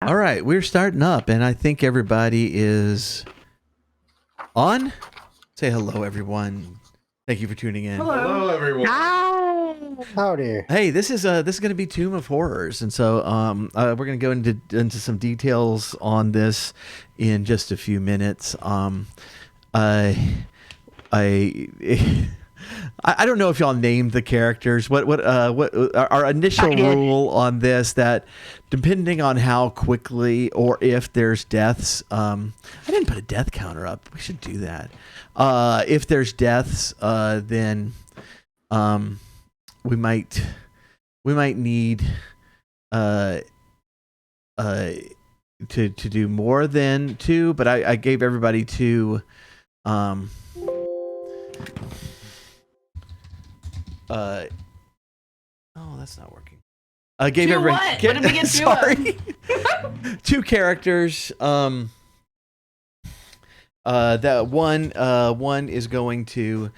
All right, we're starting up, and I think everybody is on. Say hello, everyone. Thank you for tuning in. Hello, everyone. Hi. Howdy. Hey, this is going to be Tomb of Horrors, and so we're going to go into some details on this in just a few minutes. I don't know if y'all named the characters. What our initial rule on this, that depending on how quickly or if there's deaths, I didn't put a death counter up. We should do that. If there's deaths, then we might need to do more than two, but I gave everybody two. Oh, that's not working. I gave everybody. What did we get sorry. Two characters. That one is going to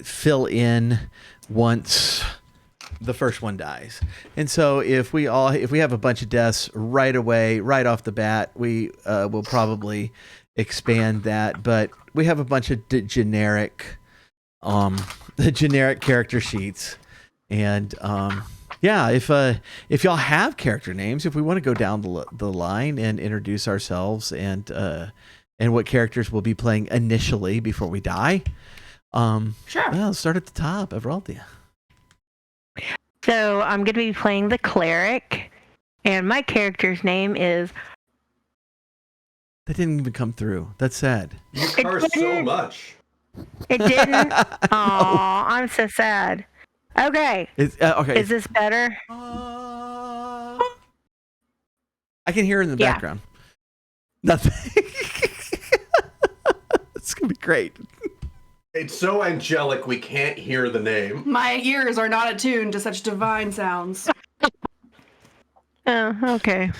fill in once the first one dies. And so if we have a bunch of deaths right away, right off the bat, we will probably expand that. But we have a bunch of generic character sheets, and yeah, if y'all have character names, if we want to go down the line and introduce ourselves and what characters we'll be playing initially before we die, Sure. Well, let's start at the top. Everaldia. So I'm going to be playing the cleric, and my character's name is... That didn't even come through. That's sad. You curse so much. It didn't? Aw, I'm so sad. Okay. Okay. Is this better? I can hear it in the Yeah. background. Nothing. It's going to be great. It's so angelic we can't hear the name. My ears are not attuned to such divine sounds. Oh, okay.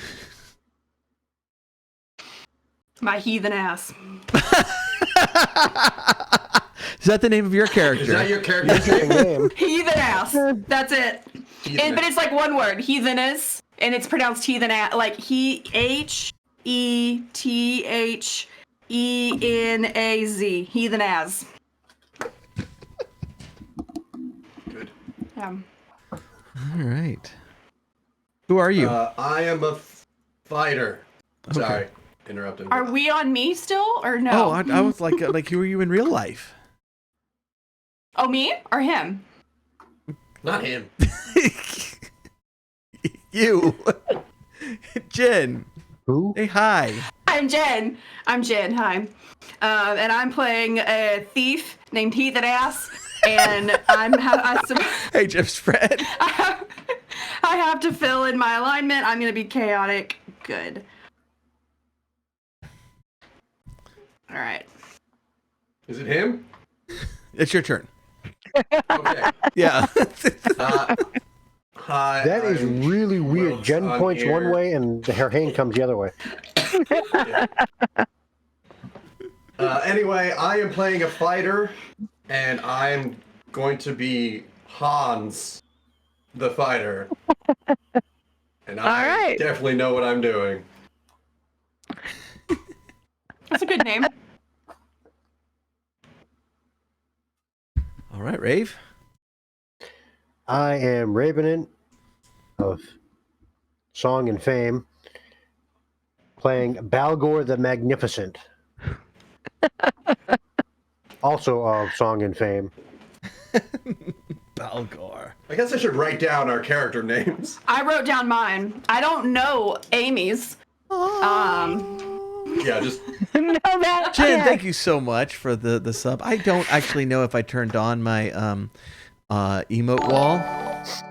My heathen ass. Is that the name of your character? Is that your character's name? Heathen ass. That's it. Heathen. But it's like one word. Heatheness. And it's pronounced heathen ass. Like Hetheneaz. Heathen ass. Good. Yeah. All right. Who are you? I am a fighter. Okay. Sorry, interrupted. Are we on me still or no? Oh, I was like who are you in real life? Oh, me or him? Not him. You. Jen. Who? Hey, hi. I'm Jen. Hi. And I'm playing a thief named Heathen Ass. And Hey, Jeff's friend. I have to fill in my alignment. I'm going to be chaotic. Good. All right. Is it him? It's your turn. Okay. Yeah. Hi. That is really weird. Well, Jen I'm points here. one way and her hand comes the other way. Anyway, I am playing a fighter, and I'm going to be Hans, the fighter. And I All right. definitely know what I'm doing. That's a good name. All right, Rave. I am Ravenant of Song and Fame, playing Balgor the Magnificent. Also of Song and Fame. Balgor. I guess I should write down our character names. I wrote down mine. I don't know Amy's. Yeah, just No, that. Jen, thank you so much for the sub. I don't actually know if I turned on my emote wall.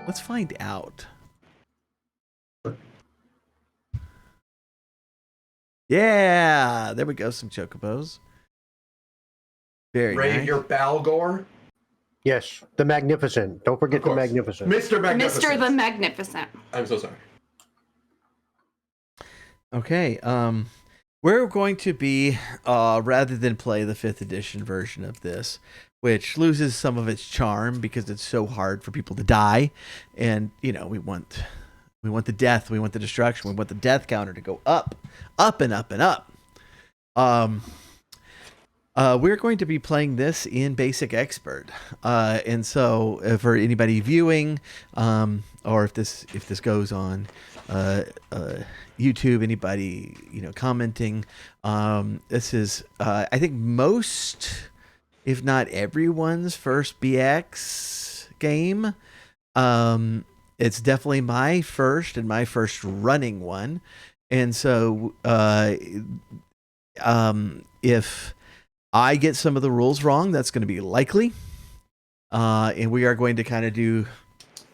Let's find out. Yeah, there we go. Some chocobos. Very Rave nice. your Balgor. Yes, the Magnificent. Don't forget Of the course. Magnificent. Mr. Magnificent. Mr. the Magnificent. I'm so sorry. Okay. We're going to be rather than play the 5th edition version of this, which loses some of its charm because it's so hard for people to die, and we want We want the death. We want the destruction. We want the death counter to go up, up and up and up. We're going to be playing this in Basic Expert, and so for anybody viewing, or if this goes on YouTube, anybody commenting, this is I think most, if not everyone's, first BX game. It's definitely my first and my first running one, and so if I get some of the rules wrong, that's going to be likely. And we are going to kind of do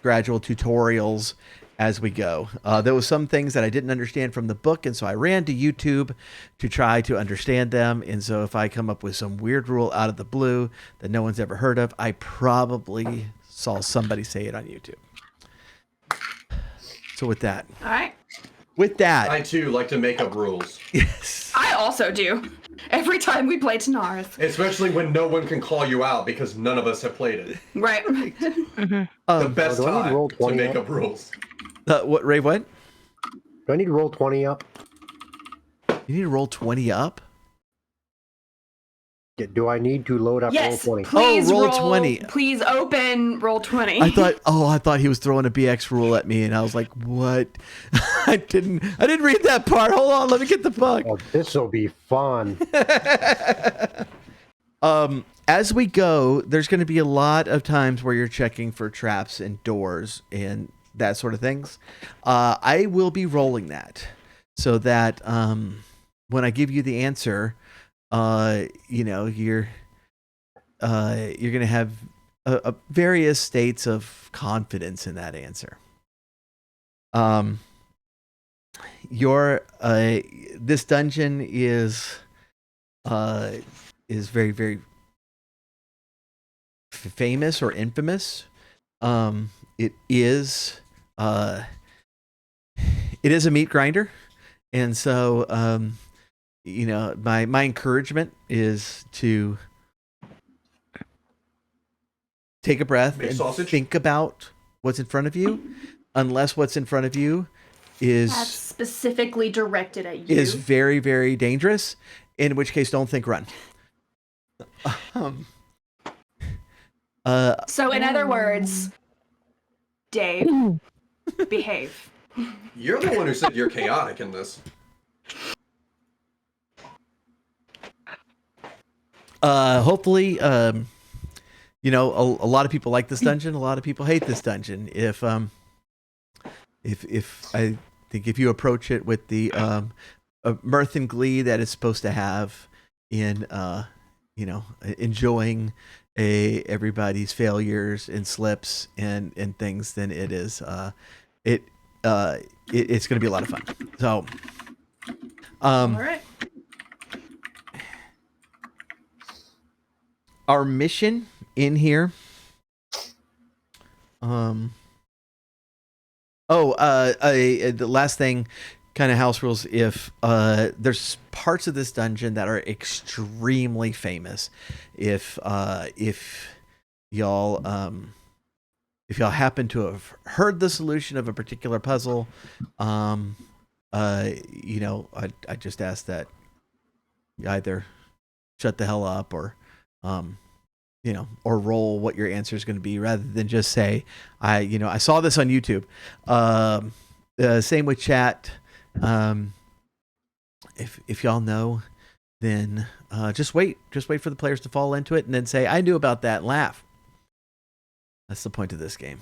gradual tutorials as we go. There was some things that I didn't understand from the book, and so I ran to YouTube to try to understand them. And so if I come up with some weird rule out of the blue that no one's ever heard of, I probably saw somebody say it on YouTube. So with that. All right. With that. I, too, like to make up rules. Yes. I also do. Every time we play Tanarth. Especially when no one can call you out because none of us have played it. Right. The best do I need to time roll to 20 make up? up rules. What, Ray, what? Do I need to roll 20 up? You need to roll 20 up? Yeah, do I need to load up Yes, roll 20? please roll 20. Please open roll 20. I thought he was throwing a BX rule at me, and I was like, what? I didn't read that part. Hold on, let me get the book. Oh, this will be fun. As we go, there's going to be a lot of times where you're checking for traps and doors and that sort of things. I will be rolling that so that when I give you the answer, you're going to have various states of confidence in that answer. This dungeon is very, very famous or infamous. It is a meat grinder, and so my encouragement is to take a breath Make and sausage? think about what's in front of you, unless what's in front of you is That's specifically directed at you. is very, very dangerous, in which case don't think run. So in other words, Dave, behave. You're the one who said you're chaotic in this. Hopefully, a lot of people like this dungeon. A lot of people hate this dungeon. If I think if you approach it with the mirth and glee that it's supposed to have in enjoying everybody's failures and slips and things, then it is it's going to be a lot of fun. So, All right. our mission in here. The last thing, kind of house rules. If there's parts of this dungeon that are extremely famous, if y'all happen to have heard the solution of a particular puzzle, I just ask that you either shut the hell up or roll what your answer is going to be, rather than just say, I saw this on YouTube. Same with chat. If y'all know, then just wait for the players to fall into it and then say, I knew about that, and laugh. That's the point of this game.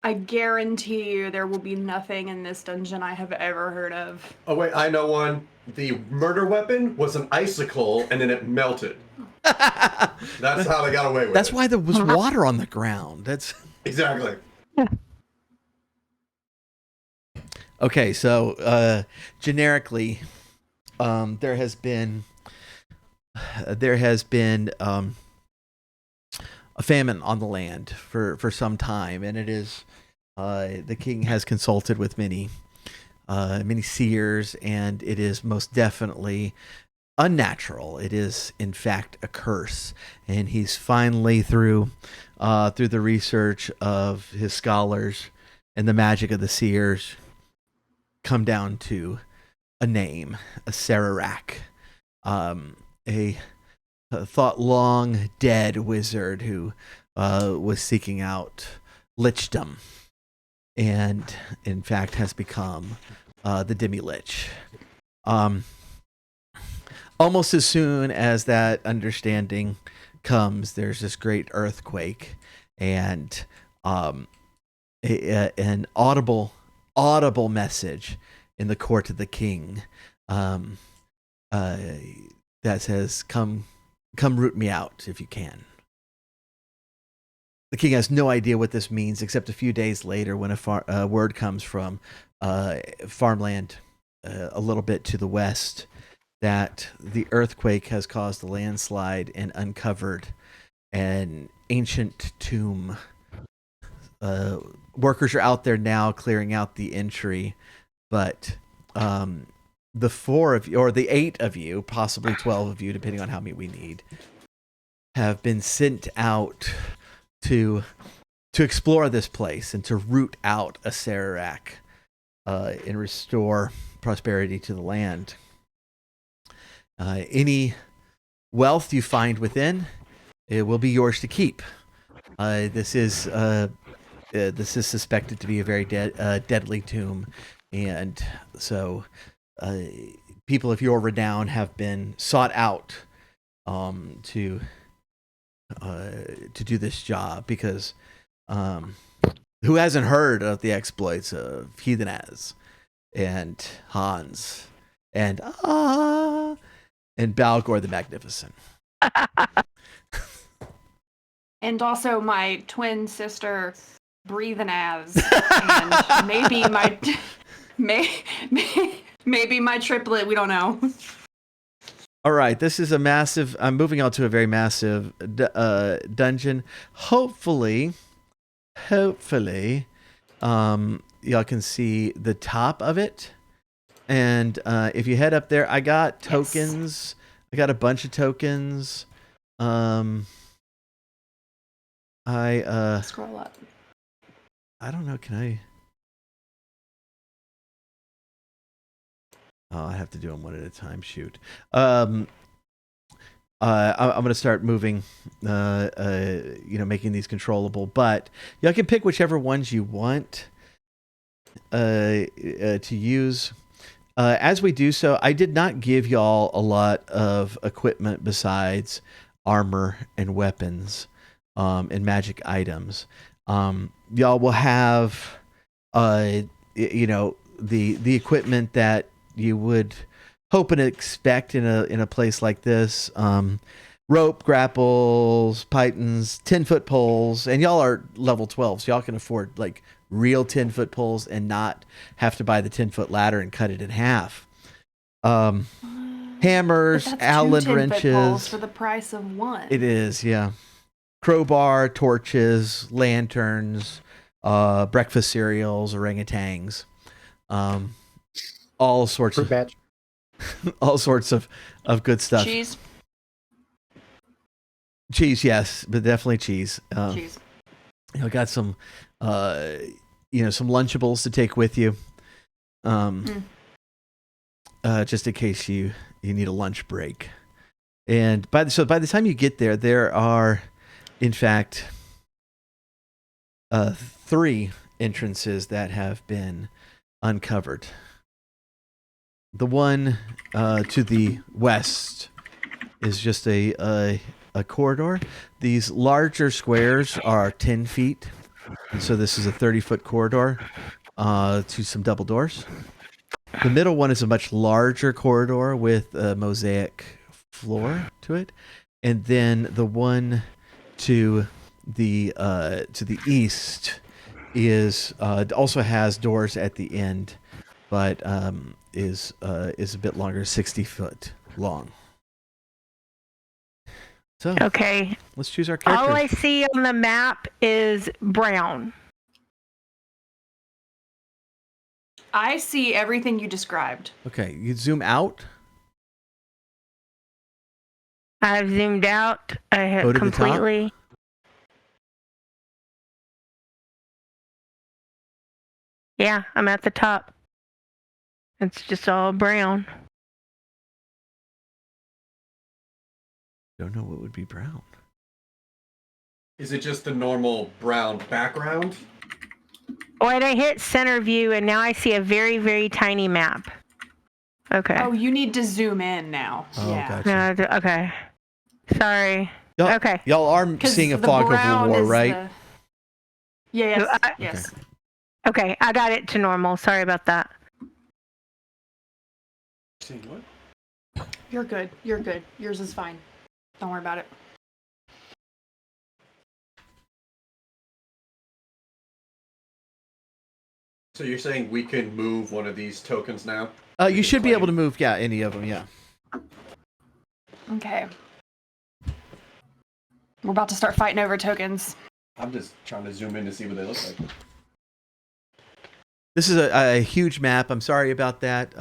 I guarantee you there will be nothing in this dungeon I have ever heard of. Oh wait, I know one. The murder weapon was an icicle and then it melted. That's how they got away with it. That's why there was water on the ground. That's Exactly. okay. So generically, there has been a famine on the land for some time, and it is the king has consulted with many seers, and it is most definitely unnatural. It is in fact a curse, and he's finally through the research of his scholars and the magic of the seers come down to a name, a Sararak, a thought long dead wizard who was seeking out lichdom, and in fact has become the demi-lich. Almost as soon as that understanding comes, there's this great earthquake, and an audible message in the court of the king that says, "Come root me out if you can." The king has no idea what this means, except a few days later when a word comes from farmland a little bit to the west that the earthquake has caused a landslide and uncovered an ancient tomb. Workers are out there now clearing out the entry, but the 4 of you, or the 8 of you, possibly 12 of you, depending on how many we need, have been sent out to explore this place and to root out a Sararak and restore prosperity to the land. Any wealth you find within, it will be yours to keep. This is suspected to be a very deadly tomb, and so people of your renown have been sought out to do this job, because who hasn't heard of the exploits of Heathenaz and Hans and Balgor the Magnificent? And also my twin sister, Breathing As, and maybe my triplet. We don't know. All right, this is a massive. I'm moving on to a very massive dungeon. Hopefully, y'all can see the top of it. And if you head up there, I got tokens. Yes. I got a bunch of tokens. Scroll up. I don't know. Can I? Oh, I have to do them one at a time. Shoot. I'm going to start moving, making these controllable. But y'all can pick whichever ones you want to use. As we do so, I did not give y'all a lot of equipment besides armor and weapons and magic items. Y'all will have, the equipment that you would hope and expect in a place like this. Rope, grapples, pythons, 10-foot poles, and y'all are level 12, so y'all can afford like real 10-foot poles and not have to buy the 10-foot ladder and cut it in half. Hammers, Allen wrenches poles for the price of one. It is, yeah. Crowbar, torches, lanterns, breakfast cereals, orangutans, all sorts of all sorts of good stuff. Cheese, yes, but definitely cheese. Cheese. Got some, some Lunchables to take with you, just in case you need a lunch break. And by the time you get there, there are, in fact, 3 entrances that have been uncovered. The one to the west is just a corridor. These larger squares are 10 feet. And so this is a 30-foot corridor to some double doors. The middle one is a much larger corridor with a mosaic floor to it. And then the one to the east is also has doors at the end, but is a bit longer, 60 foot long. So okay, let's choose our characters. All I see on the map is brown. I see everything you described. Okay, you zoom out. I've zoomed out. I have completely. Yeah, I'm at the top. It's just all brown. Don't know what would be brown. Is it just the normal brown background? Wait, I hit center view, and now I see a very, very tiny map. Okay. Oh, you need to zoom in now. Oh, yeah. gotcha. Okay. Sorry. Y'all, Okay. Y'all are 'Cause seeing a the fog of brown war, is right? the- Yes. I- yes. Okay, I got it to normal. Sorry about that. Seeing what? You're good. You're good. Yours is fine. Don't worry about it. So you're saying we can move one of these tokens now? You should be able to move, any of them, yeah. Okay. We're about to start fighting over tokens. I'm just trying to zoom in to see what they look like. This is a huge map. I'm sorry about that.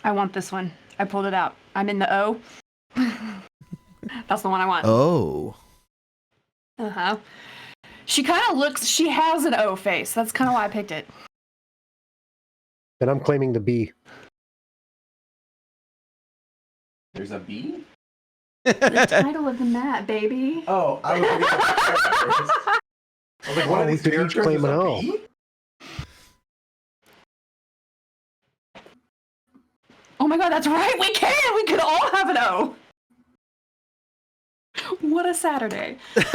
I want this one. I pulled it out. I'm in the O. That's the one I want. Oh. Uh-huh. She kind of looks, she has an O face. That's kind of why I picked it. And I'm claiming the B. There's a B? The title of the map, baby. Oh, I was looking at I was like, one of we these could each characters claim is an a O. B? Oh my god, that's right, we can! We could all have an O! What a Saturday. It's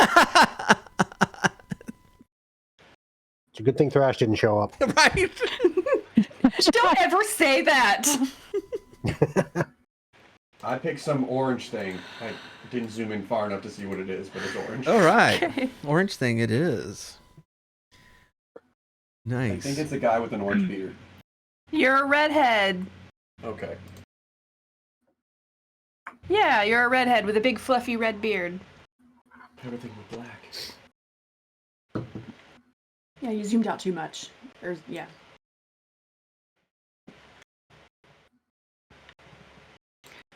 a good thing Thrash didn't show up. Right. Don't ever say that! I picked some orange thing. I didn't zoom in far enough to see what it is, but it's orange. All right. Okay. Orange thing it is. Nice. I think it's a guy with an orange beard. You're a redhead. Okay. Yeah, you're a redhead with a big fluffy red beard. Everything with black. Yeah, you zoomed out too much. Yeah.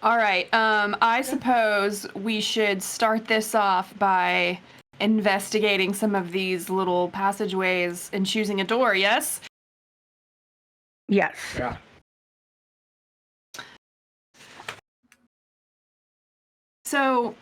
All right. I suppose we should start this off by investigating some of these little passageways and choosing a door, yes? Yes. Yeah. So,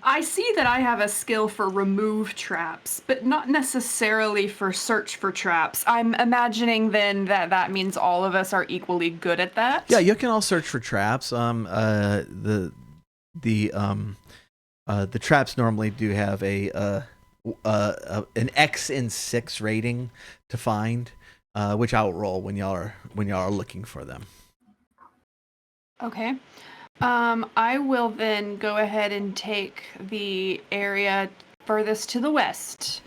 I see that I have a skill for remove traps, but not necessarily for search for traps. I'm imagining then that that means all of us are equally good at that. Yeah, you can all search for traps. The traps normally do have an X in 6 rating to find, which I'll roll when y'all are looking for them. Okay. I will then go ahead and take the area furthest to the west.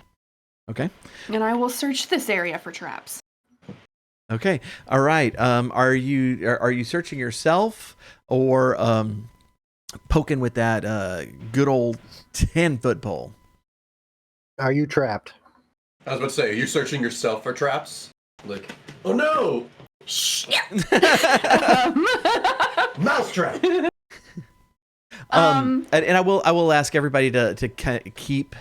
Okay. And I will search this area for traps. Okay. All right. Are you searching yourself or poking with that good old 10-foot pole? Are you trapped? I was about to say, are you searching yourself for traps? Like, oh no! Mousetrap! And I will ask everybody to keep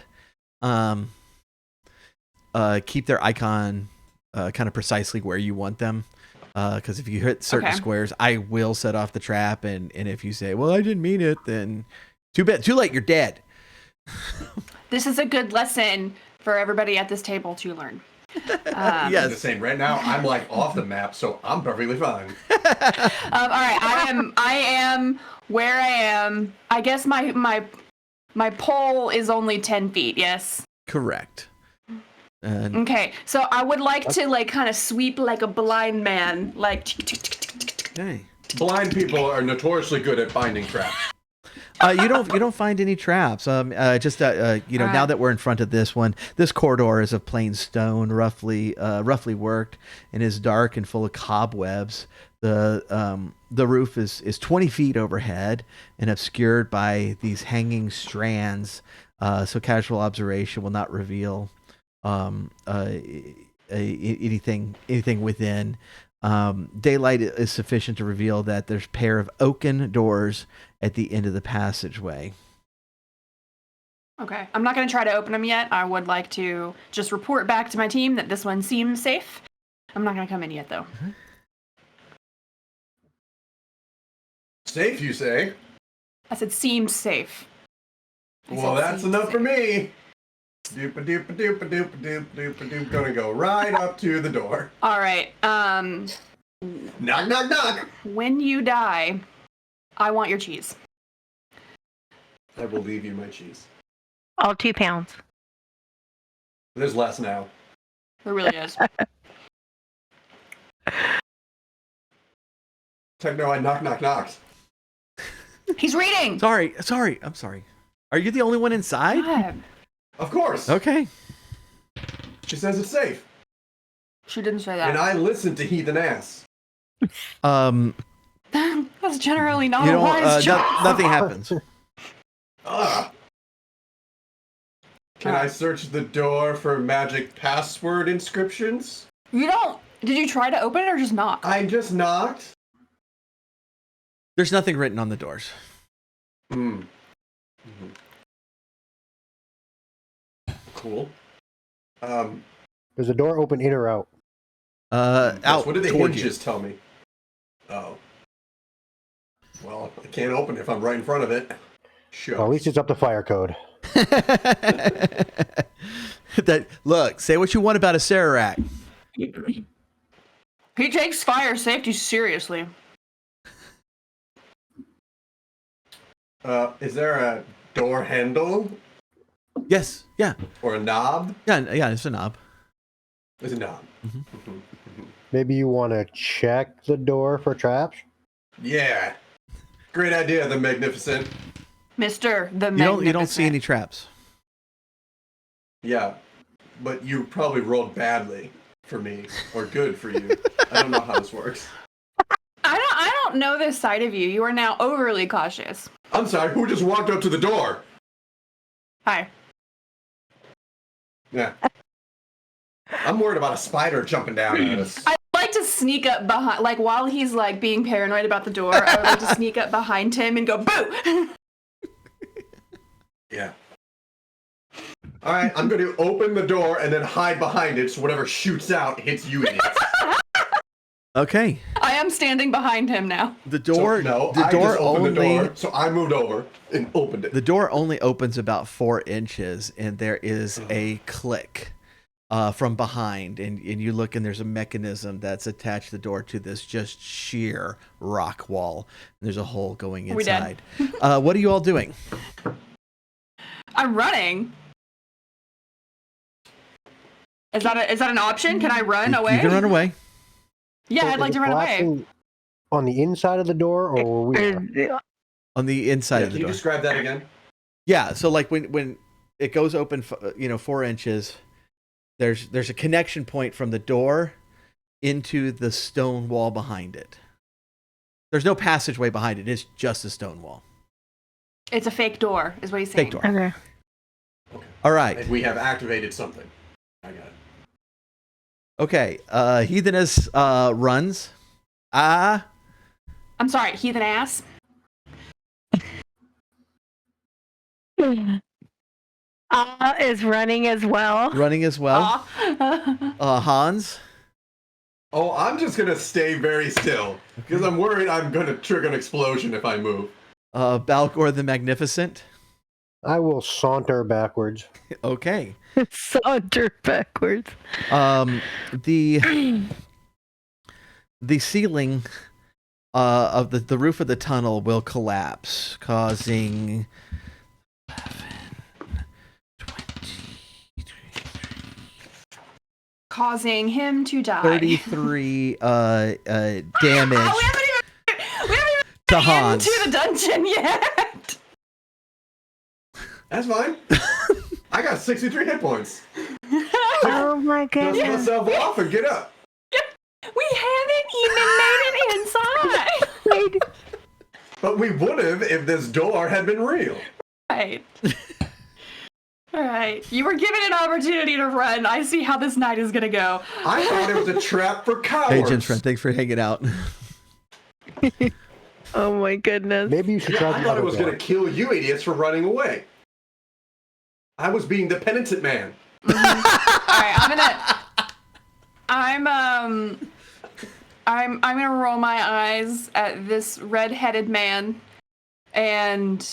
their icon kind of precisely where you want them, because if you hit certain squares, I will set off the trap, and if you say, well, I didn't mean it, then too late, you're dead. This is a good lesson for everybody at this table to learn. Yes. The same. Right now, I'm like off the map, so I'm perfectly fine. All right, I am where I am. I guess my pole is only 10 feet. Yes. Correct. And Okay, so I would like to like kind of sweep like a blind man, like. okay. Blind people are notoriously good at finding traps. You don't find any traps. Now that we're in front of this one, this corridor is of plain stone, roughly worked, and is dark and full of cobwebs. The roof is 20 feet overhead and obscured by these hanging strands, so casual observation will not reveal anything within. Daylight is sufficient to reveal that there's a pair of oaken doors at the end of the passageway. Okay. I'm not going to try to open them yet. I would like to just report back to my team that this one seems safe. I'm not going to come in yet, though. Safe, you say? I said seems safe. Well, that's enough for me. Doop-a-doop-a-doop-a-doop-a-doop-a-doop. Gonna go right up to the door. All right. Knock, knock, knock. When you die, I want your cheese. I will leave you my cheese. All 2 pounds. There's less now. There really is. Techno, I knocked. He's reading. Sorry. I'm sorry. Are you the only one inside? God. Of course. Okay. She says it's safe. She didn't say that. And I listen to heathen ass. That's generally not You a don't. wise choice. Nothing happens. Can I search the door for magic password inscriptions? You don't. Did you try to open it or just knock? I just knocked. There's nothing written on the doors. Cool. Does the door open in or out? Out. What did the toward hinges tell me? Oh. Well, I can't open it if I'm right in front of it. Sure. Well, at least it's up to fire code. That look. Say what you want about a Sararak. He takes fire safety seriously. Is there a door handle Yes. Yeah. or a knob? Yeah. It's a knob. There's a knob. Maybe you want to check the door for traps? Yeah. Great idea, the Magnificent. Mr. the Magnificent. You don't see any traps. Yeah. But you probably rolled badly for me, or good for you. I don't know how this works. I don't know this side of you. You are now overly cautious. I'm sorry, who just walked up to the door? Hi. Yeah. I'm worried about a spider jumping down at us. I'd like to sneak up behind, like while he's like being paranoid about the door, I would like to sneak up behind him and go boo. Yeah. All right, I'm going to open the door and then hide behind it so whatever shoots out hits you idiots. Okay. I am standing behind him now. The door. So, the I door just opened only. the door, so I moved over and opened it. The door only opens about 4 inches, and there is a click from behind, and you look, and there's a mechanism that's attached the door to this just sheer rock wall. And there's a hole going Are we inside. What are you all doing? I'm running. Is that an option? Can I run away? You can run away. Yeah, So I'd is like it to run away. collapsing on the inside of the door, or were we? On the inside Yeah, of the can you door. describe that again? Yeah, so like when it goes open, 4 inches, there's a connection point from the door into the stone wall behind it. There's no passageway behind it. It's just a stone wall. It's a fake door, is what he's saying. Fake door. Okay. All right. And we have activated something. I got it. Okay. Heatheness runs. I'm sorry, heathen ass. Is running as well. Running as well. Hans. Oh, I'm just going to stay very still because I'm worried I'm going to trigger an explosion if I move. Balgor the Magnificent. I will saunter backwards. Okay. Saunter backwards. The ceiling of the roof of the tunnel will collapse, causing 20, Causing him to die. 33 damage We haven't even to Hans. into the dungeon yet. That's fine. I got 63 hit points. Oh my Dust goodness. myself off and get up. We haven't even made it inside. But we would have if this door had been real. Right. All right. You were given an opportunity to run. I see how this night is going to go. I thought it was a trap for cowards. Hey, Jen's friend, thanks for hanging out. Oh my goodness. Maybe you should Yeah, try I the thought it other was door. going to kill you idiots for running away. I was being the penitent man. All right, I'm gonna roll my eyes at this red-headed man, and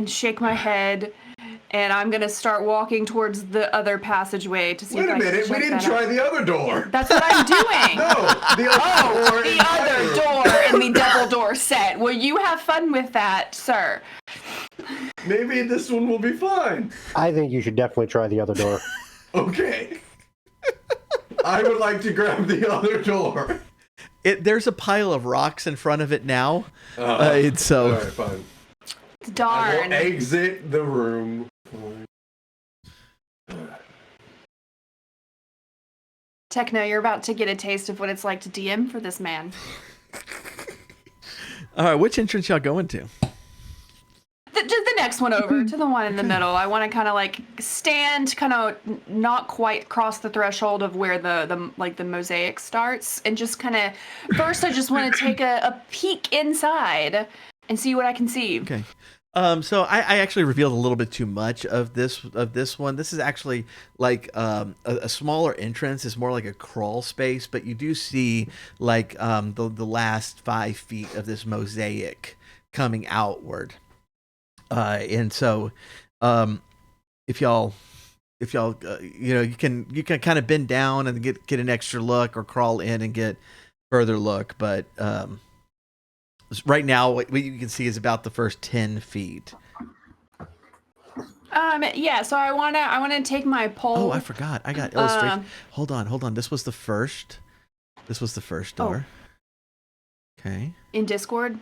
shake my head, and I'm gonna start walking towards the other passageway to see. Wait if a I can minute, we check didn't that try out. the other door. That's what I'm doing. No, the other door. The other door in the double door set. Well, you have fun with that, sir. Maybe this one will be fine. I think you should definitely try the other door. Okay. I would like to grab the other door. There's a pile of rocks in front of it now. All right, fine. I Darn. will exit the room. Techno, you're about to get a taste of what it's like to DM for this man. All right, which entrance y'all going to? Just the next one over to the one in the middle. I want to kind of like stand, kind of not quite cross the threshold of where the mosaic starts, and just kind of first I just want to take a peek inside and see what I can see. Okay. So I actually revealed a little bit too much of this one. This is actually like a smaller entrance. It's more like a crawl space, but you do see like the last 5 feet of this mosaic coming outward. And so if y'all you can kind of bend down and get an extra look, or crawl in and get further look, but right now what you can see is about the first 10 feet. Yeah, so I wanna take my pole. Oh, I forgot. I got illustration. Hold on. This was the first door. Okay. In Discord.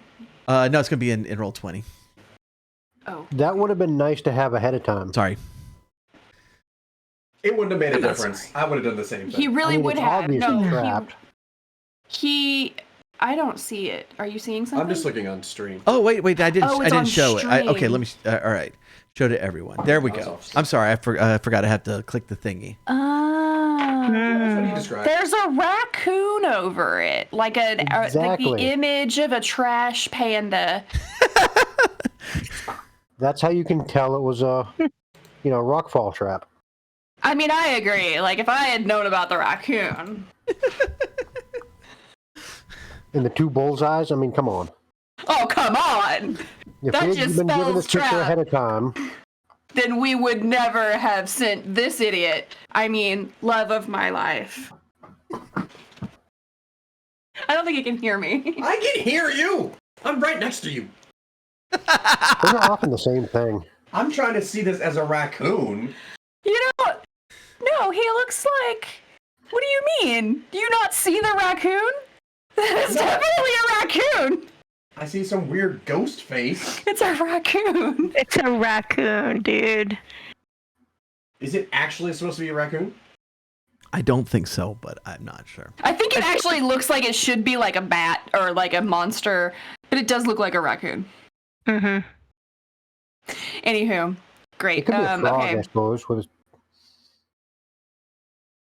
No, it's gonna be in Roll20. Oh. That would have been nice to have ahead of time. Sorry. It wouldn't have made a difference. I would have done the same thing. He really would it's have. obviously No, trapped. he. I don't see it. Are you seeing something? I'm just looking on stream. Oh wait, I didn't. Oh, I it's didn't on show it. Okay, stream. let me. All right, show to everyone. There we That was go. awesome. I'm sorry. I forgot. I have to click the thingy. That's what he described. There's a raccoon over it, like like the Exactly. image of a trash panda. That's how you can tell it was a, rockfall trap. I mean, I agree. Like, if I had known about the raccoon. And the 2 bullseyes, I mean, come on. Oh, come on! If That you'd just been given spells this picture trap. ahead of time, Then we would never have sent this idiot. I mean, love of my life. I don't think he can hear me. I can hear you. I'm right next to you. those are often the same thing. I'm trying to see this as a raccoon. You know, no, he looks like. What do you mean? Do you not see the raccoon? That is definitely a raccoon. I see some weird ghost face. It's a raccoon. It's a raccoon, dude. Is it actually supposed to be a raccoon? I don't think so, but I'm not sure. I think it actually looks like it should be like a bat or like a monster, but it does look like a raccoon. Mm-hmm. Anywho, great. It could be a frog, Okay. I suppose. With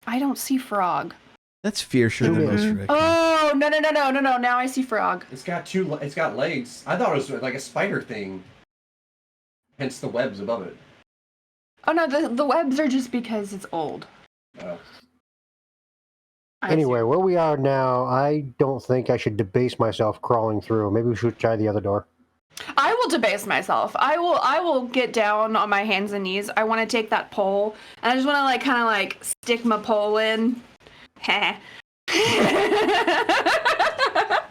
I don't see frog. That's fiercer than most Mhm. raccoons. Oh no! Now I see frog. It's got legs. I thought it was like a spider thing. Hence the webs above it. Oh no, the webs are just because it's old. Oh. I Anyway, see. where we are now, I don't think I should debase myself crawling through. Maybe we should try the other door. I will debase myself. I will get down on my hands and knees. I want to take that pole, and I just want to kind of stick my pole in.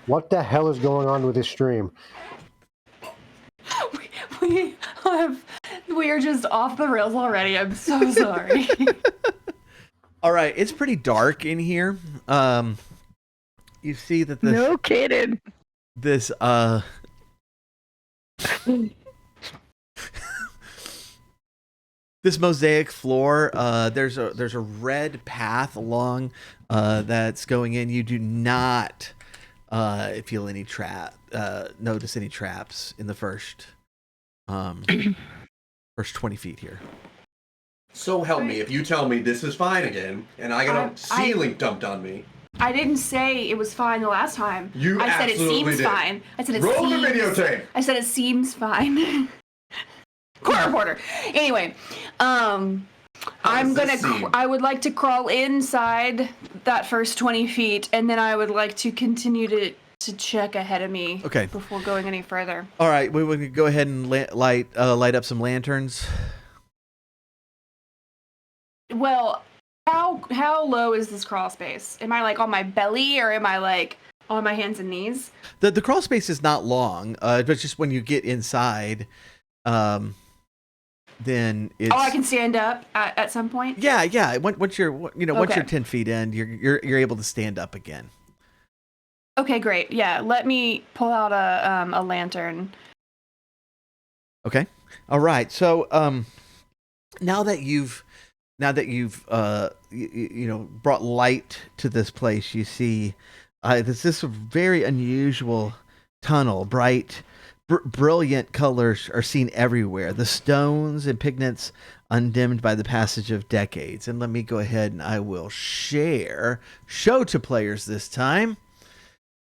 What the hell is going on with this stream? we are just off the rails already. I'm so sorry. All right, it's pretty dark in here. You see that this No kidding. this this mosaic floor, there's a red path along that's going in. You do not feel any notice any traps in the first 20 feet here. So help me if you tell me this is fine again, and I got a ceiling dumped on me. I didn't say it was fine the last time. You I said it absolutely seems did. fine. I said it Roll seems. the videotape. I said it seems fine. Corner porter. Anyway, I'm this seem? I would like to crawl inside that first 20 feet, and then I would like to continue to check ahead of me. Okay. Before going any further. All right, we can go ahead and light up some lanterns. Well, how low is this crawl space? Am I like on my belly, or am I like on my hands and knees? The crawl space is not long, but just when you get inside, then it's. Oh, I can stand up at some point. Yeah. Once you're once you're Okay. 10 feet in, you're able to stand up again. Okay, great. Yeah, let me pull out a lantern. Okay. All right. So now that you've brought light to this place, you see this very unusual tunnel. Bright, brilliant colors are seen everywhere. The stones and pigments undimmed by the passage of decades. And let me go ahead and I will show to players this time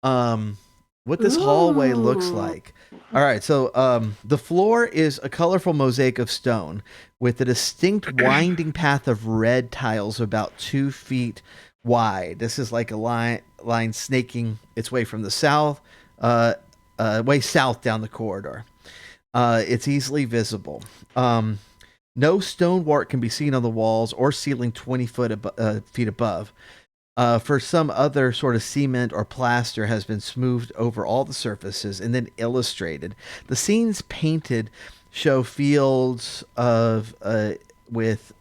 what this hallway looks like. All right, so the floor is a colorful mosaic of stone with a distinct winding path of red tiles about 2 feet wide. This is like a line snaking its way from the south, way south down the corridor. It's easily visible. No stonework can be seen on the walls or ceiling 20 feet above. For some other sort of cement or plaster has been smoothed over all the surfaces and then illustrated. The scenes painted show fields with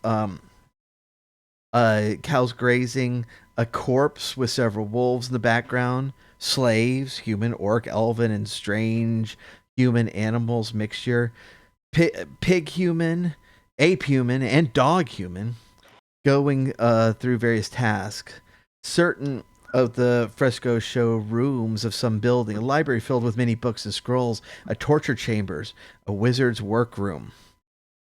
cows grazing, a corpse with several wolves in the background, slaves, human, orc, elven, and strange human animals mixture, pig human, ape human, and dog human, going through various tasks. Certain of the frescoes show rooms of some building, a library filled with many books and scrolls, a torture chambers, a wizard's workroom.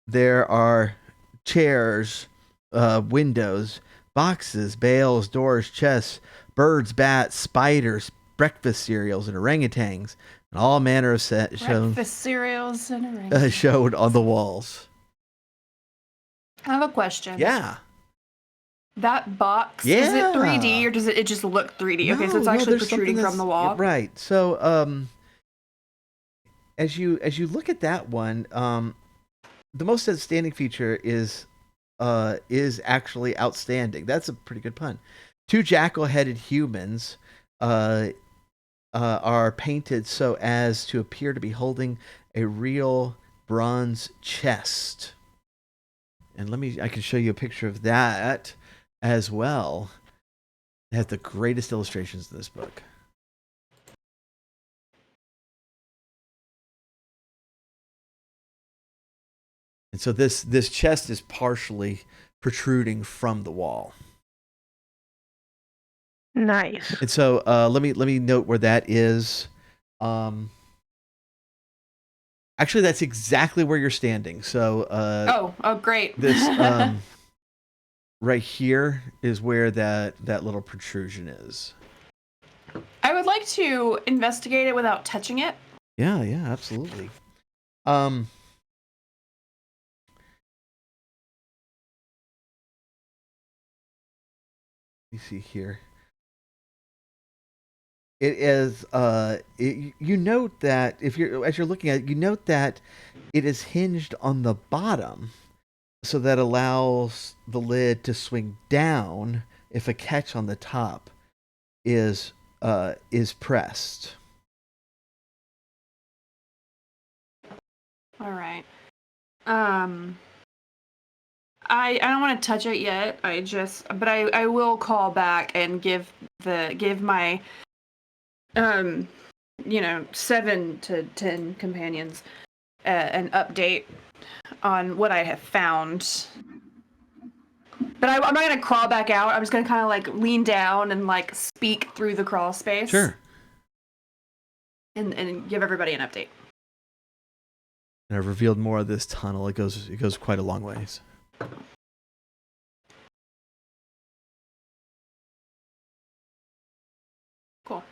There are chairs, windows, boxes, bales, doors, chests, birds, bats, spiders, breakfast cereals, and orangutans, and all manner of Breakfast cereals and orangutans. showed on the walls. I have a question. Yeah. That box, is it 3D or does it just look 3D? Okay, so it's actually there's protruding something from the wall. Right. So as you look at that one, the most outstanding feature is actually outstanding. That's a pretty good pun. 2 jackal-headed humans are painted so as to appear to be holding a real bronze chest. And I can show you a picture of that as well. It has the greatest illustrations in this book. And so this chest is partially protruding from the wall. Nice. And so let me note where that is. Actually, that's exactly where you're standing. So Oh, great. this right here is where that little protrusion is. I would like to investigate it without touching it. Yeah, absolutely. Let me see here. It is you note that as you're looking at it, you note that it is hinged on the bottom, so that allows the lid to swing down if a catch on the top is pressed. All right. I don't want to touch it yet. But I will call back and give my 7 to 10 companions an update on what I have found. But I'm not gonna crawl back out. I'm just gonna kind of like lean down and like speak through the crawl space. Sure. And give everybody an update. And I've revealed more of this tunnel. It goes quite a long ways. Cool.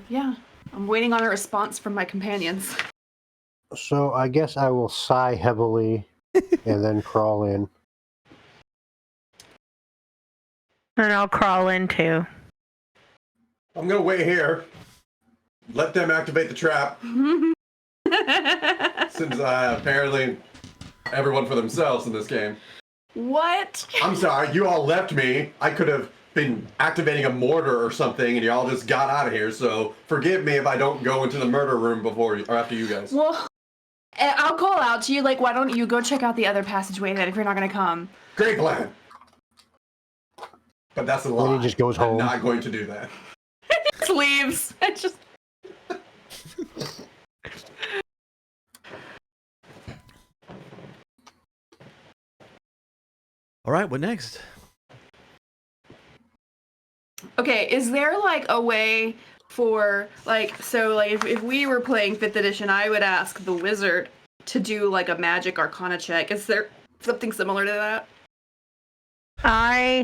Yeah. I'm waiting on a response from my companions. So I guess I will sigh heavily and then crawl in. And I'll crawl in too. I'm gonna wait here. Let them activate the trap. Since apparently everyone for themselves in this game. What? I'm sorry, you all left me. I could have been activating a mortar or something, and you all just got out of here. So forgive me if I don't go into the murder room before or after you guys. Well, I'll call out to you. Like, why don't you go check out the other passageway then if you're not gonna come? Great plan. But that's a lie. Then he just goes home. I'm not going to do that. Just leaves. It just. All right, what next? Okay, is there like a way for if we were playing 5th edition, I would ask the wizard to do like a magic arcana check. Is there something similar to that? I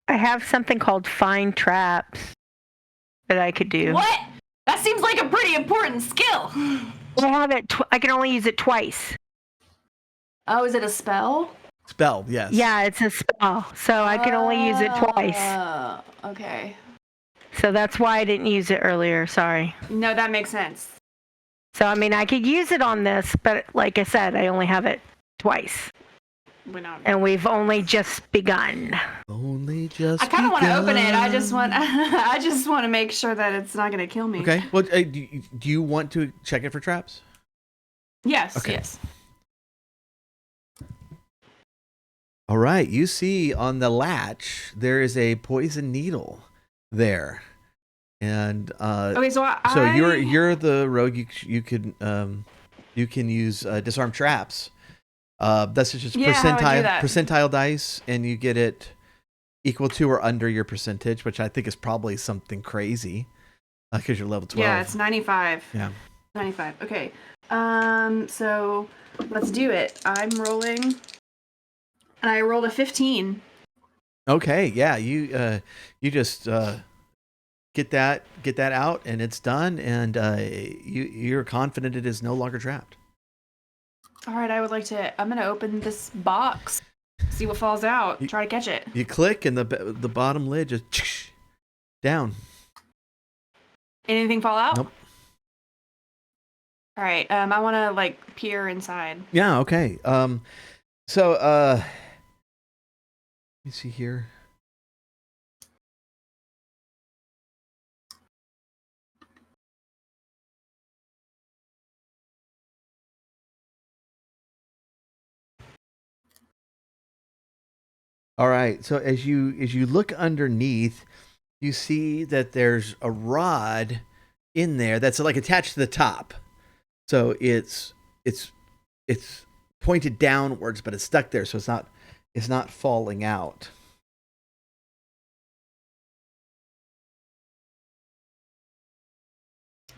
have something called find traps that I could do. What? That seems like a pretty important skill. I have it. I can only use it twice. Oh, is it a spell? Spell, yes. Yeah, it's a spell, so I can only use it twice. Okay. So that's why I didn't use it earlier. Sorry. No, that makes sense. So I mean, I could use it on this, but like I said, I only have it twice, and we've only just begun. Only just. I kind of want to open it. I just want to make sure that it's not going to kill me. Okay. Well, do you want to check it for traps? Yes. Okay. Yes. All right. You see on the latch there is a poison needle there, and Okay, so you're the rogue. You can use disarm traps. That's just percentile dice, and you get it equal to or under your percentage, which I think is probably something crazy because you're level 12. Yeah, it's 95. Yeah. 95. Okay. So let's do it. I'm rolling, and I rolled a 15. Okay. Yeah. You just get that out, and it's done, and you're confident it is no longer trapped. All right, I'm going to open this box, see what falls out, try to catch it. You click, and the bottom lid just down. Anything fall out? Nope. All right, I want to peer inside. Yeah, okay. So let me see here. All right. So as you look underneath, you see that there's a rod in there that's attached to the top. So it's pointed downwards, but it's stuck there, so it's not falling out.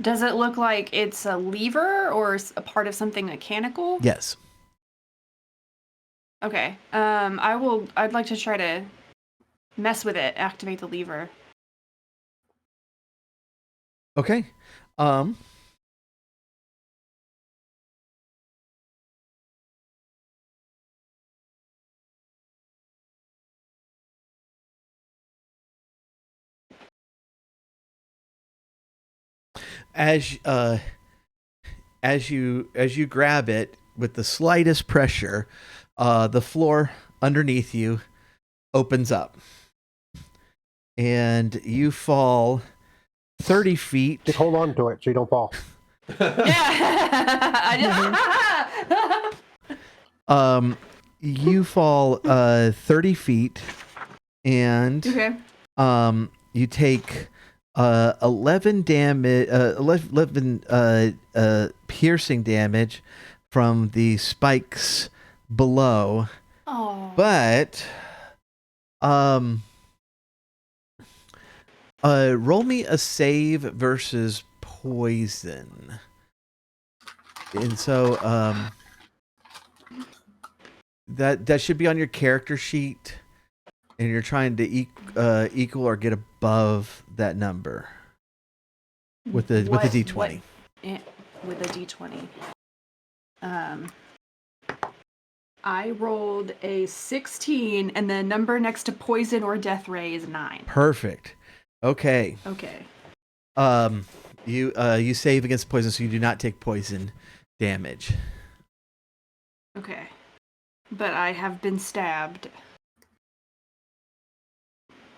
Does it look like it's a lever or a part of something mechanical? Yes. Okay. I'd like to try to mess with it, activate the lever. Okay. As you grab it with the slightest pressure, the floor underneath you opens up, and you fall 30 feet. Just hold on to it so you don't fall. You fall 30 feet, and okay. You take 11 damage, 11 piercing damage from the spikes below. Oh. But roll me a save versus poison. And so that should be on your character sheet, and you're trying to equal or get above that number with the D20. with a d20. I rolled a 16, and the number next to poison or death ray is 9. Perfect. Okay. Okay. You save against poison, so you do not take poison damage. Okay. But I have been stabbed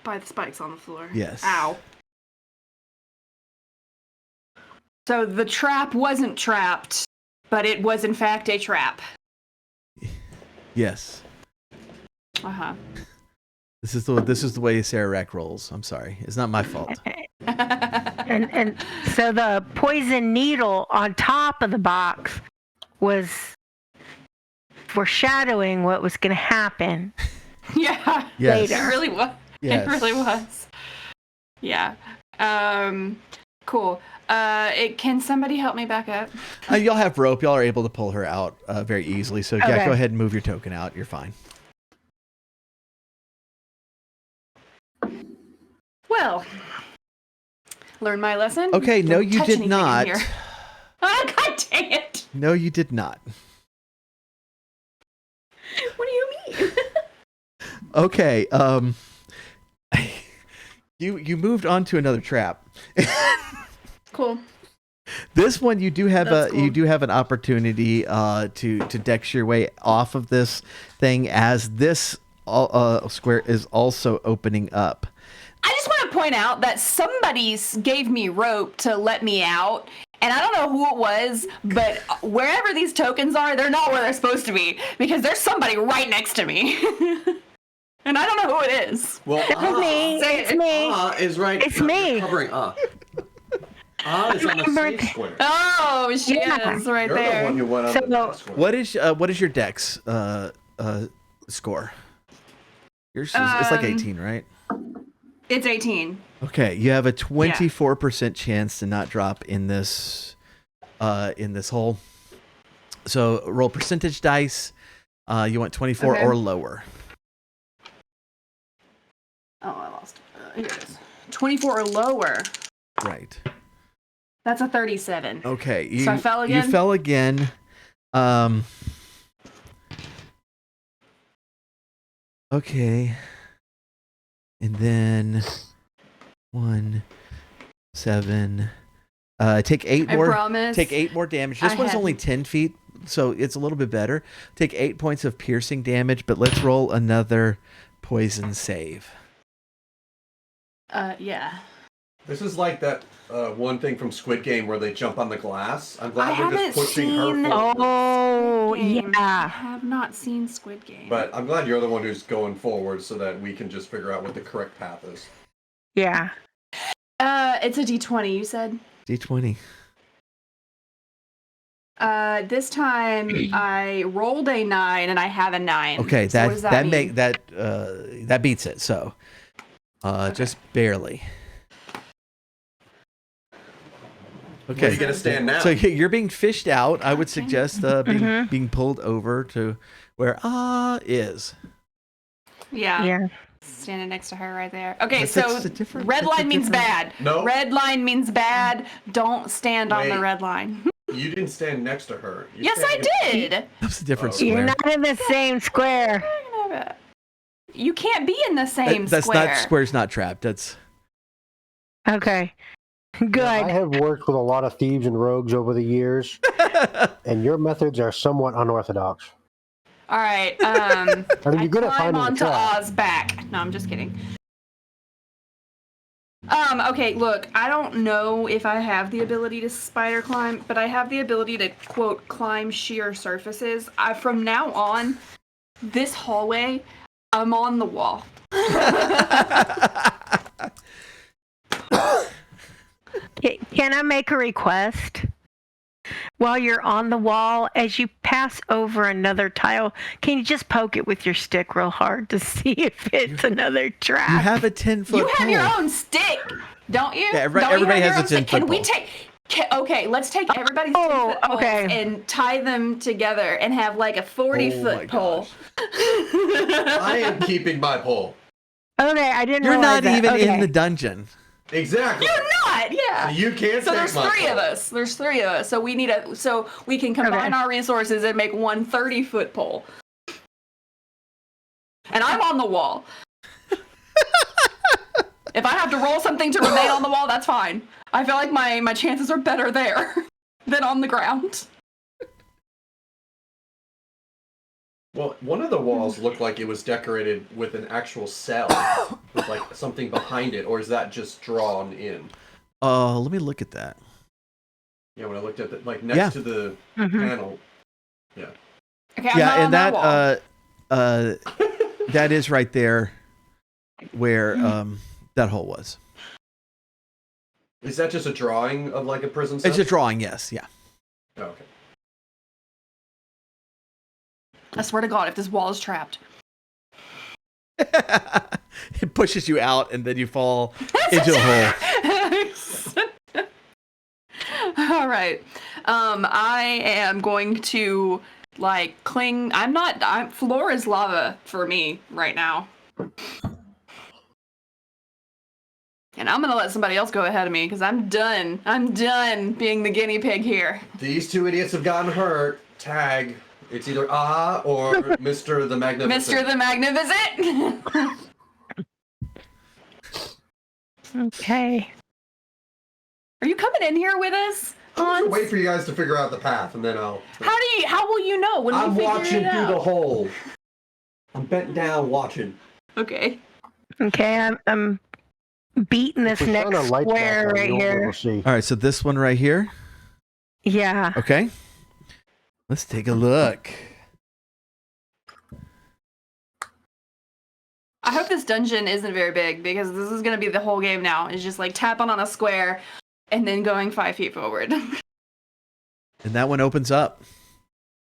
by the spikes on the floor. Yes. Ow. So the trap wasn't trapped, but it was in fact a trap. Yes. Uh-huh. This is the way Sarah Rack rolls. I'm sorry. It's not my fault. And so the poison needle on top of the box was foreshadowing what was going to happen. Yeah. Yes. It really was. Yes. It really was. Yeah. Cool. Can somebody help me back up? Y'all have rope. Y'all are able to pull her out very easily. So yeah, Okay. go ahead and move your token out. You're fine. Well, learn my lesson. Okay, no, Don't you touch did anything in not. here. Oh, God dang it! No, you did not. What do you mean? Okay. You moved on to another trap. Cool. This one you do have That's cool. you do have an opportunity to dex your way off of this thing as this square is also opening up. I just want to point out that somebody gave me rope to let me out, and I don't know who it was, but wherever these tokens are, they're not where they're supposed to be, because there's somebody right next to me. And I don't know who it is. Well, me. It's me. is right. It's me. Covering is on the safe square. Oh, she Yeah. is right You're the there. one who went on So- the next square. What is your dex score? Yours is it's like 18, right? It's 18. Okay, you have a 24% chance to not drop in this hole. So roll percentage dice. You want 24 Okay. or lower. Oh, I lost. Here it is. 24 or lower. Right. That's a 37. Okay. So I fell again? You fell again. Okay. And then 1, 7. Take 8 I more. promise. Take 8 more damage. This I one's had- only 10 feet, so it's a little bit better. Take 8 points of piercing damage, but let's roll another poison save. Yeah. This is like that one thing from Squid Game where they jump on the glass. I'm I glad we're haven't just pushing seen. her forward. Oh, Game. I yeah. have not seen Squid Game. But I'm glad you're the one who's going forward so that we can just figure out what the correct path is. Yeah. It's a D20. You said. D20. This time I rolled a 9 and I have a 9. Okay, so what does that mean? that beats it. So, just barely. Where Okay. are you gonna stand now? So you're being fished out. I would Okay. suggest being pulled over to where is. Yeah. Yeah. Standing next to her right there. Okay, But so that's a different- red that's a line means different- bad. No. Red line means bad. Don't stand on the Wait. red line. You didn't stand next to her. You Yes, I stand- did. That's a different Oh. square. You're not in the same square. You can't be in the same That's square. not square's not trapped. That's Okay. Good. I have worked with a lot of thieves and rogues over the years, and your methods are somewhat unorthodox. All right. I mean, you're good at climb finding a onto trap. Oz back. No, I'm just kidding. Okay, look, I don't know if I have the ability to spider climb, but I have the ability to, quote, climb sheer surfaces. From now on, this hallway, I'm on the wall. Can I make a request? While you're on the wall, as you pass over another tile, can you just poke it with your stick real hard to see if it's another trap? you have a 10-foot You have your pole. own stick, don't you? Yeah, Don't you everybody have has your a own stick? 10-foot Can we pole. take? Okay, let's take everybody's Oh, 10-foot poles okay. and tie them together and have like a 40-foot my pole. I am keeping my pole. Okay, I didn't You're realize not that. even Okay. in the dungeon. Exactly. You're not. Yeah. So you can't. So take there's my 3 of fault. us. There's 3 of us. So we need so we can combine our resources and make one 30-foot pole. And I'm on the wall. If I have to roll something to remain on the wall, that's fine. I feel like my chances are better there than on the ground. Well, one of the walls looked like it was decorated with an actual cell, with like something behind it, or is that just drawn in? Let me look at that. Yeah, when I looked at the next to the panel. Yeah. Okay, I'm not on that wall. that is right there where that hole was. Is that just a drawing of like a prison cell? It's a drawing, yes, yeah. Oh, okay. I swear to God, if this wall is trapped. It pushes you out and then you fall into the hole. All right. I am going to cling. Floor is lava for me right now. And I'm gonna let somebody else go ahead of me because I'm done. I'm done being the guinea pig here. These 2 idiots have gotten hurt. Tag. It's either or Mr. the Magnificent. Mr. the Magnificent. Okay. Are you coming in here with us? I'm Hans? gonna wait for you guys to figure out the path, and then I'll. How will you know when I'm we figure watching it through out? the hole. I'm bent down watching. Okay. Okay, I'm beating this If we shine next our lights back square on, right you'll be able here. to see. All right, so this one right here. Yeah. Okay. Let's take a look. I hope this dungeon isn't very big because this is going to be the whole game now. It's just tapping on a square and then going 5 feet forward. And that one opens up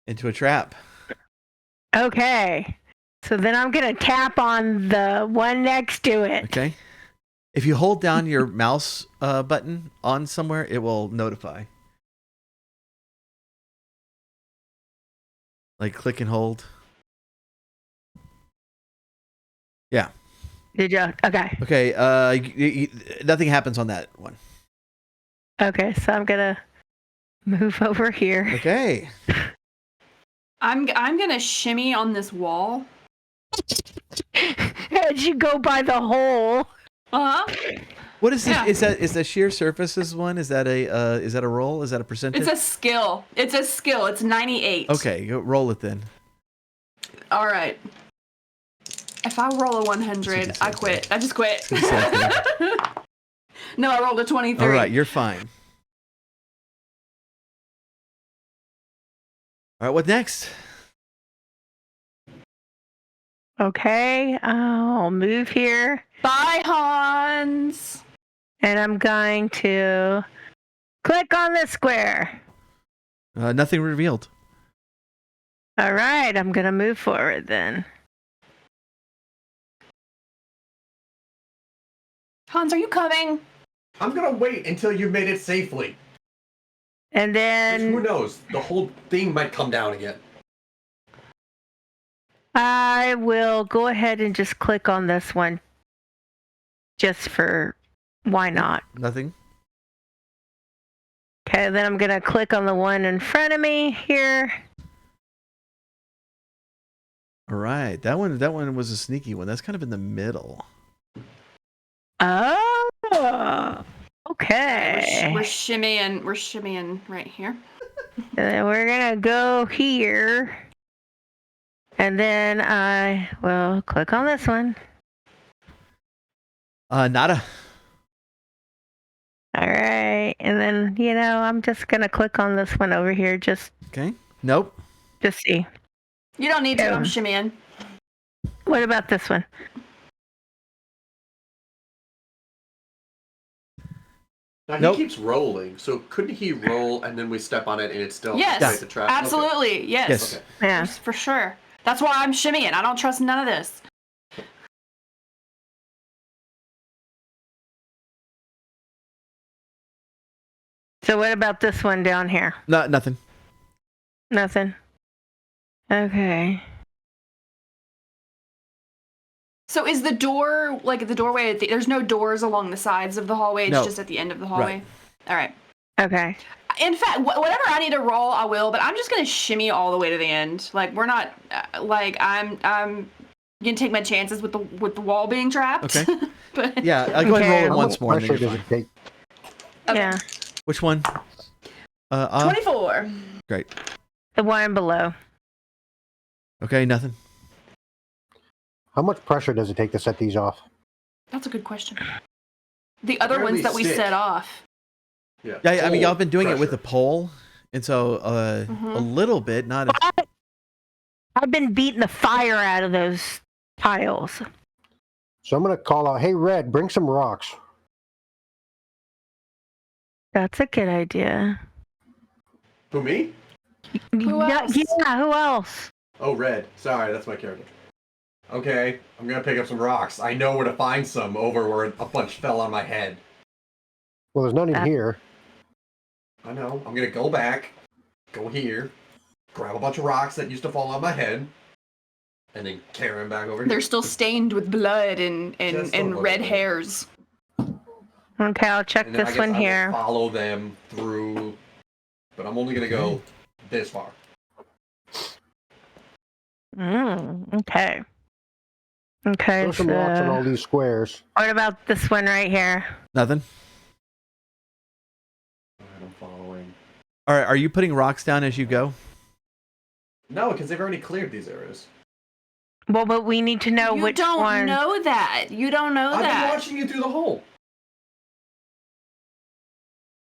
into a trap. Okay. So then I'm going to tap on the one next to it. Okay. If you hold down your mouse button on somewhere, it will notify. Like click and hold. Yeah. Did you? Okay. Okay. Nothing happens on that one. Okay, so I'm going to move over here. Okay. I'm going to shimmy on this wall. As you go by the hole. Uh-huh. What is this? Yeah. Is that sheer surfaces one? Is that a roll? Is that a percentage? It's a skill. It's 98. Okay, go roll it then. All right. If I roll a 100, I quit. I just quit. No, I rolled a 23. All right, you're fine. All right, what next? Okay, I'll move here. Bye, Hans. And I'm going to click on the square. Nothing revealed. All right, I'm going to move forward then. Hans, are you coming? I'm gonna wait until you've made it safely. And then Who knows? The whole thing might come down again. I will go ahead and just click on this one. Just for why not? Nothing. Okay, then I'm going to click on the one in front of me here. All right, that one was a sneaky one. That's kind of in the middle. Oh, okay. We're shimmying right here. And then we're going to go here. And then I will click on this one. Nada. All right. And then, I'm just going to click on this one over here just Okay. Nope. to see. You don't need to. I'm shimmying. What about this one? Now Nope. he keeps rolling, so couldn't he roll and then we step on it and it's still Yes, activate the trap? absolutely. Okay. Yes. Yes. Okay. Yeah. For sure. That's why I'm shimmying. I don't trust none of this. So what about this one down here? Nothing. Nothing. Okay. So is the door, like the doorway, there's no doors along the sides of the hallway, it's just at the end of the hallway? Right. All right. Okay. In fact, whatever I need to roll, I will, but I'm just going to shimmy all the way to the end. Like, we're not, I'm going to take my chances with the wall being trapped. Okay. But Yeah, go ahead and roll it How once much more. And then pressure you're does fine. it take? Okay. Yeah. Which one? 24. Great. The one below. Okay, nothing. How much pressure does it take to set these off? That's a good question. The other Apparently ones that we stick. set off. Yeah. Yeah, I mean, y'all Pole have been doing it with a pressure. pole, and so a little bit, not. I've been beating the fire out of those tiles. So I'm going to call out, hey, Red, bring some rocks. That's a good idea. Who, me? Who else? Yeah, who else? Oh, Red. Sorry, that's my character. Okay, I'm gonna pick up some rocks. I know where to find some over where a bunch fell on my head. Well, there's none in here. I know. I'm gonna go back, go here, grab a bunch of rocks that used to fall on my head, and then carry them back over here. They're still stained with blood and Just a little red bit. hairs. Okay, I'll check And then I this guess one I will here. follow them through, but I'm only gonna go this far. Okay. Okay, Throw some rocks on all so these squares. what about this one right here? Nothing. Alright, I'm following. All right, are you putting rocks down as you go? No, because they've already cleared these areas. Well, but we need to know You which don't one. know that. You don't know I've been that. watching you through the hole.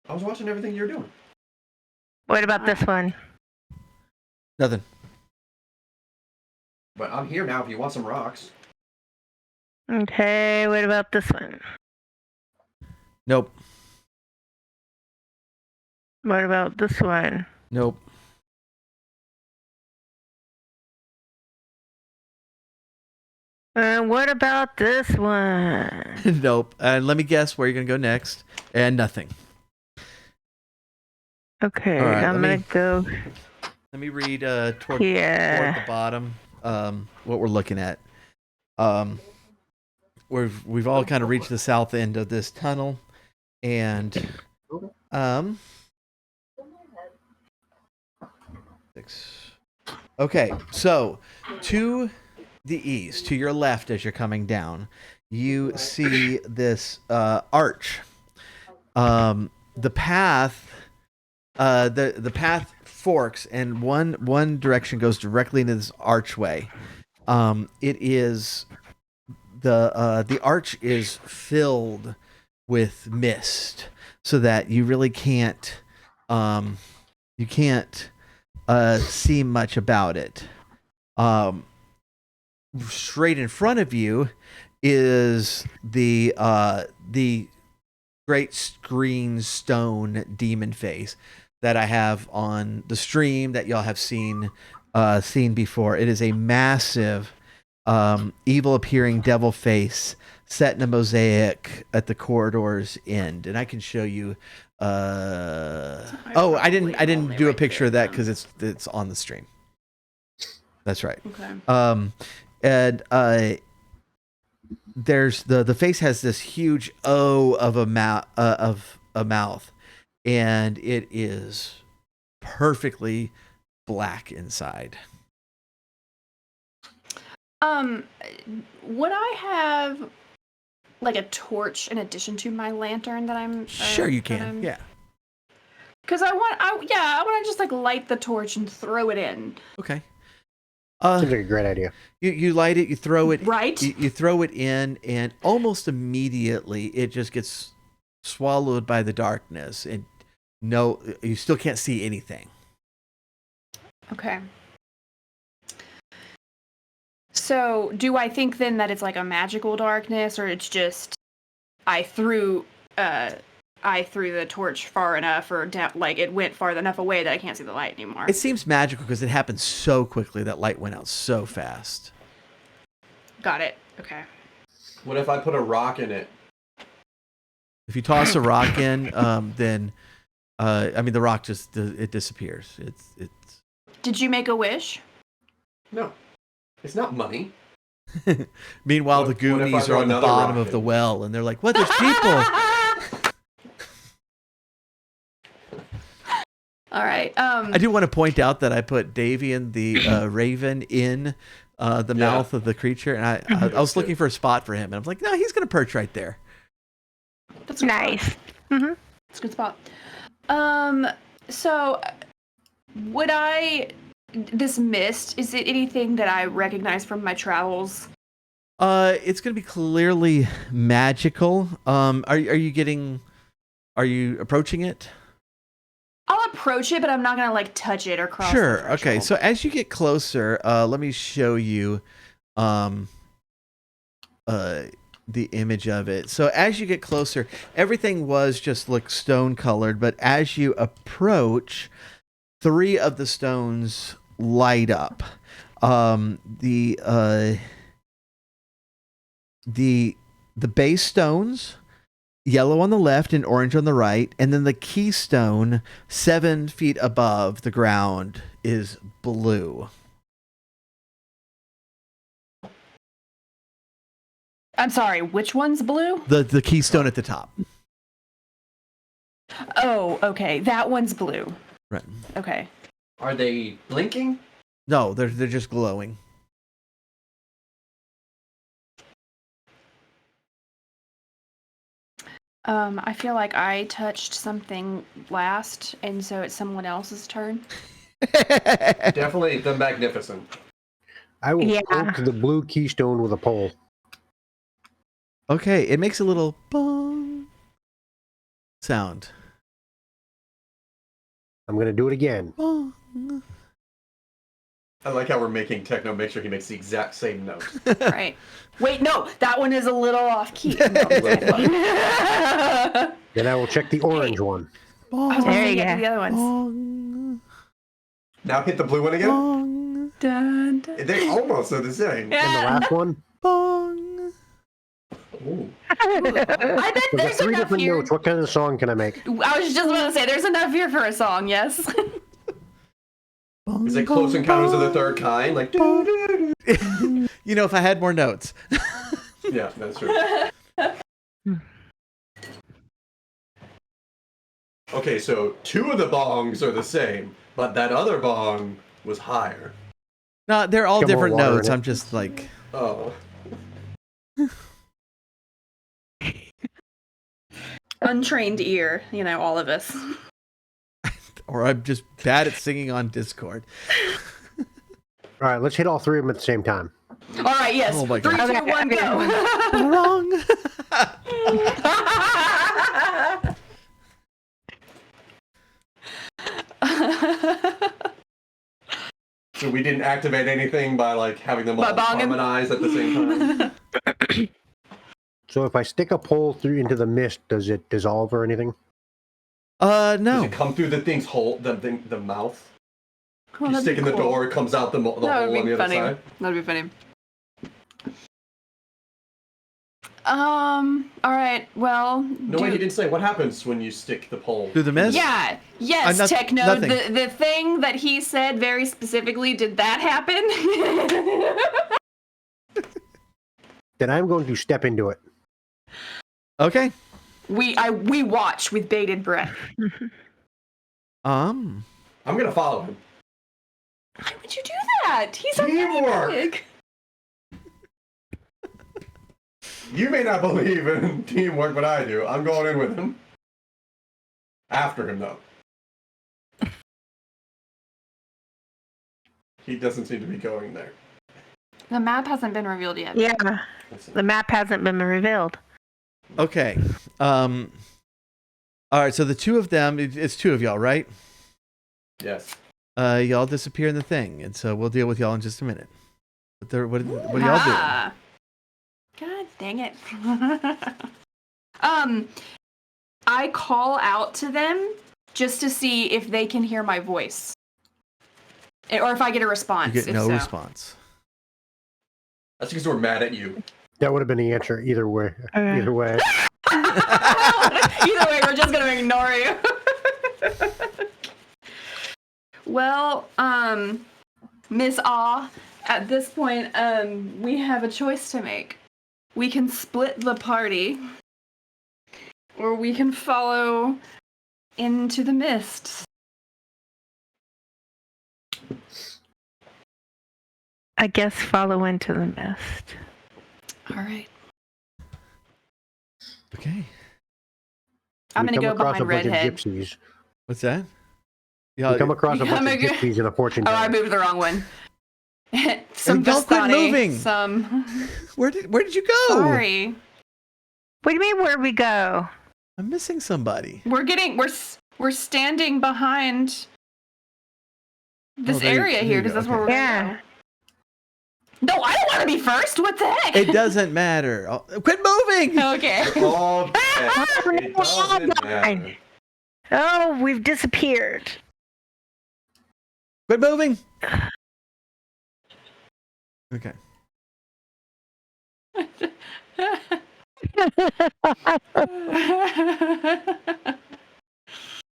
I was watching everything you're doing. What about this one? Nothing. But I'm here now if you want some rocks. Okay, what about this one? Nope. What about this one? Nope. What about this one? Nope. And let me guess where you're gonna go next. And nothing. Okay, All right, I'm let gonna me- go Let me read toward here. the bottom what we're looking at. We've all kind of reached the south end of this tunnel, and okay, so to the east, to your left as you're coming down, you see this arch. The path the path forks, and one direction goes directly into this archway. It is the arch is filled with mist, so that you really can't see much about it. Straight in front of you is the great green stone demon face that I have on the stream that y'all have seen before. It is a massive evil appearing devil face set in a mosaic at the corridor's end, and I can show you I didn't do a picture of that because it's on the stream. That's right. Okay. And there's the face has this huge O of a mouth, and it is perfectly black inside. Would I have like a torch in addition to my lantern that I'm? Sure, you can. Yeah. Because I want to just like light the torch and throw it in. Okay. Seems like a great idea. You light it, you throw it, Right. You throw it in, and almost immediately it just gets swallowed by the darkness, and no, you still can't see anything. Okay. So, do I think then that it's like a magical darkness, or it's just I threw the torch far enough, or down, like it went far enough away that I can't see the light anymore? It seems magical because it happened so quickly. That light went out so fast. Got it. Okay. What if I put a rock in it? If you toss a rock in, then the rock just it disappears. It's Did you make a wish? No. It's not money. Meanwhile, What- the what if I Goonies throw are on the another bottom rocket? of the well, and they're like, "What? There's people!" All right. I do want to point out that I put Davian the Raven in the mouth of the creature, and I was looking for a spot for him, and I was like, "No, he's gonna perch right there." That's a good Nice. spot. It's a good spot. So would this mist, is it anything that I recognize from my travels? It's gonna be clearly magical. Are you approaching it? I'll approach it, but I'm not gonna like touch it or cross. Sure. the Okay. threshold. So as you get closer, let me show you the image of it. So as you get closer, everything was just like stone colored, but as you approach, 3 of the stones light up. The base stones, yellow on the left and orange on the right, and then the keystone 7 feet above the ground is blue. I'm sorry, which one's blue? The keystone at the top. Oh, okay. That one's blue. Right. Okay. Are they blinking? No, they're just glowing. I feel like I touched something last, and so it's someone else's turn. Definitely the Magnificent. I will Yeah. poke the blue keystone with a pole. Okay, it makes a little bong sound. I'm going to do it again. Bong. I like how we're making Techno make sure he makes the exact same note. Right. Wait, no, that one is a little off key. No, I Then I will check the orange one. was There gonna you get go. to the other ones. Bong. Now hit the blue one again. Bong. Dun, dun. They almost are the same. And the last one, Bong. Ooh. I bet we've got there's 3 enough different here. notes. What kind of song can I make? I was just about to say, there's enough here for a song, yes. Is it Close Encounters of the Third Kind? Like, You know, if I had more notes. yeah, that's true. Okay, so 2 of the bongs are the same, but that other bong was higher. No, they're all Got more different water in notes. it. I'm just like, Oh. Untrained ear, all of us. or I'm just bad at singing on Discord. All right, let's hit all 3 of them at the same time. All right, yes. Oh my 3, God. 2, 1, go. Wrong. So we didn't activate anything by like having them all By bonging? harmonize at the same time? So if I stick a pole through into the mist, does it dissolve or anything? Does No. it come through the thing's hole, the mouth? Oh, You that'd stick be in the cool. door, it comes out the hole That would on be the funny. other side? That'd be funny. All right. Well, No, wait, you didn't say. What happens when you stick the pole? Through the mist? yeah. Yes, Techno. nothing. The thing that he said very specifically, did that happen? Then I'm going to step into it. Okay. We watch with bated breath. I'm gonna follow him. Why would you do that? He's a Teamwork. pig. You may not believe in teamwork, but I do. I'm going in with him. After him, though. He doesn't seem to be going there. The map hasn't been revealed yet. Yeah, the map hasn't been revealed. Okay. All right. So the 2 of them, it's 2 of y'all, right? Yes. Y'all disappear in the thing, and so we'll deal with y'all in just a minute. What are y'all doing? Ah. God dang it. I call out to them just to see if they can hear my voice. Or if I get a response. You get if no so. response. That's because we're mad at you. That would have been the answer either way. Either way. Either way, we're just gonna ignore you. Well, Miss Ah, At this point, we have a choice to make. We can split the party, or we can follow into the mist. I guess follow into the mist. All right. Okay. I'm We going to come go across a behind bunch of Redhead. gypsies. What's that? We Yeah. come across a bunch of gypsies in a fortune Oh, I teller. moved the wrong one. Some Don't quit biscotti, moving. some... Where did you go? Sorry. What do you mean, where'd we go? I'm missing somebody. We're standing behind this there area you here go, because that's where okay. we're gonna go. No, I don't want to be first. What the heck? It doesn't matter. Quit moving. Okay. Oh, it doesn't matter. Oh, we've disappeared. Quit moving. Okay.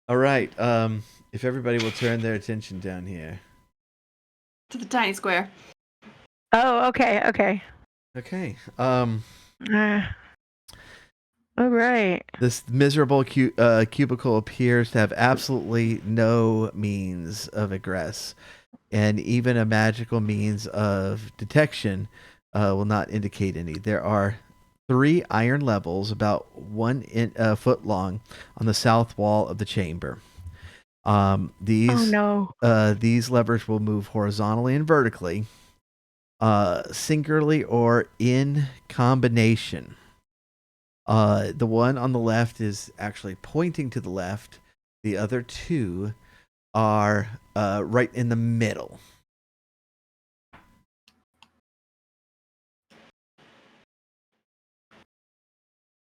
All right. If everybody will turn their attention down here. To the tiny square. Oh, okay. Okay. All right. This miserable cubicle appears to have absolutely no means of egress, and even a magical means of detection will not indicate any. There are 3 iron levels about 1 foot long on the south wall of the chamber. These levers will move horizontally and vertically, singularly or in combination. The one on the left is actually pointing to the left. The other 2 are right in the middle.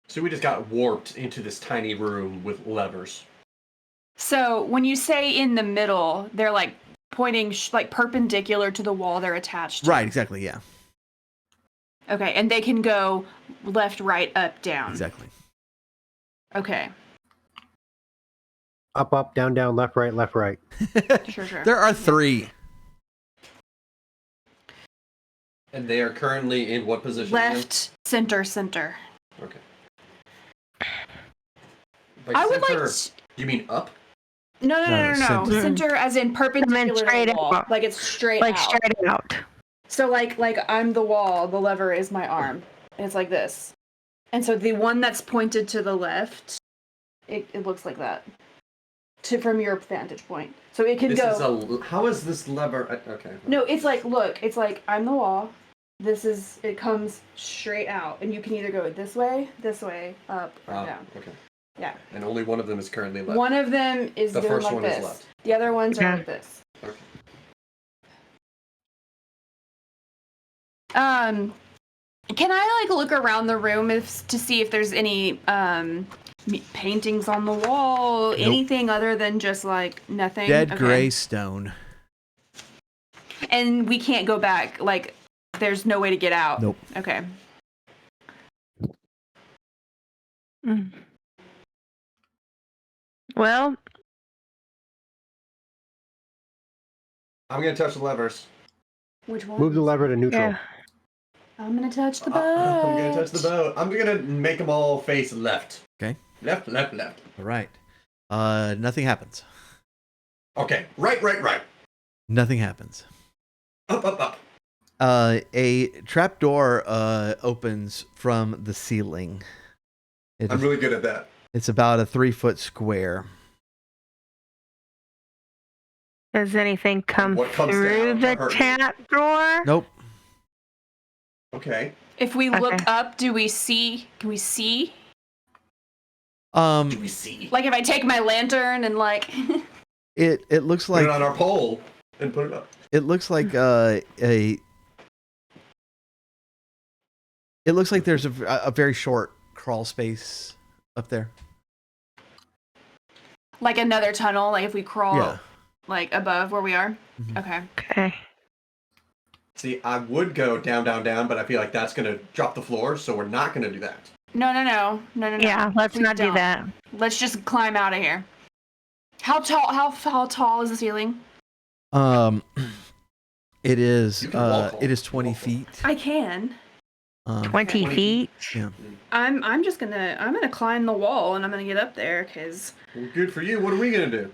So we just got warped into this tiny room with levers. So when you say in the middle, they're like pointing like perpendicular to the wall they're attached to. Right, exactly, yeah. Okay, and they can go left, right, up, down. Exactly. Okay. Up, down, left, right, left, right. Sure. There are 3. And they are currently in what position? Left, center. Okay. I would like You mean up? No. Center. Center as in perpendicular straight to the wall. out. Like it's straight Like out. straight out. So like I'm the wall, the lever is my arm. And it's like this. And so the one that's pointed to the left, it looks like that. From your vantage point. So it can go. How is this lever? Okay. No, it's like, look, it's like I'm the wall. It comes straight out. And you can either go this way, up, or down. Okay. Yeah. And only one of them is currently left. One of them is The doing first like one this. is left. The other ones are like this. Okay. Can I like look around the room to see if there's any paintings on the wall, Nope. anything other than just like nothing? Dead gray stone. And we can't go back. Like, there's no way to get out. Nope. Okay. Mm. Well, I'm gonna touch the levers. Which one? Move the lever to neutral. yeah. I'm gonna touch the boat. I'm gonna touch the boat. I'm gonna make them all face left. Okay. Left. All right. Nothing happens. Okay. Right. Nothing happens. Up. A trapdoor opens from the ceiling. I'm really good at that. It's about a 3-foot square. Does anything come What comes through down the hurt me? trap door? Nope. Okay. If we look Okay. up, do we see? Can we see? Do we see? Like if I take my lantern and like. It looks Put like it on our pole and put it up. it looks like it looks like there's a very short crawl space up there. Like another tunnel, like if we crawl Yeah. like above where we are. Mhm. Okay. Okay. See, I would go down, but I feel like that's gonna drop the floor, so we're not gonna do that. No. Yeah, let's Please not do don't. that. Let's just climb out of here. How tall is the ceiling? It is. You can walk It is on- 20 walk on. feet. I can. 20 feet. Yeah. I'm gonna climb the wall and I'm gonna get up there because Well, good for you. What are we gonna do?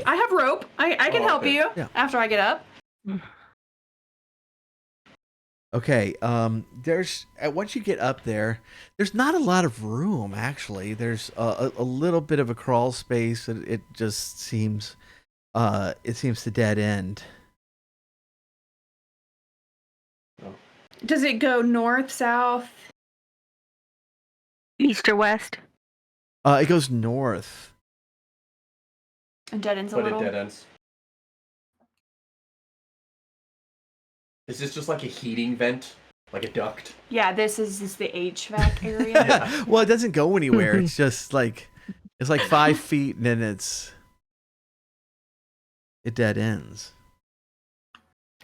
I have rope. I can Oh, help okay. you Yeah. after I get up. Okay. There's once you get up there, there's not a lot of room. Actually, there's a little bit of a crawl space. It just seems. It seems to dead end. Does it go north, south? East or west? It goes north. And dead ends a But it little. dead ends. Is this just like a heating vent? Like a duct? Yeah, this is the HVAC area. Well, it doesn't go anywhere. It's just like it's like 5 feet, and then it dead ends.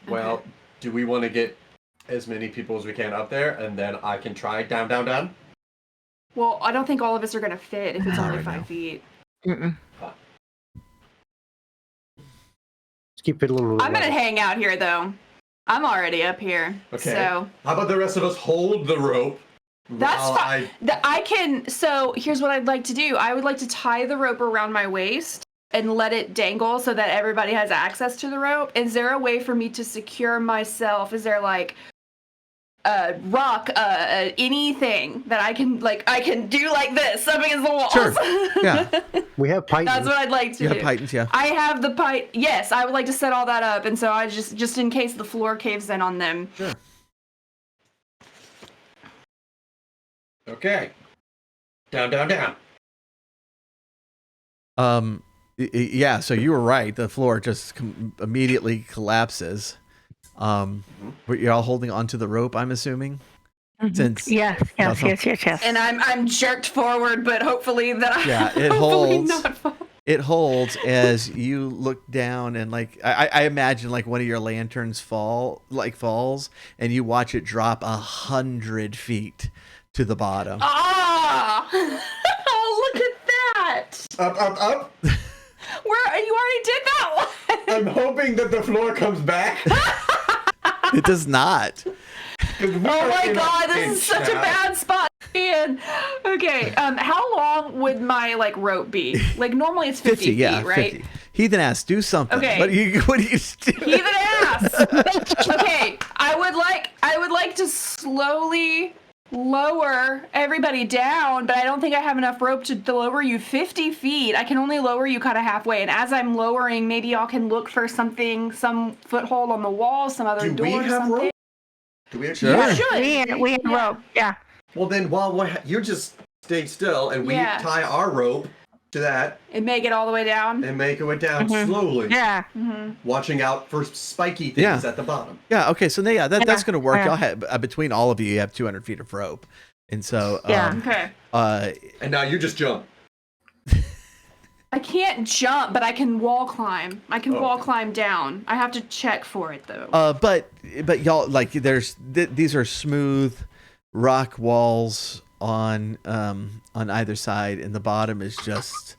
Well, do we want to get as many people as we can up there, and then I can try down, down, down? Well, I don't think all of us are gonna fit if it's Not only right 5 now. feet. Mm-mm. Let's keep fiddling with I'm gonna hang out here though. I'm already up here. Okay. So How about the rest of us hold the rope? that's while fine. I can. So here's what I'd like to do. I would like to tie the rope around my waist and let it dangle so that everybody has access to the rope. Is there a way for me to secure myself? Is there like a rock, anything that I can do like this up against the walls? Sure. Yeah. We have pipes. That's what I'd like to You do. have Titans, yeah. I have the pipe. Yes, I would like to set all that up, and so I just in case the floor caves in on them. Sure. Okay. Down, down, down. Yeah. So you were right. The floor just immediately collapses. But you're all holding onto the rope, I'm assuming. Since Yes. And I'm jerked forward, but hopefully that Yeah, it hopefully holds. not fall. It holds as you look down, and like I imagine like one of your lanterns falls, and you watch it drop 100 feet to the bottom. Ah! Oh, look at that! Up, up, up. Where you already did that one. I'm hoping that the floor comes back. It does not. Oh my god, this is such a bad spot. Man. Okay, how long would my rope be? Like normally it's 50 feet, Yeah, right? 50. Heathen ass, do something. Okay. What do you do? Heathen ass. Okay, I would like to slowly lower everybody down, but I don't think I have enough rope to lower you 50 feet. I can only lower you kind of halfway, and as I'm lowering, maybe y'all can look for something, some foothold on the wall, some other Do door we or have something. rope? Do we actually? Sure. You should. We have rope. Yeah. Well, then you just stay still, and we Yeah. tie our rope to that And make it all the way down. and make it down slowly, Yeah. watching out for spiky things Yeah. at the bottom. Yeah. Okay. So yeah, that's going to work. Yeah. Y'all have between all of you have 200 feet of rope, and so Yeah. Okay. And now you just jump. I can't jump, but I can wall climb. I can Oh. wall climb down. I have to check for it though. but y'all like these are smooth rock walls on either side, and the bottom is just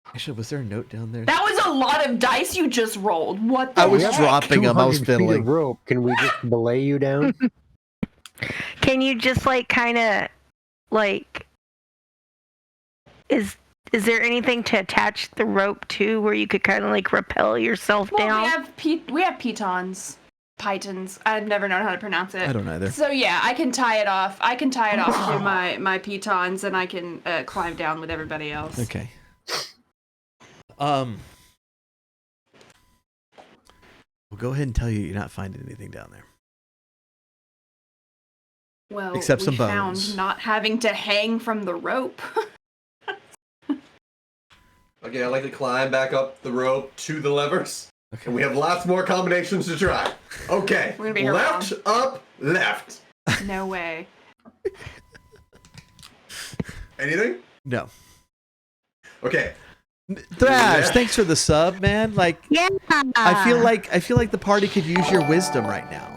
actually, was there a note down there? That was a lot of dice you just rolled. What the I was heck? dropping them. I was 200 feet of fiddling. rope. Can we just belay you down? Can you just kind of is there anything to attach the rope to where you could kind of rappel yourself Well, down? we have pitons. Pythons. I've never known how to pronounce it. I don't either. So yeah, I can tie it off. I can tie it off to my pitons, and I can climb down with everybody else. Okay. We'll go ahead and tell you you're not finding anything down there. Well, Except we some found bones. not having to hang from the rope. Okay, I like to climb back up the rope to the levers. Okay. And we have lots more combinations to try. Okay. We're gonna be here left, up, left. No way. Anything? No. Okay. Thrash, Yeah. thanks for the sub, man. Like Yeah. I feel like the party could use your wisdom right now.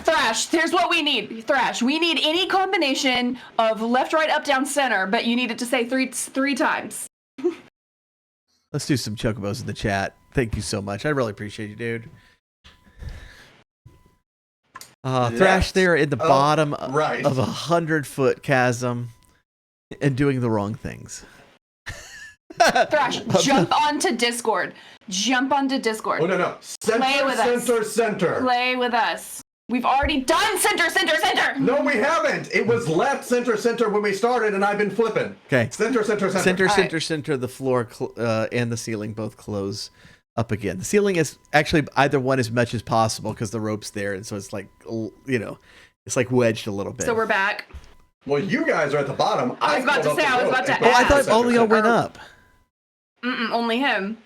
Thrash, here's what we need. Thrash, we need any combination of left, right, up, down, center, but you need it to say three times. Let's do some chocobos in the chat. Thank you so much. I really appreciate you, dude. Thrash there in the bottom of 100-foot chasm and doing the wrong things. Thrash, jump onto Discord. Jump onto Discord. Oh, no. Center. Play with us. We've already done center. No, we haven't. It was left center when we started, and I've been flipping. Okay. Center. Center. The floor and the ceiling both close up again. The ceiling is actually either one as much as possible because the rope's there, and so it's like, it's like wedged a little bit. So we're back. Well, you guys are at the bottom. I was about to ask. I thought all y'all went up. Only him.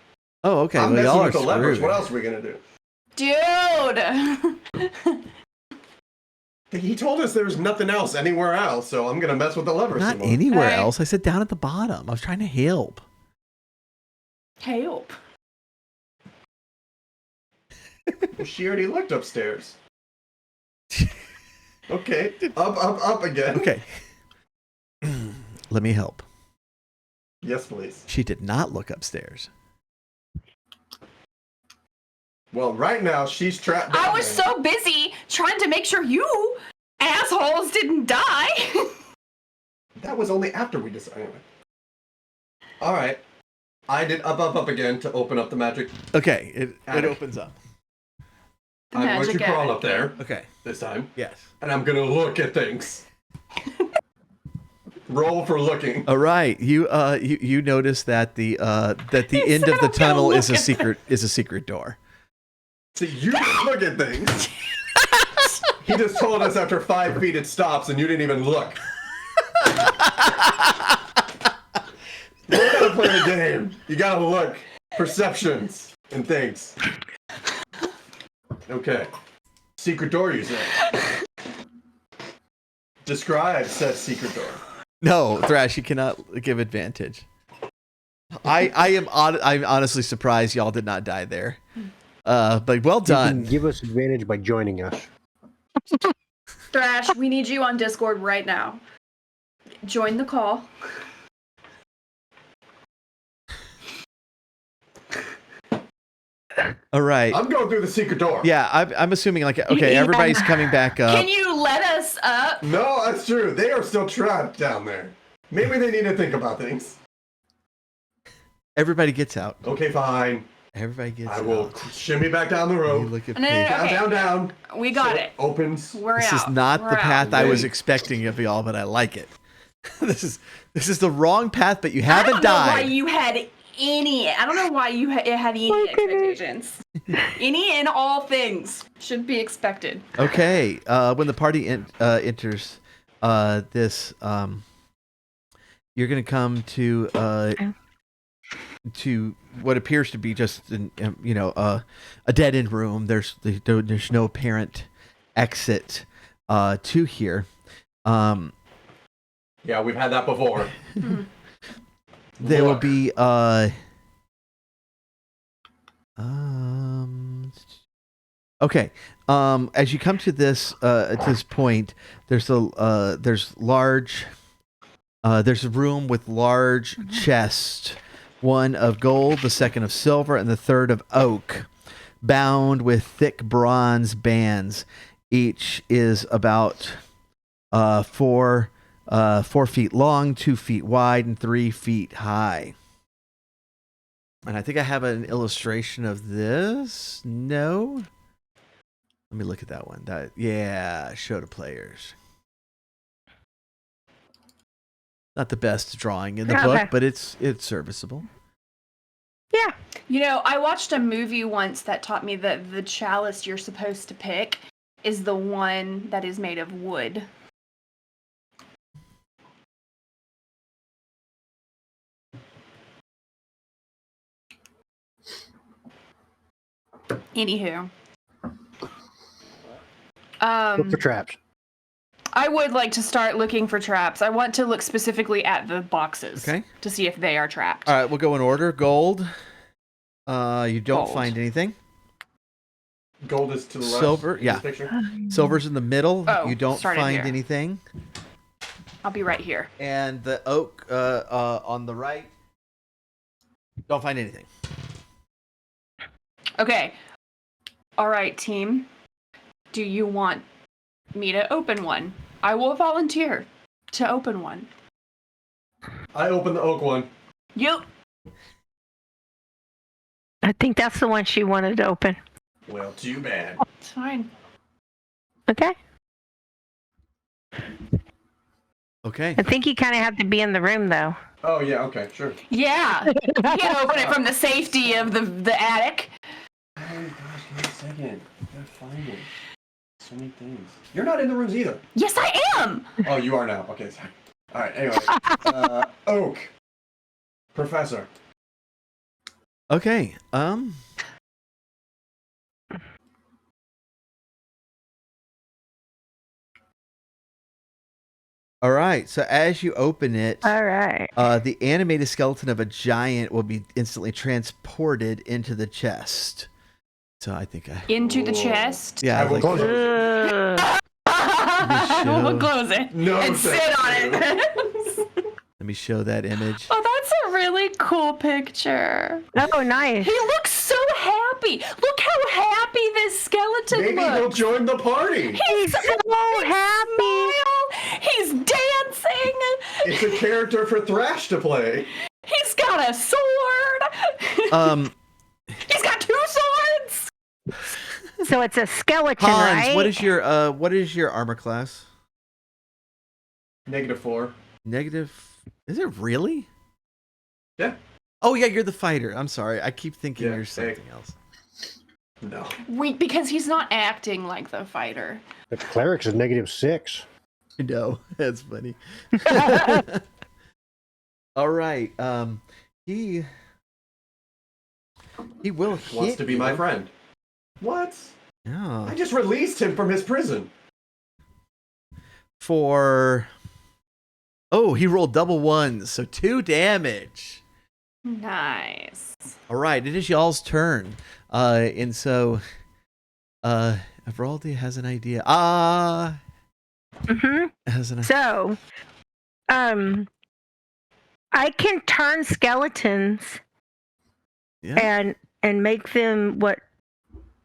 Oh, okay. I'm well, messing y'all with are the levers. screwed. What else are we gonna do? Dude. He told us there was nothing else anywhere else, so I'm gonna mess with the levers. Not some more. anywhere else. I said down at the bottom. I was trying to help. Help. Well, she already looked upstairs. Okay. Up again. Okay. Let me help. Yes, please. She did not look upstairs. Well, right now she's trapped down I was there. so busy trying to make sure you assholes didn't die. That was only after we decided. Anyway. All right. I did up again to open up the magic. Okay, it opens up. I'm going to crawl up there. Okay. This time. Yes. And I'm going to look at things. Roll for looking. All right. You notice that the end of the tunnel is a secret door. See, you didn't look at things. He just told us after 5 feet it stops, and you didn't even look. You gotta play the game. You gotta look. Perceptions and things. Okay. Secret door, you say? Describe said secret door. No, Thrash, you cannot give advantage. I'm honestly surprised y'all did not die there. But well done. You can give us advantage by joining us. Thrash, we need you on Discord right now. Join the call. All right. I'm going through the secret door. Yeah, I'm assuming everybody's coming back up. Can you let us up? No, that's true. They are still trapped down there. Maybe they need to think about things. Everybody gets out. Okay, fine. Everybody gets out. I will shimmy back down the You road. look at No, Paige. okay. Down. We got it. Opens. We're This out. is not We're the out. path I was Wait. expecting of y'all, but I like it. This is the wrong path, but you I haven't don't know why died. you had any. I don't know why you had any expectations. Any and all things should be expected. Okay, when the party enters this, you're going to come to what appears to be just a dead end room. There's no apparent exit to here. Yeah, we've had that before. There will Look. be okay. As you come to this at this point, there's a room with large chests, one of gold, the second of silver, and the third of oak, bound with thick bronze bands. Each is about 4 feet long, 2 feet wide, and 3 feet high. And I think I have an illustration of this. No? Let me look at that one. Show to players. Not the best drawing in the book, but it's serviceable. Yeah. You know, I watched a movie once that taught me that the chalice you're supposed to pick is the one that is made of wood. Anywho. Look for traps. I would like to start looking for traps. I want to look specifically at the boxes to see if they are trapped. All right, we'll go in order. Gold. You don't Gold. find anything. Gold is to the left. Silver, in yeah. this picture. Silver's in the middle. Oh, You don't started find here. anything. I'll be right here. And the oak on the right. Don't find anything. Okay. All right, team. Do you want me to open one? I will volunteer to open one. I open the oak one. Yep. I think that's the one she wanted to open. Well, too bad. It's fine. Okay. Okay. I think you kind of have to be in the room, though. Oh, yeah, okay, sure. Yeah. You can open it from the safety of the attic. Oh, gosh, give me a second. I gotta find it. So many things. You're not in the rooms either. Yes, I am. Oh, you are now. Okay, sorry. All right, anyway. Oak. Professor. Okay. All right. So as you open it, All right. the animated skeleton of a giant will be instantly transported into the chest. So I think Into the Whoa. chest. yeah. I will Like, close it. We'll close it No, and thank sit on you. it. let me show that image. Oh, that's a really cool picture. Oh, nice. He looks so happy. Look how happy this skeleton Maybe he'll looks. join the party. He's so happy. Smile. He's dancing. It's a character for Thrash to play. He's got a sword. He's got 2 swords. So it's a skeleton, Hans, right? what is your armor class? -4. Negative. Is it really? Yeah. Oh yeah, you're the fighter. I'm sorry. I keep thinking Yeah, you're hey. something else. No. Because he's not acting like the fighter. The cleric's is -6. No, that's funny. All right. He will hit Wants to be my you. friend. What? Yeah. I just released him from his prison. For oh, he rolled double ones, so 2 damage. Nice. All right, it is y'all's turn. And so Everaldi has an idea. Has an So, I can turn skeletons yeah. and make them what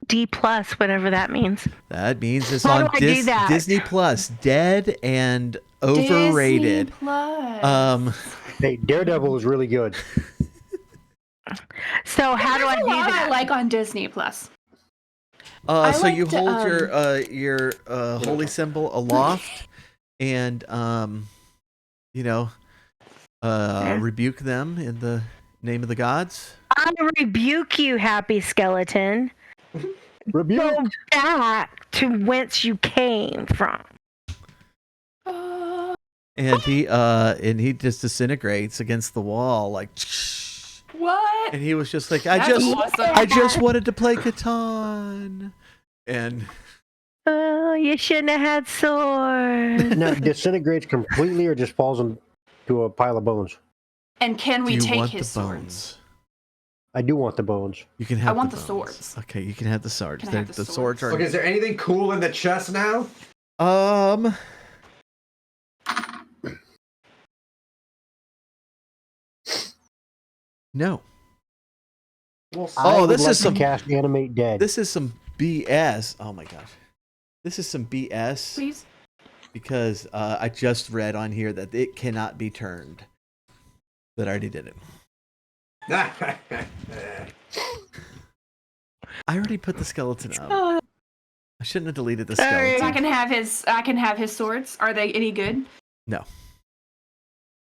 D+, whatever that means. That means it's How on do I do that? Disney Plus. Dead and overrated. Disney Plus. Hey, Daredevil is really good. So how do I There's a do lot that? I like on Disney Plus. So like you to, hold your holy symbol aloft, and rebuke them in the name of the gods. I rebuke you, happy skeleton. Rebuke. Go back to whence you came from. And he just disintegrates against the wall like. What? And he was just like, That's awesome. I just wanted to play Catan. And Oh, you shouldn't have had swords. Now, disintegrates completely or just falls into a pile of bones? And can do we you take want his the swords? bones? I do want the bones. You can have. I want the bones. swords. Okay, you can have the swords. Can I have the swords swords? are. Okay, is there anything cool in the chest now? No. Well, I would this like is to some- cast Animate Dead. This is some BS. Oh my gosh. This is some BS Please. because I just read on here that it cannot be turned. But I already did it. I already put the skeleton up. I shouldn't have deleted the Sorry. skeleton. I can have his swords. Are they any good? No.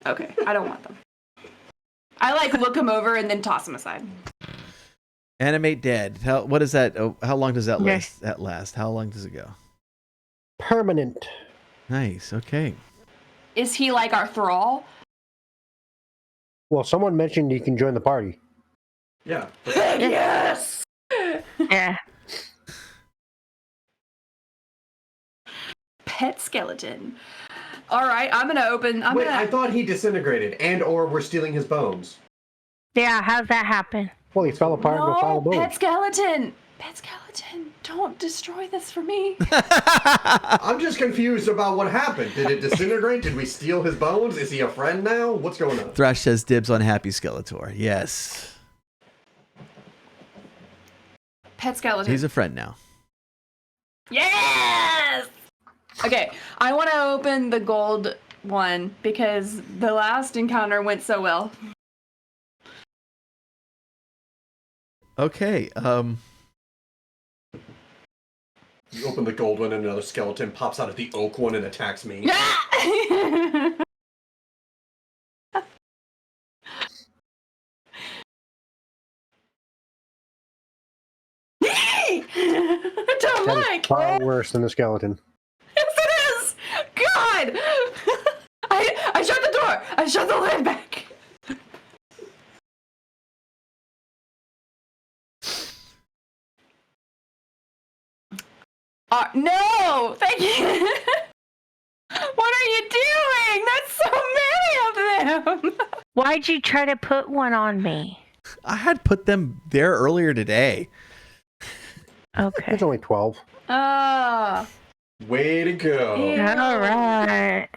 Okay, I don't want them. I look them over and then toss them aside. Animate dead. What is that? Oh, how long does that Yes. last? How long does it go? Permanent. Nice. Okay. Is he like our thrall? Well, someone mentioned you can join the party. yeah. Yes. Yeah. Pet skeleton. All right, I'm gonna open. Wait, I thought he disintegrated and/or we're stealing his bones. Yeah, how's that happen? Well, he fell apart into a pile No, of bones. pet skeleton. Pet skeleton, don't destroy this for me. I'm just confused about what happened. Did it disintegrate? Did we steal his bones? Is he a friend now? What's going on? Thrash says dibs on Happy Skeletor. Yes. Pet skeleton. He's a friend now. Yes! Okay, I want to open the gold one because the last encounter went so well. Okay. You open the gold one and another skeleton pops out of the oak one and attacks me. Don't That like. is far worse than the skeleton. Yes, it is. God, I shut the door. I shut the lid back. No, thank you. What are you doing? That's so many of them. Why'd you try to put one on me? I had put them there earlier today. Okay. It's only 12. Way to go. Yeah. All right.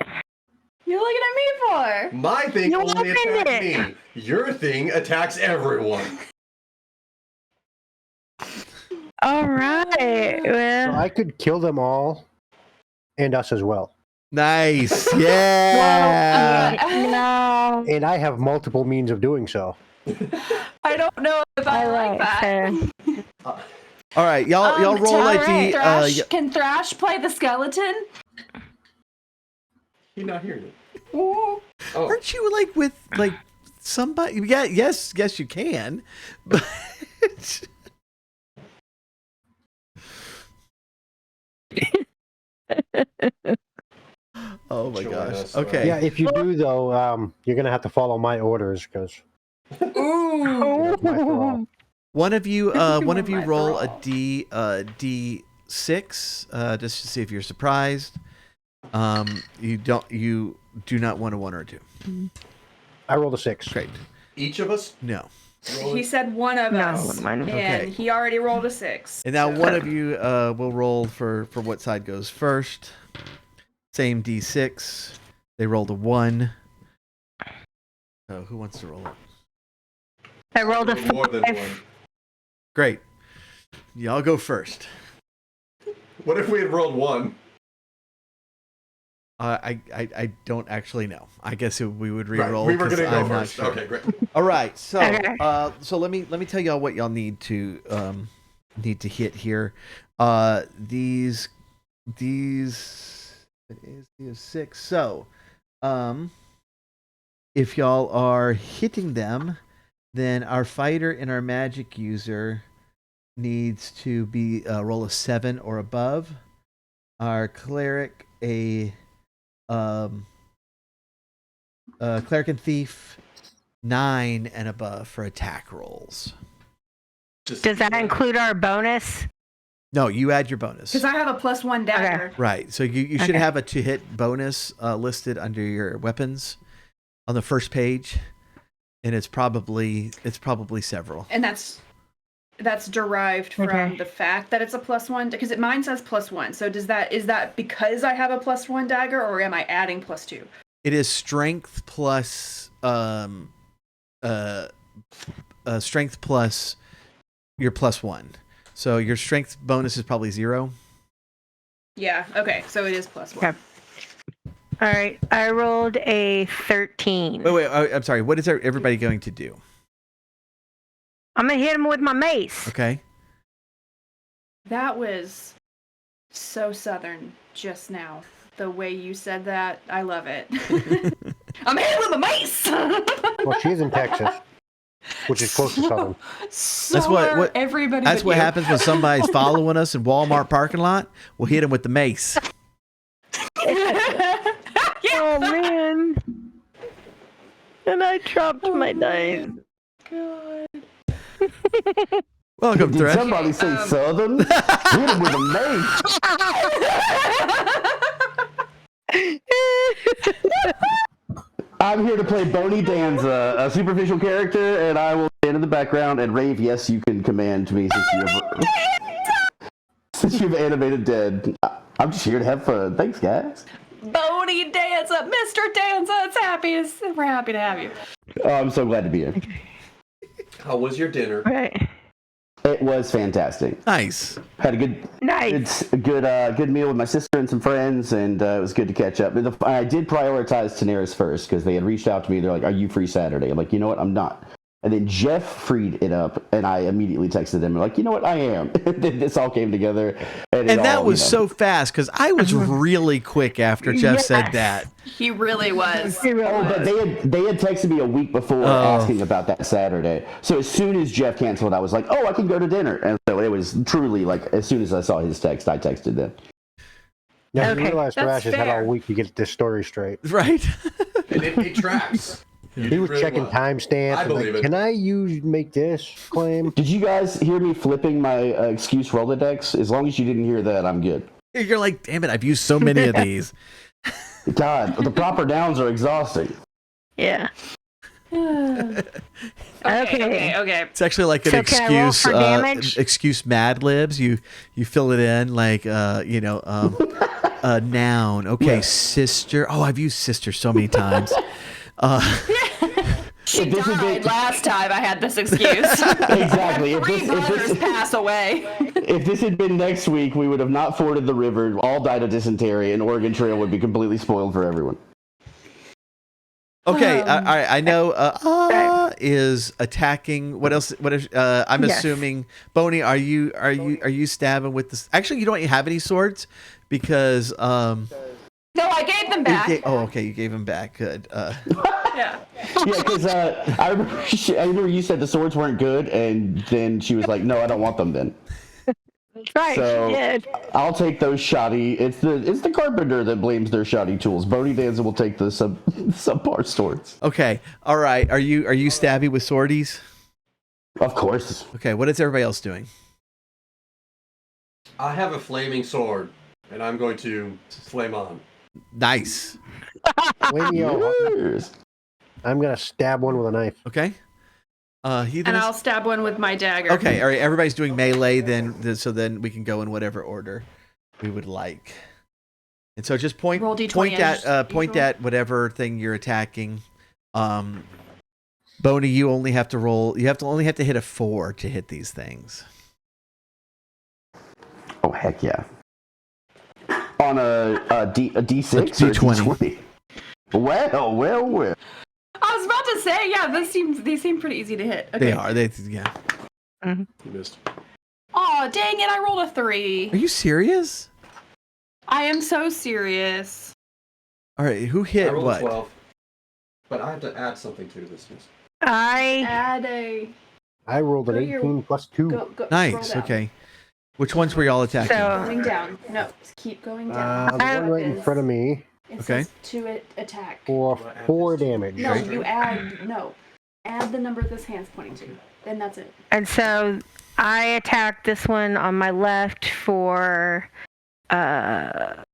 You're looking at me for? My thing You only opened attacks it. me. Your thing attacks everyone. All right. So Well, I could kill them all and us as well. Nice. Yeah. no. And I have multiple means of doing so. I don't know if I All like right. that. So, All right, y'all roll a D. Thrash, can Thrash play the skeleton? He's not hearing it. Ooh. Oh, Aren't you like with like somebody? Yeah, yes, you can. But oh my Join gosh. us, Okay. Yeah, if you do, though, you're going to have to follow my orders because Ooh. my thrall. One of you My roll a thrall. D6 just to see if you're surprised. You do not want a 1 or a 2. I rolled a 6. Great. each of us? No. Roll He it? said one of No, us, mine- and Okay. he already rolled a 6. And now one of you will roll for what side goes first. Same D6. They rolled a 1. So who wants to roll it? I rolled a More than 5. one. Great. Y'all go first. What if we had rolled 1? I don't actually know. I guess we would Right, re-roll. we were 'cause going to go I'm not first. sure. Okay, great. All right. So Okay. so let me tell y'all what y'all need to hit here. These it is 6. So if y'all are hitting them, then our fighter and our magic user needs to be roll a 7 or above. Our cleric cleric and thief 9 and above for attack rolls. Just, Does that include our bonus? No, you add your bonus. Because I have a +1 dagger. Right. So you should Okay. have a to hit bonus listed under your weapons on the first page, and it's probably several. And that's derived from Okay. the fact that it's a +1, because mine says +1. So is that because I have a +1 dagger, or am I adding +2? It is strength plus strength plus your +1. So your strength bonus is probably 0. Yeah. Okay. So it is +1. Okay. All right. I rolled a 13. Wait, I'm sorry. What is everybody going to do? I'm gonna hit him with my mace. Okay. That was so southern just now. The way you said that, I love it. I'm hitting with a mace. Well, she's in Texas, which is close to Southern. So That's what- are what- everybody. That's but what you. happens when somebody's following us in Walmart parking lot. We'll hit them with the mace. Oh man. And I dropped my dice. God. Welcome, Did Thresh. somebody say Southern? Hit him with a mace. I'm here to play Boney Danza, a superficial character, and I will stand in the background and rave, yes, you can command me since you've animated dead. I'm just here to have fun. Thanks, guys. Boney Danza, Mr. Danza, we're happy to have you. Oh, I'm so glad to be here. How was your dinner? Right. It was fantastic. Nice. Had a good meal with my sister and some friends, and it was good to catch up. I did prioritize Daenerys first because they had reached out to me. They're like, "Are you free Saturday?" I'm like, "You know what? I'm not." And then Jeff freed it up, and I immediately texted them. Like, "You know what? I am." This all came together, and that was so fast because I was really quick after Jeff said that. He really was. But they had texted me a week before asking about that Saturday. So as soon as Jeff canceled, I was like, "Oh, I can go to dinner." And so it was truly like as soon as I saw his text, I texted them. Yeah, Okay, you realize that's Thrash has had all fair. week to get this story straight. Right. And it tracks. He was checking timestamps. I believe it. Can I make this claim? Did you guys hear me flipping my excuse Rolodex? As long as you didn't hear that, I'm good. You're like, damn it, I've used so many of these. God, the proper nouns are exhausting. Yeah. Okay. It's actually like an So can I roll excuse for damage? excuse Mad Libs. You fill it in like a noun. Okay, Yeah. sister. Oh, I've used sister so many times. She If this had died been- last time I had this excuse. Exactly. Three brothers pass away. If this had been next week, we would have not forded the river, all died of dysentery, and Oregon Trail would be completely spoiled for everyone. Okay, I know. Is attacking. What else? What is? I'm Yes. assuming. Boney, are you stabbing with this? Actually, you don't have any swords because No, I gave them back. okay, you gave him back. Good. Yeah. Yeah, because I remember you said the swords weren't good, and then she was like, "No, I don't want them." Then Right, So- she did. I'll take those shoddy. It's the carpenter that blames their shoddy tools. Boney Danza will take the subpar swords. Okay. All right. Are you stabby with swordies? Of course. Okay. What is everybody else doing? I have a flaming sword, and I'm going to flame on. Nice. Yes. I'm gonna stab one with a knife. Okay. Heathen. And I'll stab one with my dagger. Okay. All right. Everybody's doing melee. So then we can go in whatever order we would like. And so just point Roll D20 point as point usual. at whatever thing you're attacking. Boney, you only have to roll. You only have to hit a 4 to hit these things. Oh heck yeah! On a D6 A or D20. Well. I was about to say, yeah, these seem pretty easy to hit. Okay. They are. Yeah. You missed. Aw, dang it, I rolled a 3. Are you serious? I am so serious. All right. Who I hit rolled what? 12. But I have to add something to this. I Add a... I rolled an Go here. 18 plus 2. Go, scroll Nice. down. Okay. Which ones were y'all attacking? So- Going down. No, just keep going down. The one right in front of me It Okay. says to attack. for 4 damage. No, Great. you add the number this hand's pointing to. Then that's it. and so I attacked this one on my left for 9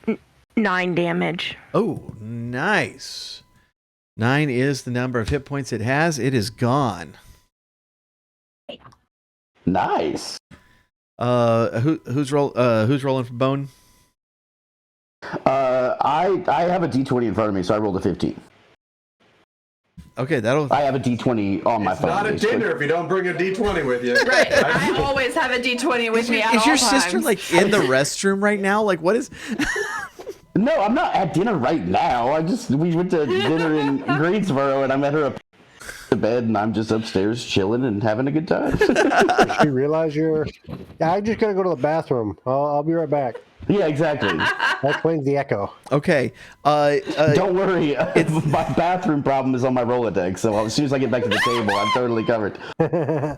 damage. Oh, nice. 9 is the number of hit points it has. It is gone. Nice. Who's rolling for bone? I have a D20 in front of me, so I rolled a 15. Okay, that'll. I have a D20 on my It's phone. not a basically. dinner if you don't bring a D20 with you. Right. I always have a D20 with me at Is all your times. sister like in the restroom right now? Like, what is? No, I'm not at dinner right now. We went to dinner in Greensboro, and I met her up to bed, and I'm just upstairs chilling and having a good time. Does she realize you're... Yeah, I'm just gonna go to the bathroom. I'll be right back. Yeah, exactly. That explains the echo. Okay. Don't worry, my bathroom problem is on my Rolodex, so as soon as I get back to the table, I'm totally covered.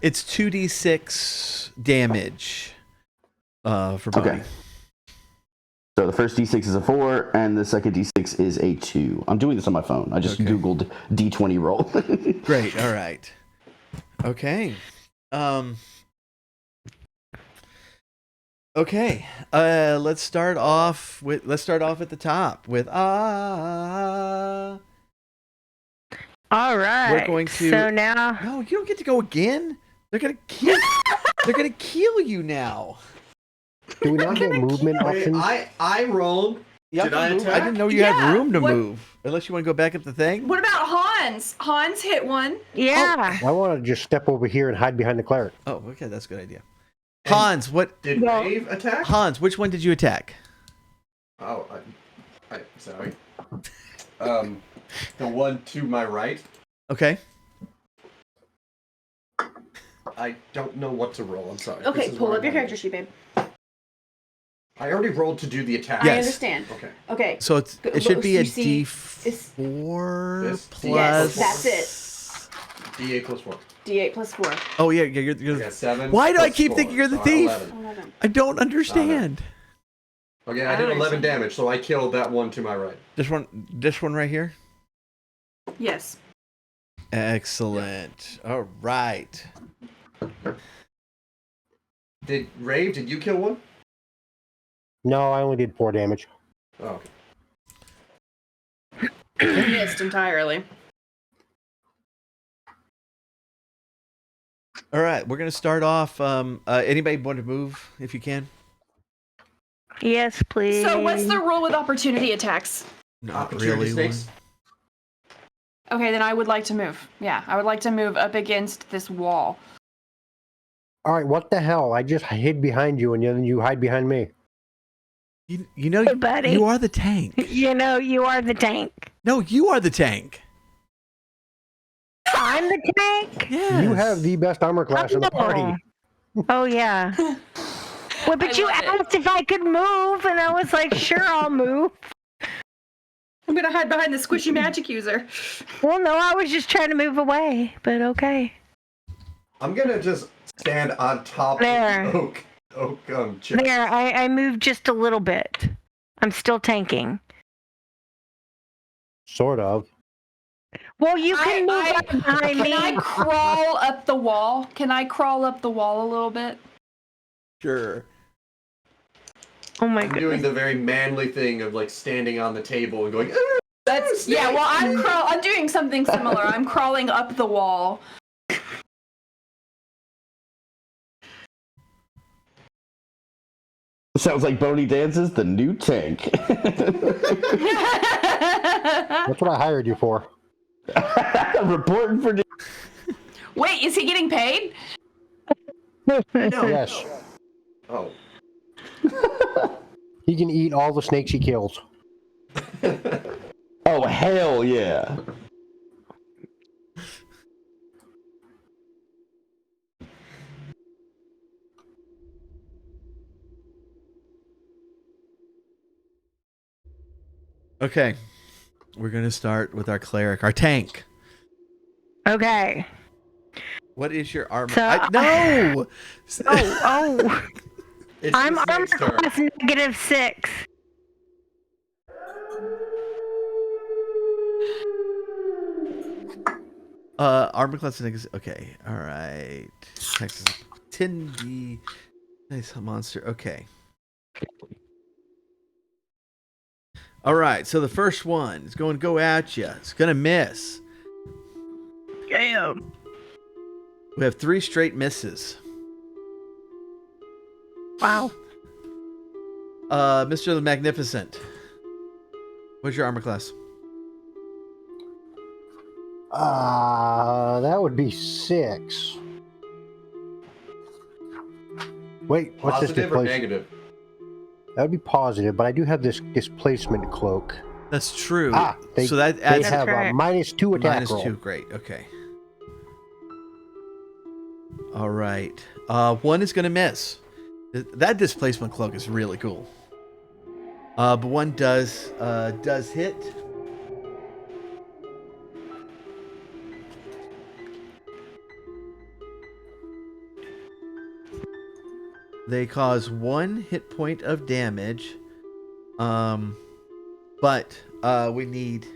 It's 2d6 damage. For Bonnie. Okay. So the first D6 is a 4, and the second D6 is a 2. I'm doing this on my phone. I just Okay. Googled D20 roll. Great. All right. Okay. Okay. Let's start off at the top with All right. We're going to- So now No, you don't get to go again. They're gonna kill. They're gonna kill you now. Do we not get movement Wait, options? I rolled. You Did have I to move. attack? I didn't know you had Yeah, room to what- move. Unless you want to go back up the thing. What about Hans? Hans hit one. yeah. I want to just step over here and hide behind the cleric. Oh, okay, that's a good idea. Hans, what? Did Rave attack? Hans, which one did you attack? Oh, sorry. The one to my right. Okay. I don't know what to roll. I'm sorry. Okay, pull up your character sheet, babe. I already rolled to do the attack. Yes. I understand. Okay. Okay. So it should be a see, D4 This plus. That's it. D8 plus 4. D8 plus 4. Oh yeah, you're Okay, 7. Why do I plus keep 4, thinking you're the so thief? 11. 11. I don't understand. Okay, I did 11 damage, so I killed that one to my right. This one right here. Yes. Excellent. All right. Did you kill one? No, I only did 4 damage. Oh, You missed entirely. All right, we're gonna start off. Anybody want to move if you can? Yes, please. So what's the rule with opportunity attacks? Not Opportunity really. snakes? Okay, then I would like to move. Yeah, I would like to move up against this wall. All right, what the hell? I just hid behind you, and then you hide behind me. You know, Hey, buddy. you are the tank. You know, you are the tank. No, you are the tank. I'm the tank. Yes. You have the best armor class in the party. Oh yeah. Well, but you love it. asked if I could move, and I was like, sure, I'll move. I'm gonna hide behind the squishy magic user. Well, no, I was just trying to move away, but okay. I'm gonna just stand on top There. of the oak chest. There, I moved just a little bit. I'm still tanking. Sort of. Well, you can move I- up behind Can me. I crawl up the wall? Can I crawl up the wall a little bit? Sure. Oh my I'm goodness. doing the very manly thing of like standing on the table and going. That's yeah. Well, I'm doing something similar. I'm crawling up the wall. Sounds like Boney Dances, the new tank. That's what I hired you for. Reporting for. Wait, is he getting paid? No. Yes. Oh. He can eat all the snakes he kills. Oh hell yeah! Okay. We're gonna start with our cleric, our tank. Okay. What is your armor? So no. Oh. It's I'm the armor snake's turn. class -6. Armor class is okay. All right. Texas 10D. Nice monster. Okay. All right. So the first one is going to go at you. It's going to miss. Damn. We have 3 straight misses. Wow. Mr. the Magnificent. What's your armor class? That would be 6. Wait, what's this Positive or displacement? negative? That would be positive, but I do have this displacement cloak. That's true. They, so that they adds have a correct. -2 attack roll. -2. Great. Okay. All right. 1 is going to miss. That displacement cloak is really cool. But 1 does hit. They cause 1 hit point of damage. But we need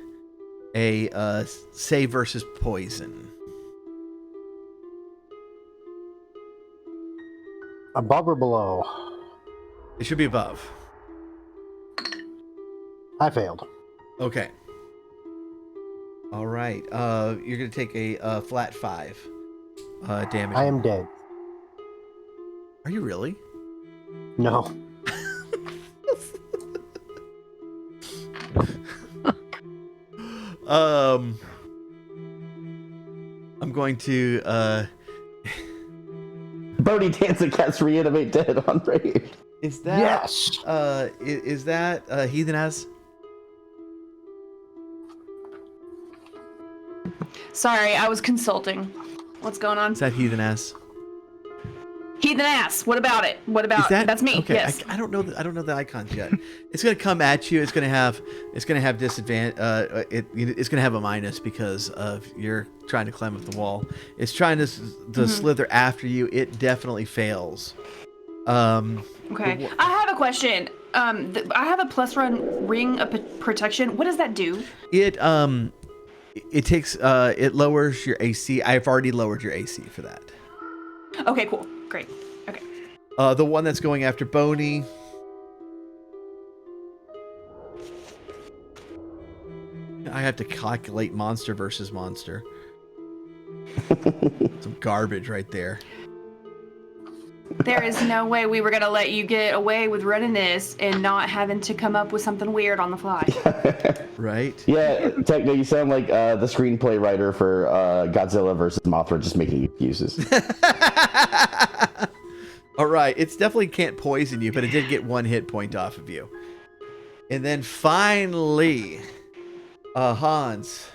a save versus poison. Above or below? It should be above. I failed. Okay. All right. You're gonna take a flat 5 damage. I am dead. Are you really? No. I'm going to Bodhi Dancer casts Reanimate Dead on Rage. Is that Yes. is that Heathen Ass? Sorry, I was consulting. What's going on? Is that Heathen Ass? Heathen ass. What about it? What about? Is that That's me. Okay, Yes. I don't know. I don't know the icons yet. It's gonna come at you. It's gonna have disadvantage. It's gonna have a minus because of you're trying to climb up the wall. It's trying to slither after you. It definitely fails. Okay. I have a question. I have a +1 ring of protection. What does that do? It takes it lowers your AC. I've already lowered your AC for that. Okay, cool. Great. Okay. The one that's going after Boney. I have to calculate monster versus monster. Some garbage right there. There is no way we were gonna let you get away with running this and not having to come up with something weird on the fly. Right? Yeah, Techno, you sound like the screenplay writer for Godzilla versus Mothra, just making excuses. All right. It's definitely can't poison you, but it did get 1 hit point off of you. And then finally, Hans,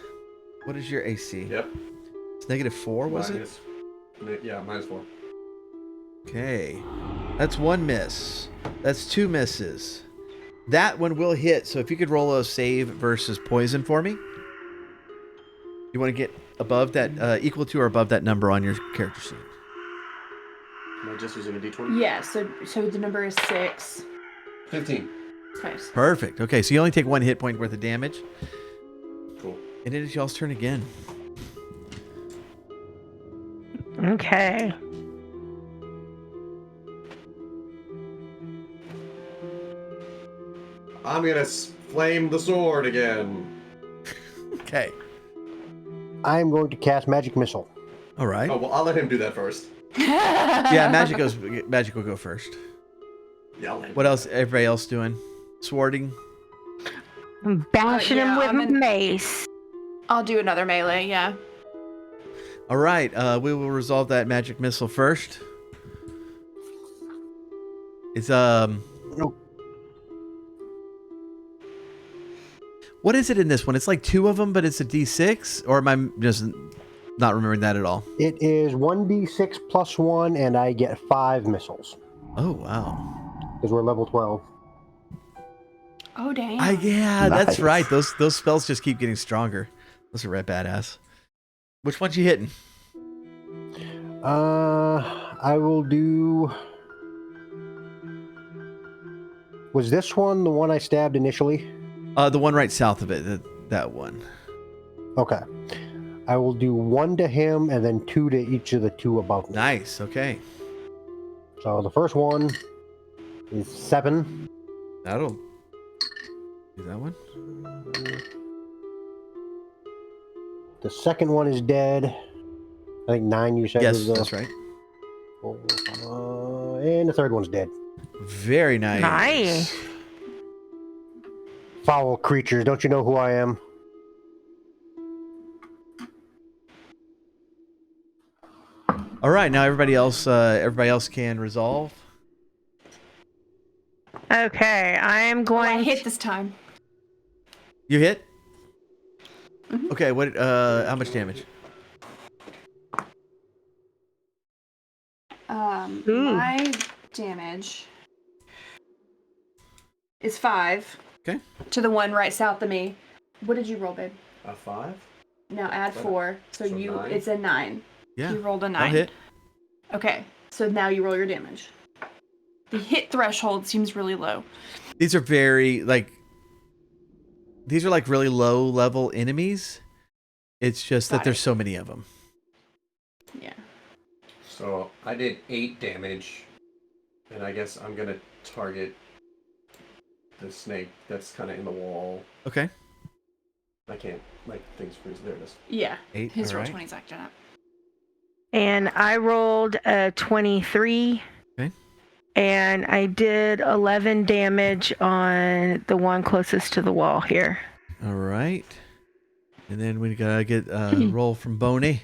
what is your AC? Yep. It's -4, was it? Yeah, -4. Okay. That's 1 miss. That's 2 misses. That one will hit, so if you could roll a save versus poison for me. You want to get above that, equal to or above that number on your character sheet. Am I just using a D20? Yeah. So the number is 6. 15. Nice. Perfect. Okay, so you only take 1 hit point worth of damage. Cool. And it is y'all's turn again. Okay. I'm gonna flame the sword again. Okay. I'm going to cast Magic Missile. All right. Oh well, I'll let him do that first. Yeah, Magic will go first. Yeah, I'll let him. What else? Everybody else doing? Swording. I'm bashing yeah, him with I'm a in- mace. I'll do another melee. Yeah. All right. We will resolve that magic missile first. It's What is it in this one? It's like 2 of them, but it's a D6, or am I just not remembering that at all? It is 1d6 plus 1, and I get 5 missiles Oh wow. because we're level 12. Oh damn. Yeah, that's Nice. right. Those spells just keep getting stronger. Those are red badass. Which ones you hitting? I will do. Was this one the one I stabbed initially? The one right south of it. That one. Okay. I will do 1 to him and then 2 to each of the 2 above me. Nice. Okay. So the first one is 7. That'll do that one. The second one is dead. I think 9 you said Yes, was the... that's right. And the third one's dead. Very nice. Nice. Foul creatures, don't you know who I am? All right, now everybody else can resolve. Okay, I am Oh, I going hit this time. You hit? Okay, what how much damage? Ooh. My damage is 5. Okay. To the one right south of me. What did you roll, babe? A 5? Now add 4. So 9? it's a 9. Yeah. You rolled a 9. I'll hit. Okay. So now you roll your damage. The hit threshold seems really low. These are very these are like really low level enemies. It's just that Got there's it. so many of them. Yeah. So I did 8 damage, and I guess I'm gonna target the snake that's kind of in the wall. Okay. I can't, like, things freeze. There it is. Yeah. 8. His all roll right. 20's acting up. and I rolled a 23. Okay. And I did 11 damage on the one closest to the wall here. All right. And then we gotta get a roll from Boney.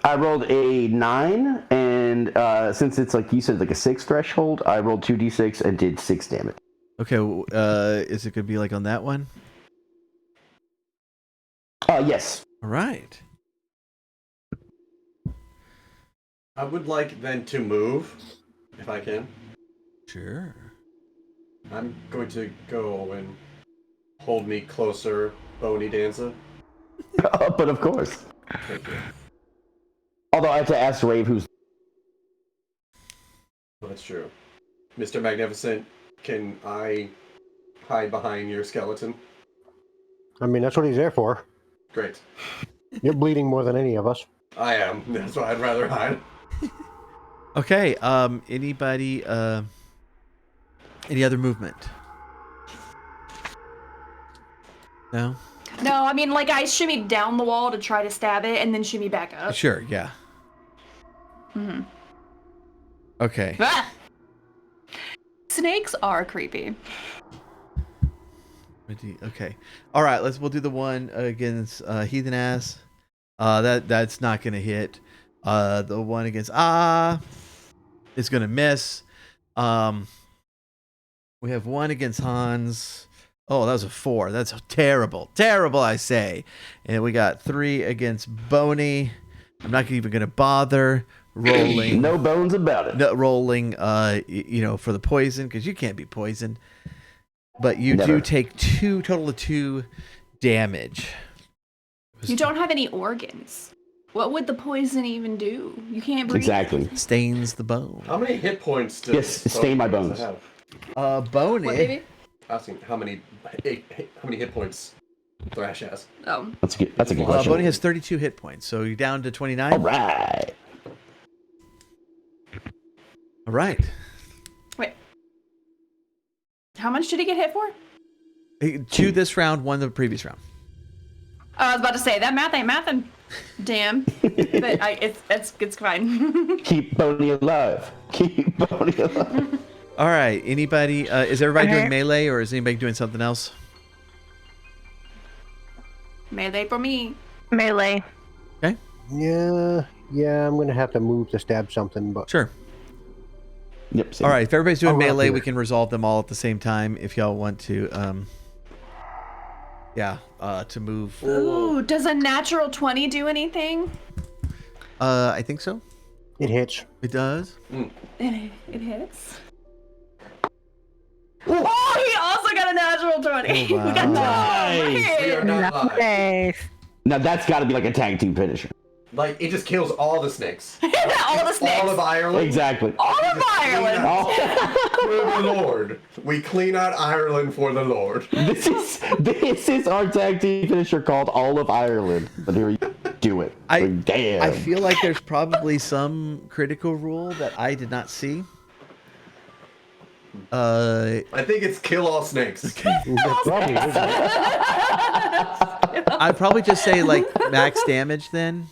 I rolled a 9, and and since it's like you said, like a 6 threshold, I rolled 2d6 and did 6 damage. Okay, is it gonna be like on that one? Yes. All right. I would like then to move, if I can. Sure. I'm going to go and hold me closer, Bony Danza. But of course. Thank you. Although I have to ask Rave who's... Well, that's true. Mr. Magnificent, can I hide behind your skeleton? I mean, that's what he's there for. Great. You're bleeding more than any of us. I am. That's why I'd rather hide. Okay. Anybody? Any other movement? No. No, I mean, like, I shimmied down the wall to try to stab it, and then shimmy back up. Sure. Yeah. Mm-hmm. Okay. Ah! Snakes are creepy. Okay. All right. We'll do the one against Heathen Ass. That's not gonna hit. The one against is gonna miss. We have one against Hans. Oh, that was a 4. That's terrible. Terrible, I say. And we got 3 against Boney. I'm not even gonna bother rolling. No bones about it. No, rolling. For the poison, because you can't be poisoned. But you Never. do take total of 2 damage. You don't have any organs. What would the poison even do? You can't breathe. Exactly. Stains the bone. How many hit points does Yes, stain my bones. have? Boney. What, baby? Asking how many hit points Thrash has. Oh. That's a good question. Boney has 32 hit points, so you're down to 29. All right. All right. Wait. How much did he get hit for? 2 this round, 1 the previous round. I was about to say, that math ain't mathin'. Damn. But it's fine. Keep Boney alive. Keep Boney alive. All right. Anybody? Is everybody doing melee, or is anybody doing something else? Melee for me. Melee. Okay. Yeah, I'm gonna have to move to stab something, but Sure. Yep. Same. All right. If everybody's doing I'll run up melee, here. we can resolve them all at the same time. If y'all want to, to move. Ooh, does a natural 20 do anything? I think so. it hits. It does. It hits. Oh, he also got a natural 20. Oh, wow. We got Nice. We are not live. Nice. Now that's got to be like a tag team finisher. Like, it just kills all the snakes. all the snakes. All of Ireland. Exactly. All of Ireland. For the Lord. We clean out Ireland for the Lord. This is our tag team finisher called All of Ireland. But here you do it. Damn. I feel like there's probably some critical rule that I did not see. I think it's kill all snakes. Probably, isn't it? I'd probably just say like max damage then.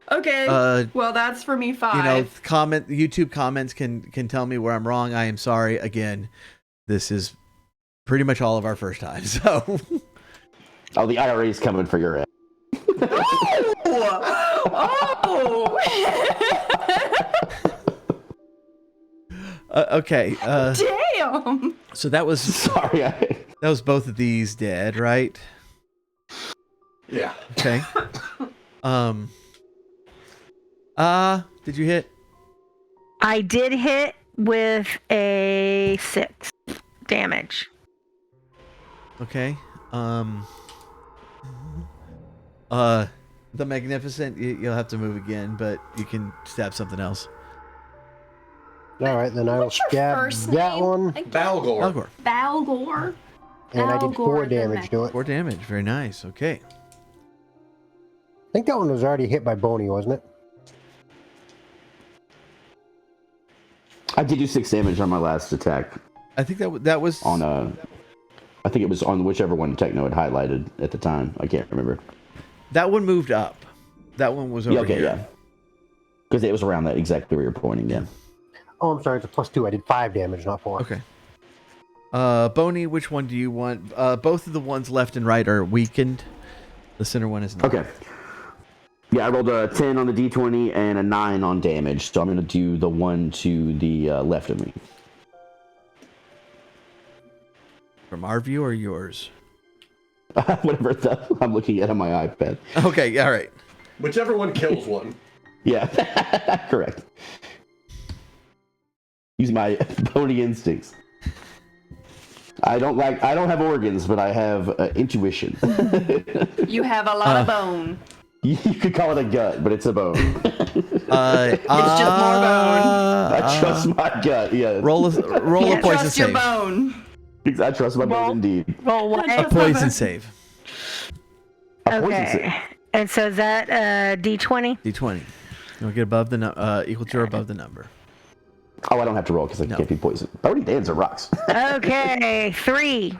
Okay. Well, that's for me 5. YouTube comments can tell me where I'm wrong. I am sorry. Again, this is pretty much all of our first time. So Oh, the IRA's coming for your ass. Oh! okay. Damn! So that was Sorry. that was both of these dead, right? Yeah. Okay. Did you hit? I did hit with a 6 damage. Okay. The Magnificent, you'll have to move again, but you can stab something else. All right, then I will What's your stab first that name? one, Balgor. Algor. Balgor. and I did 4 Balgor, damage to it. 4 damage. Very nice. Okay. I think that one was already hit by Boney, wasn't it? I did do 6 damage on my last attack. I think that was On I think it was on whichever one Techno had highlighted at the time. I can't remember. that one moved up. That one was over Yeah, okay, here. yeah. Because it was around that exactly where you're pointing. Yeah. Oh, I'm sorry, it's a +2. I did 5 damage, not 4. Okay. Boney, which one do you want? Both of the ones left and right are weakened. The center one is not. Okay. Yeah, I rolled a 10 on the d20 and a 9 on damage, so I'm going to do the one to the left of me. From our view or yours? Whatever I'm looking at on my iPad. Okay, all right. Whichever one kills one. Yeah, correct. Use my bony instincts. I don't have organs, but I have intuition. You have a lot of bone. You could call it a gut, but it's a bone. It's just more bone. I trust my gut. Yeah. Roll a poison Trust your save. bone. I trust my bone indeed. Roll what? A poison save. A poison save. Okay. And so is that D20? D20. You'll get above the equal to or above the number. Oh, I don't have to roll because I can't be poisoned. Already dancing rocks. Okay, 3.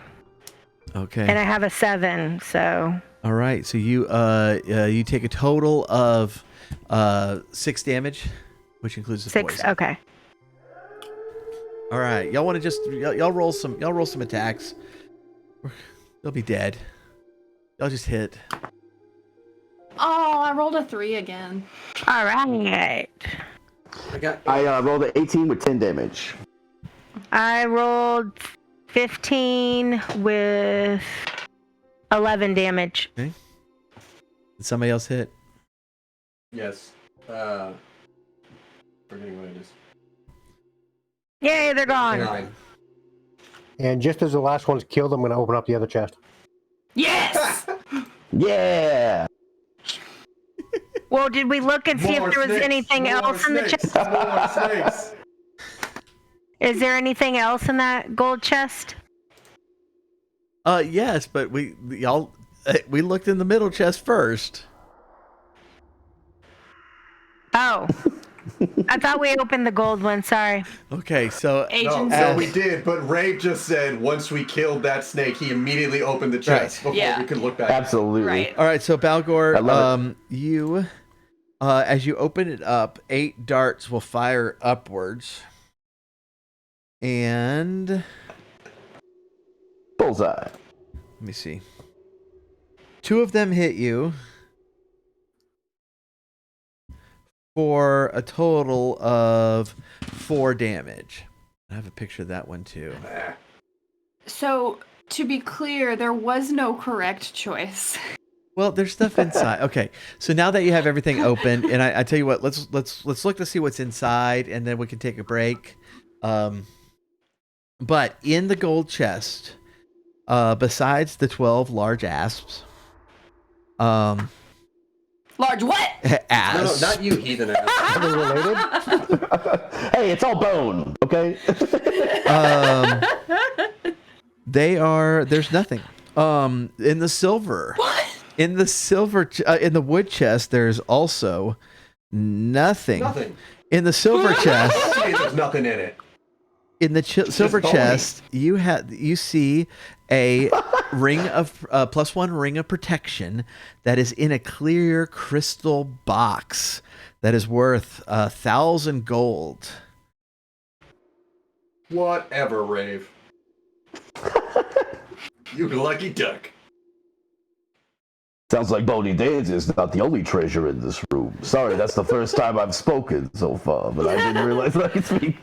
Okay. And I have a 7, so. All right. So you take a total of 6 damage, which includes the 6. poison. Okay. All right. Y'all want to just y'all roll some attacks. They'll be dead. Y'all just hit. Oh, I rolled a 3 again. All right. I rolled an 18 with 10 damage. I rolled 15 with 11 damage. Okay. Did somebody else hit? Yes. Forgetting what it is. Yay, they're gone. 9. And just as the last one's killed, I'm going to open up the other chest. Yes! Yeah. Well, did we look and see if there was anything else in the chest? More snakes. Is there anything else in that gold chest? Yes, but we looked in the middle chest first. Oh. I thought we opened the gold one, sorry. Okay, so Agent No, we did, but Ray just said once we killed that snake, he immediately opened the chest before we could look back. Absolutely. Right. all right, so I Balgor, love you as you open it up, 8 darts will fire upwards. And Bullseye. let me see. 2 of them hit you for a total of 4 damage. I have a picture of that one too. So, to be clear, there was no correct choice. Well, there's stuff inside. Okay, so now that you have everything open, and I tell you what, let's look to see what's inside, and then we can take a break. But in the gold chest, besides the 12 large asps, Large what? asps. No, not you, heathen ass. Are they related? Hey, it's all bone, okay? There's nothing. In the silver. What? In the silver, in the wood chest, there's also nothing. Nothing. In the silver chest, There's nothing in it. in the silver bony. chest, you see a ring of +1 ring of protection that is in a clear crystal box that is worth 1,000 gold. Whatever, Rave. You lucky duck. Sounds like Boney Dan's is not the only treasure in this room. Sorry, that's the first time I've spoken so far, but I didn't realize I could speak.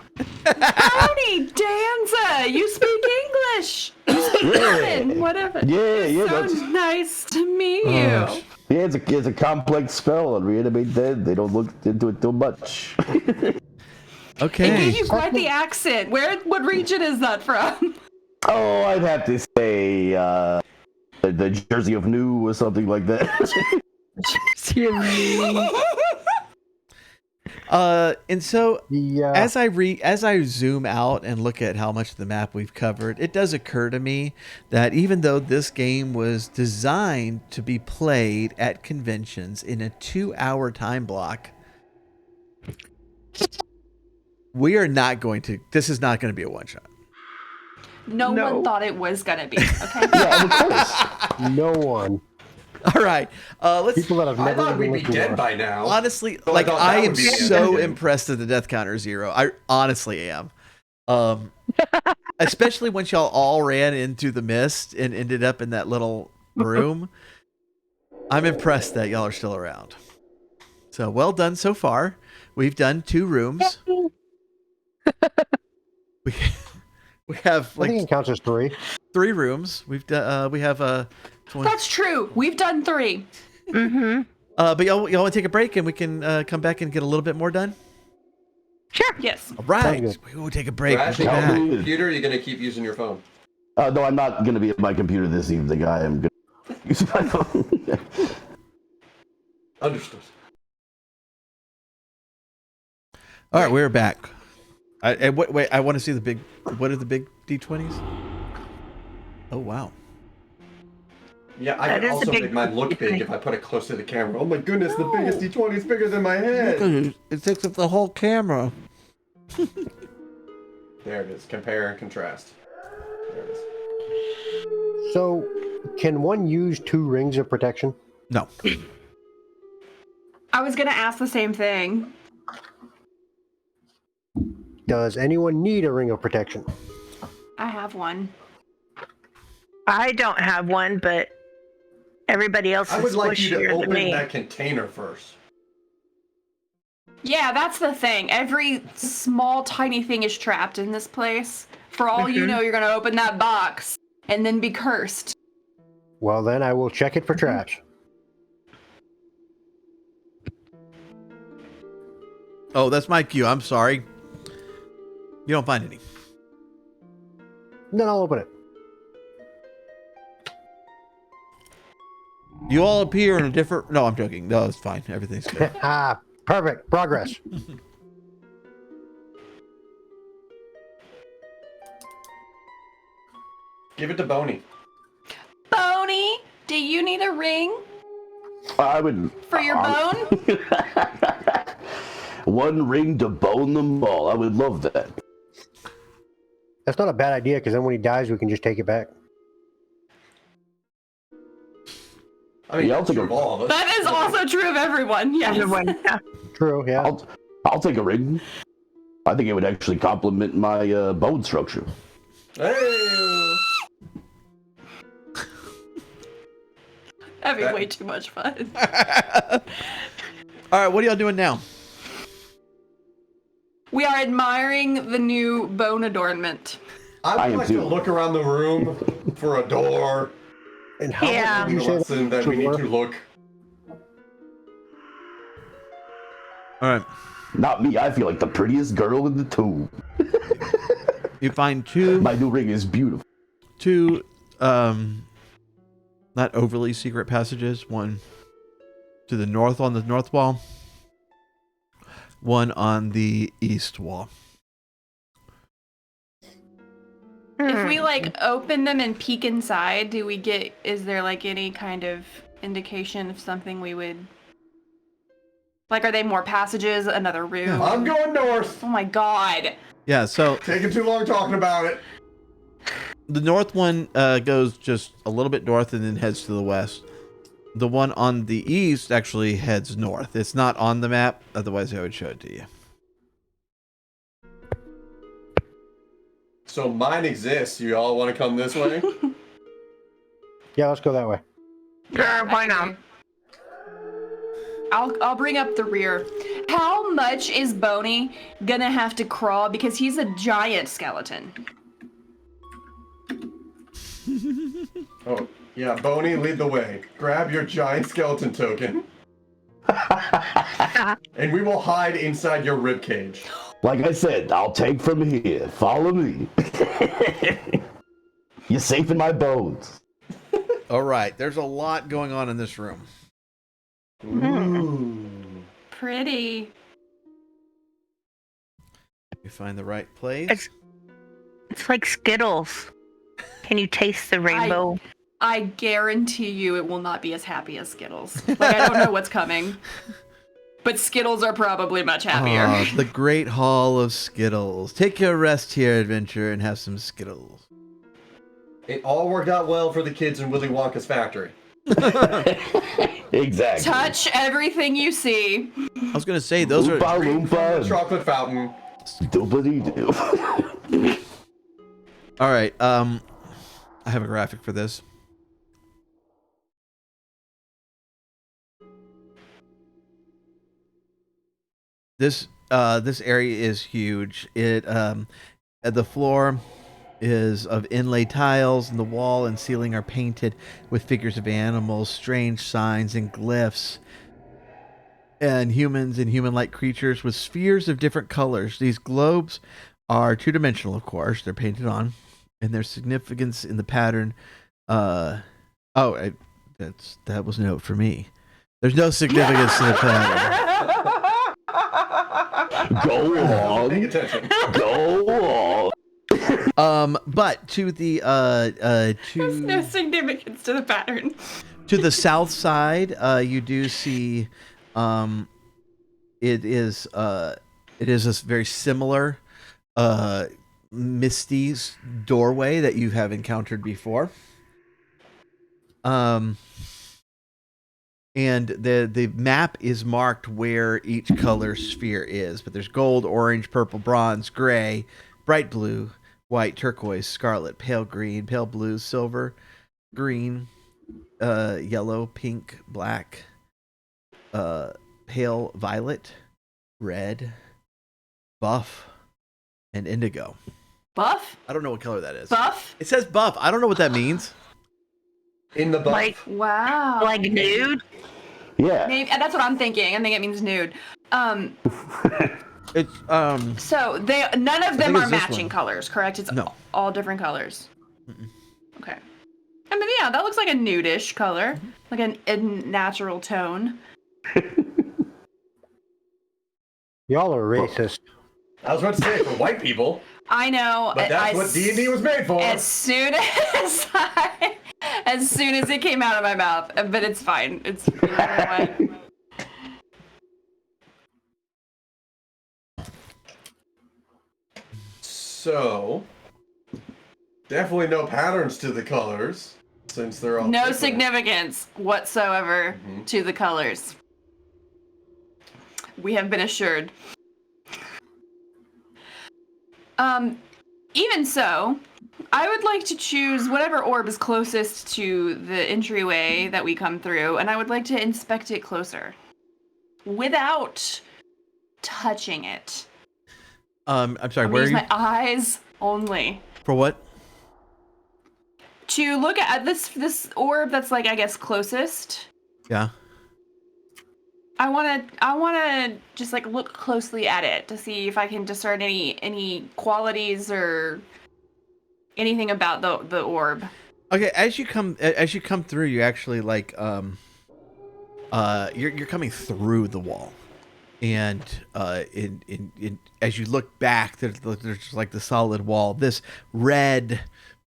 Howdy, Danza! You speak English! You speak German! Whatever. Yeah, So that's... nice to meet you. Yeah, it's a complex spell on Reanimate Dead. They don't look into it too much. It Okay. gave you quite the accent. What region is that from? Oh, I'd have to say, the Jersey of New or something like that. And so The, as I zoom out and look at how much of the map we've covered, it does occur to me that even though this game was designed to be played at conventions in a 2-hour time block, this is not going to be a one shot. No one thought it was gonna be. Okay. Yeah, of course. no one. All right, let's. People that have I never thought we'd even be looked dead at by now. Honestly, So like I thought I that am would be the so end. impressed at the death counter 0. I honestly am. Especially once y'all all ran into the mist and ended up in that little room. I'm impressed that y'all are still around. So well done so far. We've done 2 rooms. we have I think it counts as 3. 3 rooms. We've done. We have 20. That's true. We've done 3. Mm-hmm. But y'all want to take a break and we can come back and get a little bit more done. Sure. Yes. All right, Sounds we will take a break. Crash We'll be on back. the computer, you're going to keep using your phone. No, I'm not going to be at my computer this evening. I am going to use my phone. Understood. All right, we're back. Wait, I want to see the big. What are the big D20s? Oh wow. Yeah, I That can is a also big make mine look big D20. if I put it close to the camera. Oh my goodness, the biggest D20 is bigger than my head. It takes up the whole camera. There it is. Compare and contrast. There it is. So, can one use 2 rings of protection? No. I was going to ask the same thing. Does anyone need a ring of protection? I have one. I don't have one, but everybody else I is would like you to squishier than open me. that container first. Yeah, that's the thing. Every small, tiny thing is trapped in this place. For all you know, you're going to open that box and then be cursed. Well, then I will check it for traps. Oh, that's my cue. I'm sorry. You don't find any. Then I'll open it. You all appear in a different. No, I'm joking. No, it's fine. Everything's good. Ah, perfect. Progress. Give it to Boney. Boney, do you need a ring I would. for your bone? 1 ring to bone them all. I would love that. That's not a bad idea, because then when he dies, we can just take it back. I mean, Yeah, I'll that's take true a- of all of us. That is also true of everyone. Yes. Everyone, yeah. True, yeah. I'll take a ring. I think it would actually complement my bone structure. Hey! That'd be That- way too much fun. All right, what are y'all doing now? We are admiring the new bone adornment. I I would am like too. to look around the room for a door. And how Yeah. much did you say Lesson that we need to look. All right, Not me. I feel like the prettiest girl in the tomb. you find two, My new ring is beautiful. not overly secret passages. One to the north on the north wall. One on the east wall. If we like open them and peek inside, is there like any kind of indication of something we would like, are they more passages, another room? I'm going north. Oh my god. Yeah, so Taking too long talking about it. the north one goes just a little bit north and then heads to the west. The one on the east actually heads north. It's not on the map, otherwise I would show it to you. So mine exists. You all want to come this way? Yeah, let's go that way. Sure, why not? I'll bring up the rear. How much is Boney gonna have to crawl because he's a giant skeleton? Oh, yeah, Boney, lead the way. Grab your giant skeleton token. And we will hide inside your rib cage. Like I said, I'll take from here. Follow me. You're safe in my bones. All right, there's a lot going on in this room. Ooh. Pretty. You find the right place. It's like Skittles. Can you taste the rainbow? I guarantee you it will not be as happy as Skittles. Like, I don't know what's coming. But Skittles are probably much happier. Ah, the Great Hall of Skittles. Take your rest here, adventure, and have some Skittles. It all worked out well for the kids in Willy Wonka's factory. Exactly. Touch everything you see. I was gonna say those are. Oompa Loompa. Chocolate fountain. Doobly-doo. All right. I have a graphic for this. this area is huge. The floor is of inlaid tiles, and the wall and ceiling are painted with figures of animals, strange signs and glyphs, and humans and human-like creatures with spheres of different colors. These globes are two-dimensional, of course. They're painted on, and their significance in the pattern. That was a note for me. There's no significance to the pattern. Go on. Paying attention. Go on. But to the There's no significance to the pattern. to the south side, you do see, it is a very similar, misty doorway that you have encountered before. And the map is marked where each color sphere is, but there's gold, orange, purple, bronze, gray, bright blue, white, turquoise, scarlet, pale green, pale blue, silver, green, yellow, pink, black, pale violet, red, buff, and indigo. Buff? I don't know what color that is. Buff? It says buff. I don't know what that means. In the buff. Like, Wow. like nude. Yeah. Maybe, and that's what I'm thinking. I think it means nude. It's So none of them think are it's this matching one. colors, correct? It's No. all different colors. Okay. I mean, yeah, that looks like a nudish color, like a natural tone. Y'all are racist. I was about to say, for white people, I know. but that's what D&D was made for. As soon as it came out of my mouth, but it's fine. It's you know what? So, definitely no patterns to the colors, since they're all No different. significance whatsoever to the colors. We have been assured. Even so, I would like to choose whatever orb is closest to the entryway that we come through, and I would like to inspect it closer. Without touching it. I'm sorry, I'm where are use you? my eyes only. For what? To look at this orb that's like, I guess, closest. Yeah. I wanna just like look closely at it to see if I can discern any qualities or anything about the orb. Okay, as you come through, you actually like you're coming through the wall, and as you look back, there's just like the solid wall. This red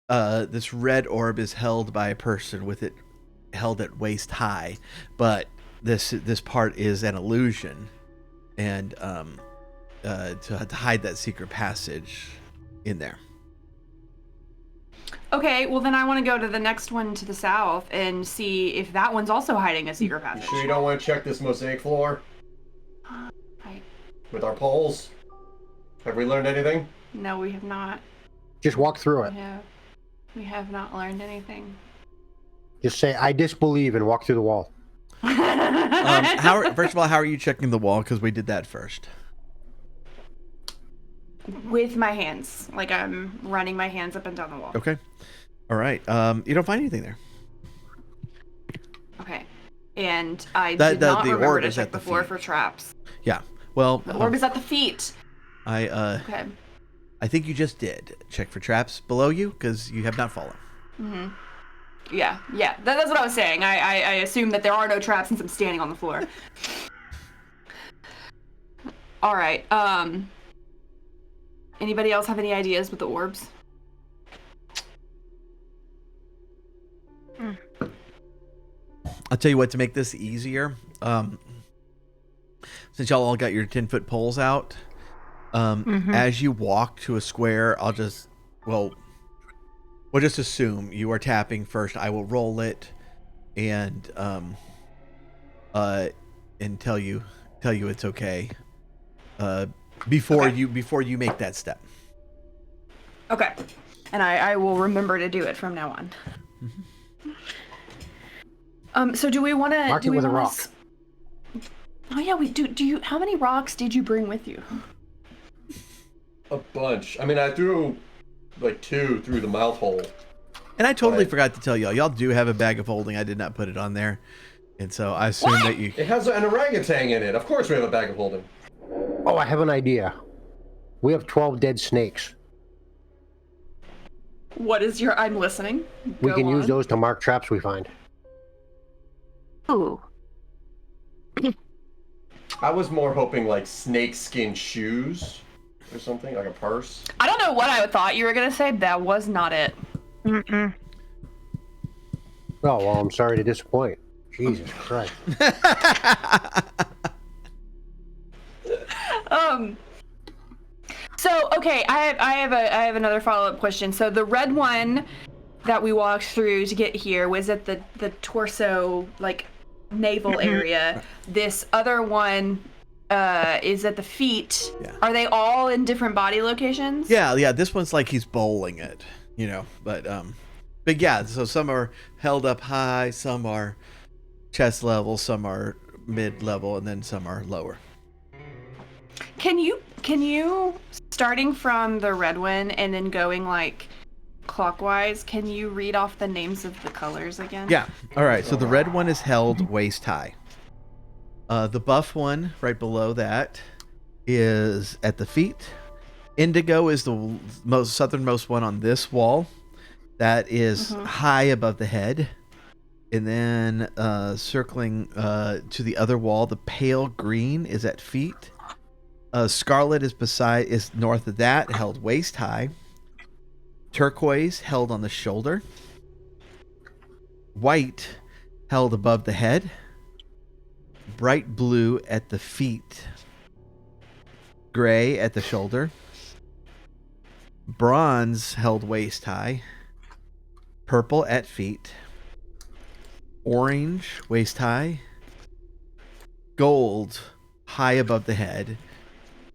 orb is held by a person with it held at waist high, but this part is an illusion, and to hide that secret passage in there. Okay, well then I want to go to the next one to the south and see if that one's also hiding a secret You passage. sure you don't want to check this mosaic floor with our poles? Have we learned anything? No, we have not. Just walk through it. We have not learned anything. Just say, I disbelieve, and walk through the wall. First of all, how are you checking the wall? Because we did that first. With my hands, like I'm running my hands up and down the wall. Okay. All right. You don't find anything there. Okay. And I did not the remember orb to is check at the the floor feet. for traps. Yeah. Well, The orb is at the feet. I Okay. think you just did check for traps below you because you have not fallen. Mm-hmm. Yeah. That's what I was saying. I assume that there are no traps since I'm standing on the floor. All right. Anybody else have any ideas with the orbs? I'll tell you what, to make this easier, since y'all all got your 10-foot poles out, as you walk to a square, we'll just assume you are tapping first. I will roll it and tell you it's okay. Before you make that step. Okay. And I will remember to do it from now on. So do we want to... Mark it with a rock. Oh yeah, we do. Do you? How many rocks did you bring with you? A bunch. I mean, I threw like 2 through the mouth hole. And I totally forgot to tell y'all. Y'all do have a bag of holding. I did not put it on there. And so I assume that you... It has an orangutan in it. Of course we have a bag of holding. Oh, I have an idea. We have 12 dead snakes. What is your? I'm listening. We Go can use on. those to mark traps we find. Ooh. I was more hoping like snakeskin shoes or something, like a purse. I don't know what I thought you were gonna say. That was not it. Mm-mm. Oh, well, I'm sorry to disappoint. Jesus Christ. So okay, I have another follow-up question. So the red one that we walked through to get here was at the torso, like, navel area. This other one is at the feet. Yeah. Are they all in different body locations? Yeah. This one's like he's bowling it, you know. But yeah. So some are held up high, some are chest level, some are mid level, and then some are lower. Can you starting from the red one and then going like clockwise? Can you read off the names of the colors again? Yeah. All right. So the red one is held waist high. The buff one right below that is at the feet. Indigo is the most southernmost one on this wall. That is high above the head. And then circling to the other wall, the pale green is at feet. Scarlet is north of that, held waist high. Turquoise held on the shoulder. White held above the head. Bright blue at the feet. Gray at the shoulder. Bronze held waist high. Purple at feet. Orange waist high. Gold high above the head.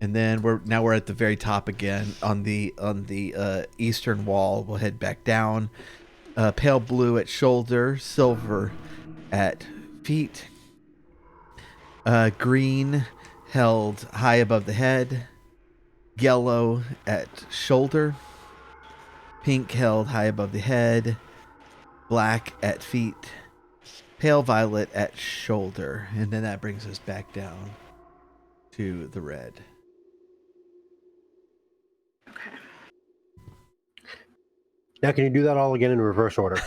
And then we're at the very top again on the eastern wall. We'll head back down. Pale blue at shoulder, silver at feet. Green held high above the head. Yellow at shoulder. Pink held high above the head. Black at feet. Pale violet at shoulder. And then that brings us back down to the red. Now, can you do that all again in reverse order?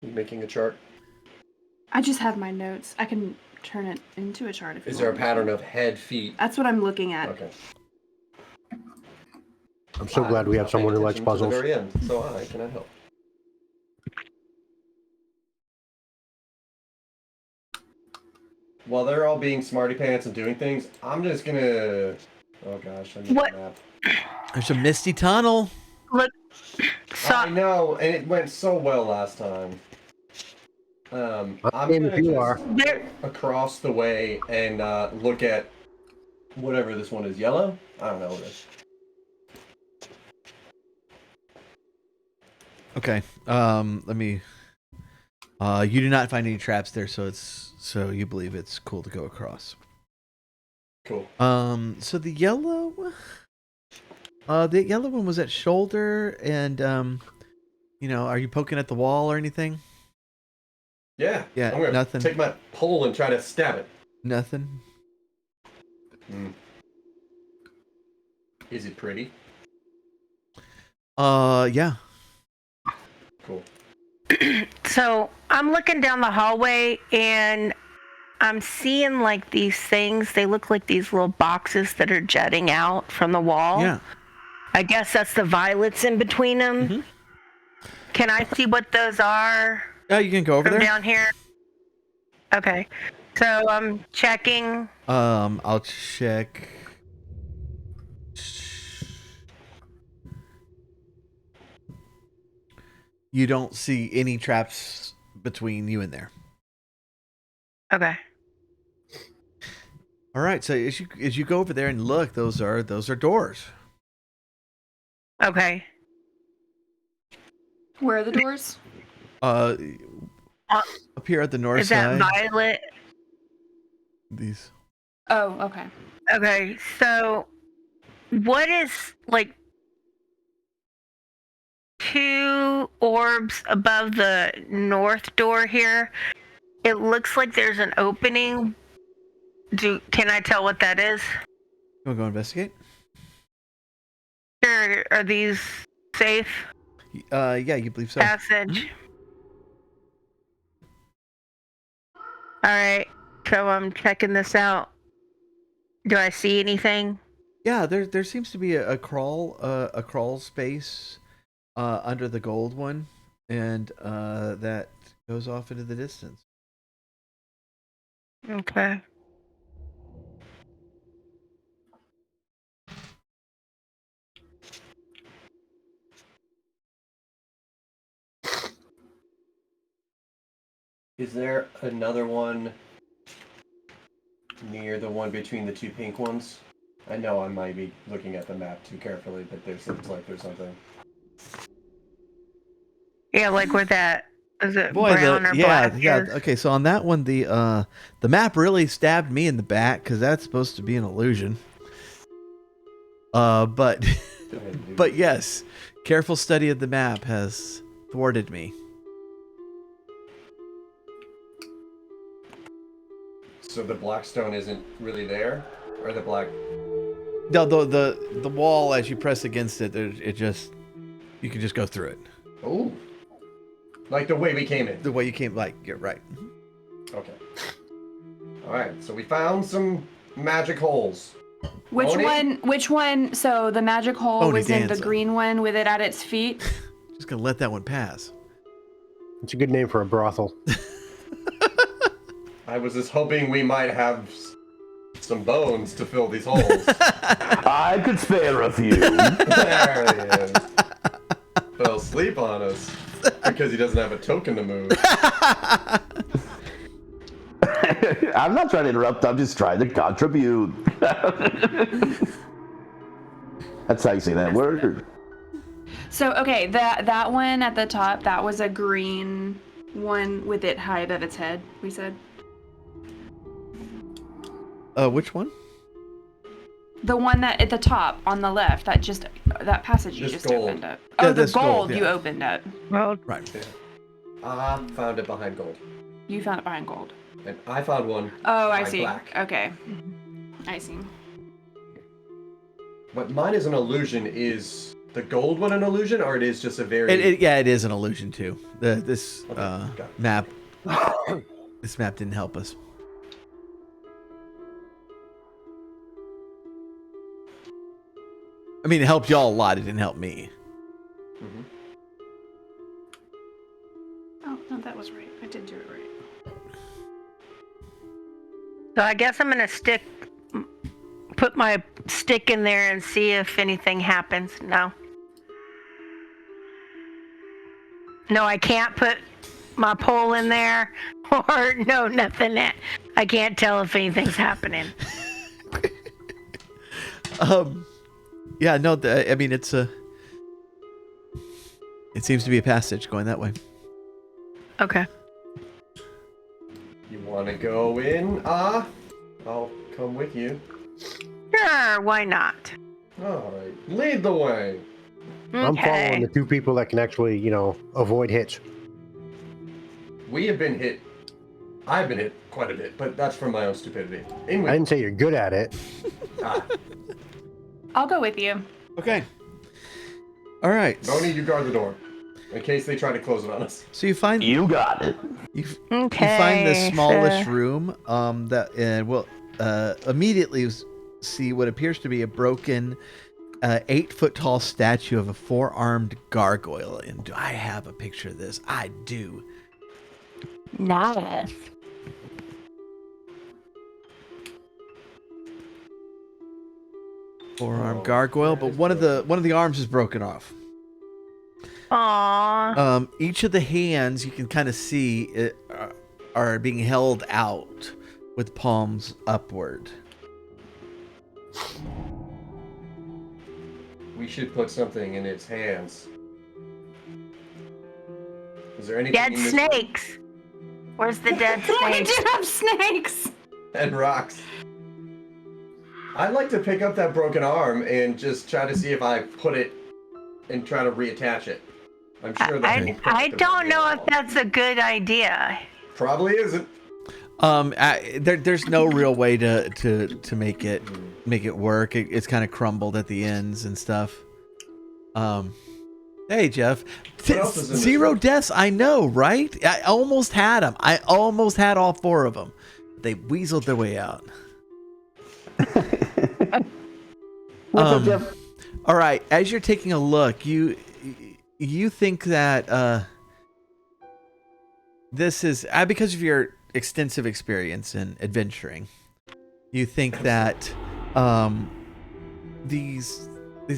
You making a chart? I just have my notes. I can turn it into a chart if you Is there a want. pattern of head, feet? That's what I'm looking at. Okay. I'm so glad we have someone who likes To puzzles. the very end, so I cannot help. While they're all being smarty pants and doing things, I'm just gonna. Oh gosh, I need What? a map. There's a misty tunnel. Look. I know, and it went so well last time. I'm game gonna if you just are. There. across the way and look at whatever this one is. Yellow? I don't know what it is. Okay. Let me. You do not find any traps there, so you believe it's cool to go across. Cool. So the yellow one was at shoulder, and are you poking at the wall or anything? Yeah. Yeah, I'm gonna nothing. take my pole and try to stab it. Nothing. Is it pretty? Yeah. Cool. So I'm looking down the hallway and I'm seeing like these things. They look like these little boxes that are jutting out from the wall. Yeah. I guess that's the violets in between them. Mm-hmm. Can I see what those are Yeah, you can go over from there. down here? Okay. So I'm checking. I'll check. You don't see any traps between you and there. Okay. All right. So as you go over there and look, those are doors. Okay. Where are the doors? On Up here at the north Is that side. violet? These. Oh, okay. Okay, so what is like 2 orbs above the north door here? It looks like there's an opening. Can I tell what that is? You want to go investigate? Sure. Are these safe Yeah, you believe so. passage? All right. So I'm checking this out. Do I see anything? Yeah, there seems to be a crawl space under the gold one, and that goes off into the distance. Okay. Is there another one near the one between the 2 pink ones? I know I might be looking at the map too carefully, but there seems like there's something. Yeah, like where that is it Boy, brown or black? yeah. is? Okay, so on that one, the map really stabbed me in the back because that's supposed to be an illusion. But but yes, careful study of the map has thwarted me. So the black stone isn't really there, or the black? No, the wall as you press against it, it just you can just go through it. Oh, like the way we came in. The way you came, like you're right. Okay. All right. So we found some magic holes. Which Oni? one? Which one? So the magic hole Oni was in the dancer. green one with it at its feet. Just gonna let that one pass. It's a good name for a brothel. I was just hoping we might have some bones to fill these holes. I could spare a few. There he is. Fell asleep on us because he doesn't have a token to move. I'm not trying to interrupt. I'm just trying to contribute. That's how you say that word. So okay, that one at the top, that was a green one with it high above its head. We said Which one? the one that at the top on the left, that passage you This just gold. opened up. Yeah, Oh, the this gold, gold you yeah. opened up. Well, Right. I found it behind gold. You found it behind gold. And I found one Oh, I behind see. black. Okay, I see. But mine is an illusion. Is the gold one an illusion, or it is just a very... It is an illusion too. This got it. map, this map didn't help us. I mean, it helped y'all a lot. It didn't help me. Mhm. Oh no, that was right. I did do it right. so I guess I'm gonna put my stick in there and see if anything happens. No, I can't put my pole in there, or no, nothing. I can't tell if anything's happening. Yeah, no. I mean, it seems to be a passage going that way. Okay. You want to go in? I'll come with you. Sure, why not? All right. Lead the way. I'm following the 2 people that can actually, avoid hits. We have been hit. I've been hit quite a bit, but that's from my own stupidity. I didn't say you're good at it. I'll go with you. Okay. All right. Bonnie, you guard the door in case they try to close it on us. So you find You got it. you Okay. find the smallest so- room. That will immediately see what appears to be a broken 8-foot tall statue of a 4-armed gargoyle. And do I have a picture of this? I do. Nice. Four-armed gargoyle, but one of the arms is broken off. Aww. Each of the hands you can kind of see are being held out with palms upward. We should put something in its hands. Is there anything Dead in this snakes. Where's the dead I snake? do have snakes. And rocks. I'd like to pick up that broken arm and just try to see if I put it and try to reattach it. I'm sure that I don't know if that's a good idea. Probably isn't. There's no real way to make it work. It's kind of crumbled at the ends and stuff. Hey Jeff, What else is in this 0 room? deaths. I know, right? I almost had them. I almost had all 4 of them. They weaseled their way out. What's up, Jeff? All right. As you're taking a look, you think that this is because of your extensive experience in adventuring. You think that these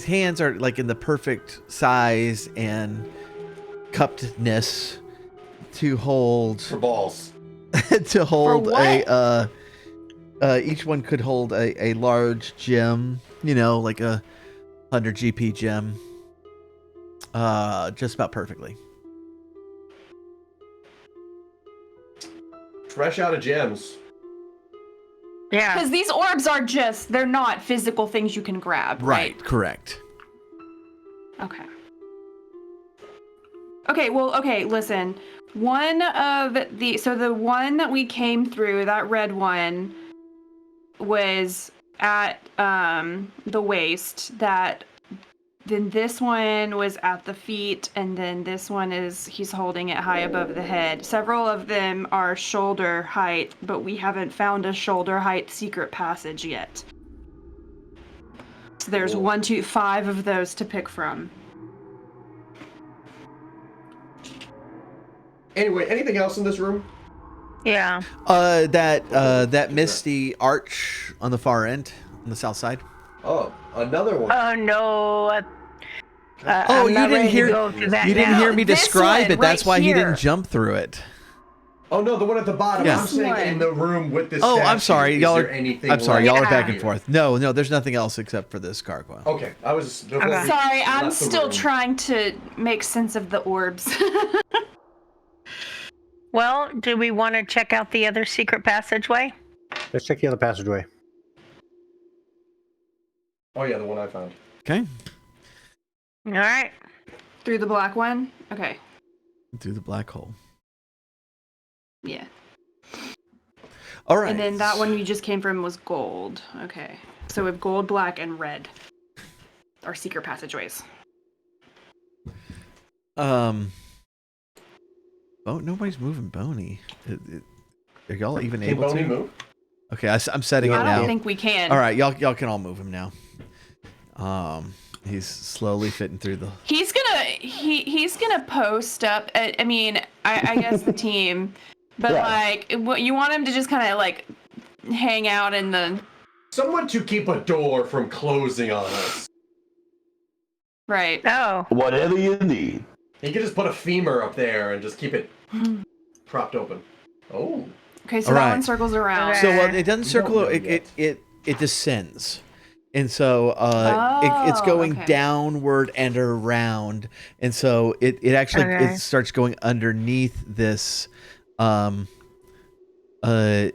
hands are like in the perfect size and cuppedness to hold For balls. to hold what? each one could hold a large gem, like a 100 GP gem, just about perfectly. Fresh out of gems. Yeah. Because these orbs are they're not physical things you can grab, right? Correct. Okay. Okay, listen. So the one that we came through, that red one, was at the waist. Then this one was at the feet, and then this one he's holding it high above the head. Several of them are shoulder height, but we haven't found a shoulder height secret passage yet. So there's 1, 2, 5 of those to pick from. Anyway, anything else in this room? Yeah. That misty arch on the far end, on the south side. Oh, another one. Oh no. Oh, I'm you not didn't ready to hear. go through that You didn't now. hear me This describe one it. That's right why he here. didn't jump through it. Oh no, the one at the bottom. Yeah. I'm saying in the room with this. Oh, I'm statue, sorry, is y'all. there anything I'm sorry, left y'all are back here? and forth. No, there's nothing else except for this gargoyle. Okay, I was. before we Sorry, I'm left the still room. trying to make sense of the orbs. Well, do we want to check out the other secret passageway? Let's check the other passageway. Oh yeah, the one I found. Okay, All right. Through the black one? Okay. through the black hole. Yeah. All right. And then that one you just came from was gold. Okay. So we have gold, black, and red. Our secret passageways. Oh, nobody's moving Boney. Are y'all even Can able Boney to? move? Okay, I'm setting it I now. don't think we can. All right, y'all can all move him now. He's slowly fitting through the. He's gonna post up. I guess the team, but Yeah. like, what you want him to just kind of like hang out in the Someone to keep a door from closing on us. right. Oh. Whatever you need. He could just put a femur up there and just keep it propped open. Oh. Okay, so All that right. one circles around. Okay. So it doesn't We circle. don't know It descends, and so it's Oh, going okay. downward and around, and so it actually Okay. it starts going underneath this this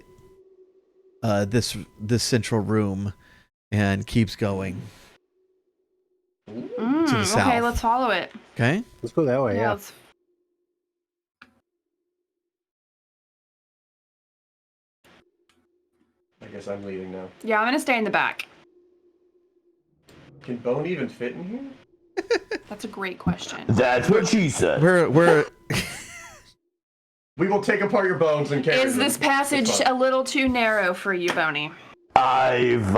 central room, and keeps going to the south. Okay, let's follow it. Okay. Let's go that way, yeah. Let's... I guess I'm leading now. Yeah, I'm gonna stay in the back. Can Bone even fit in here? That's a great question. That's what she said. We're We will take apart your bones and carry Is them. this passage It's fine. a little too narrow for you, Boney? I've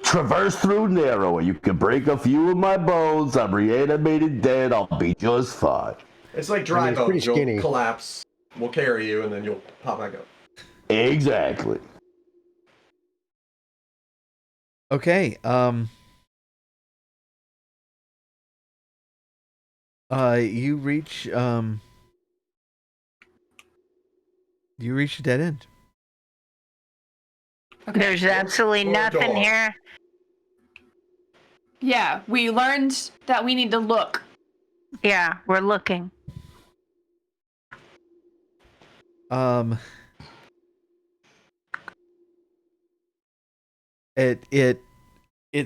traversed through narrow. You can break a few of my bones. I'm reanimated dead. I'll be just fine. It's like dry it's pretty bones. You'll skinny. collapse. We'll carry you, and then you'll pop back up. Exactly. okay. You reach a dead end. Okay. There's absolutely Or nothing dog. here. Yeah, we learned that we need to look. Yeah, we're looking. Um, it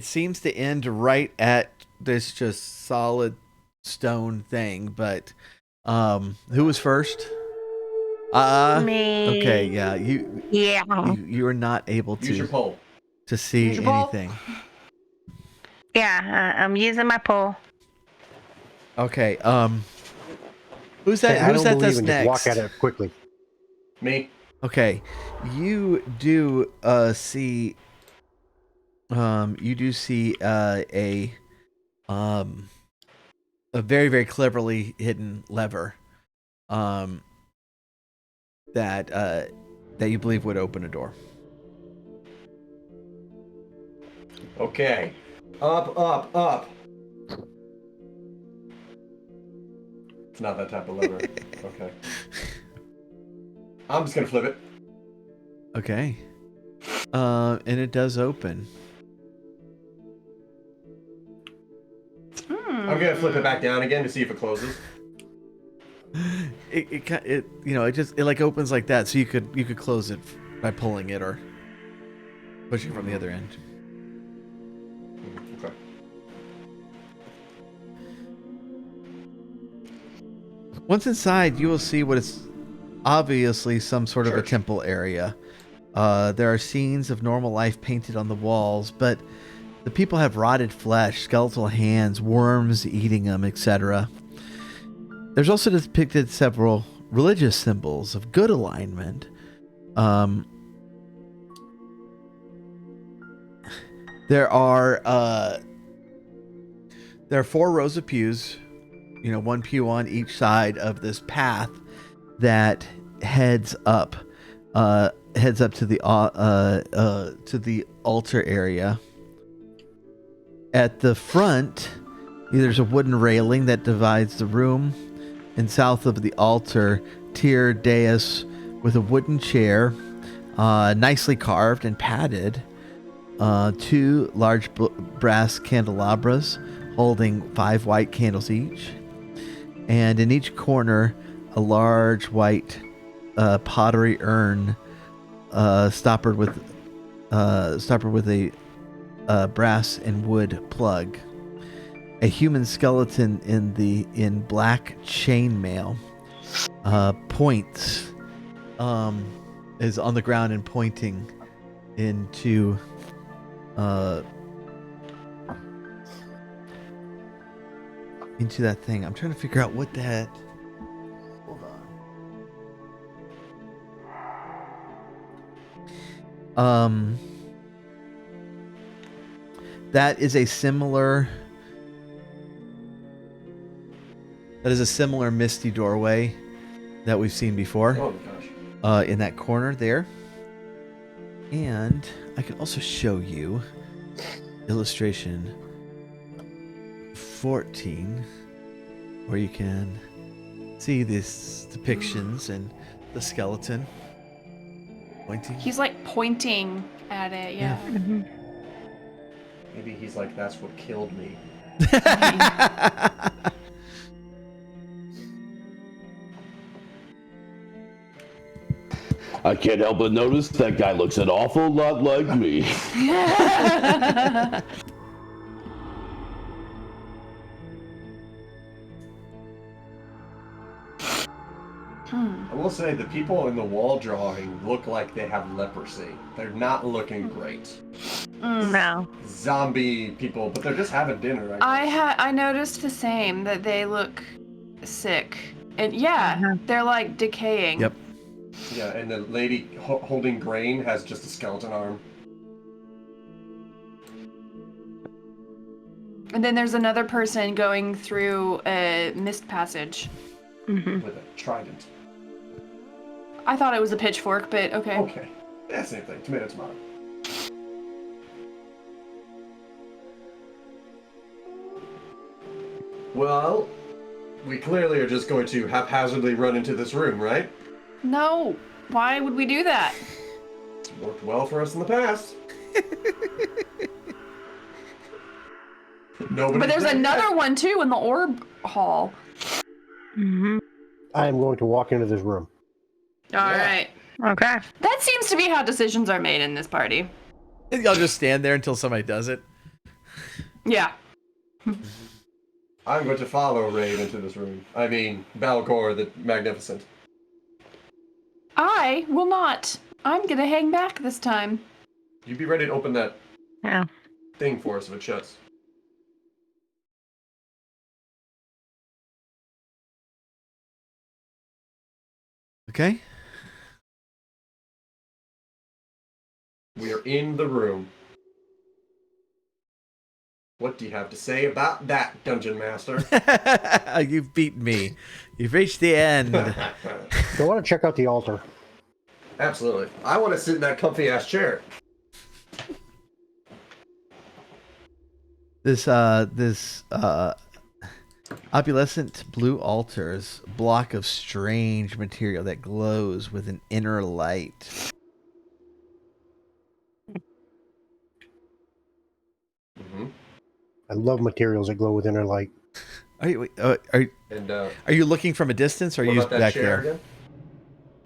seems to end right at this just solid stone thing, but who was first? Me. Okay, yeah, you are not able Use your to pole. see Use your pole. anything. Yeah, I'm using my pole. Okay, who's that? I Who's don't that? believe That's in just walk next. at it quickly. Me. Okay, you do see um a very very cleverly hidden lever um that you believe would open a door. Okay. Up, up, up. It's not that type of lever. Okay. I'm just gonna flip it. Okay. And it does open. I'm gonna flip it back down again to see if it closes. It you know, it like opens like that, so you could close it by pulling it or pushing from the other end. Okay. Once inside, you will see what is obviously some sort of a Church. temple area. There are scenes of normal life painted on the walls, but the people have rotted flesh, skeletal hands, worms eating them, etc. There's also depicted several religious symbols of good alignment. There are 4 rows of pews, you know, 1 pew on each side of this path that heads up to the altar area. At the front, there's a wooden railing that divides the room, and south of the altar, tiered dais with a wooden chair, nicely carved and padded. 2 large brass candelabras holding 5 white candles each, and in each corner a large white pottery urn stoppered with a brass and wood plug. A human skeleton in black chainmail points is on the ground and pointing into that thing. I'm trying to figure out what that. Hold on. That is a similar misty doorway that we've seen before. Oh my gosh. In that corner there. And I can also show you illustration 14, where you can see these depictions and the skeleton pointing. He's like pointing at it, yeah. Maybe he's like, that's what killed me. I can't help but notice that guy looks an awful lot like me. I will say the people in the wall drawing look like they have leprosy. They're not looking great. No. Zombie people, but they're just having dinner. I guess. I noticed the same, that they look sick. And yeah, they're like decaying. Yep. Yeah, and the lady holding grain has just a skeleton arm. And then there's another person going through a mist passage. With a trident. I thought it was a pitchfork, but okay. Okay. Yeah, same thing. Tomato, tomato. Well, we clearly are just going to haphazardly run into this room, right? No, why would we do that? It's worked well for us in the past. Nobody. But there's another one too in the orb hall. Mm-hmm. I am going to walk into this room. All right. Okay. That seems to be how decisions are made in this party. Y'all just stand there until somebody does it. Yeah. I'm going to follow Raid into this room. I mean, Balcor the Magnificent. I will not. I'm gonna hang back this time. You be ready to open that Yeah. thing for us if it shuts. Okay. We are in the room. What do you have to say about that, Dungeon Master? You've beaten me. You've reached the end. I want to check out the altar. Absolutely. I want to sit in that comfy-ass chair. This opalescent blue altar's block of strange material that glows with an inner light. Mm-hmm. I love materials that glow with inner light. Are you And, are you looking from a distance, or are what you about that back chair there? again?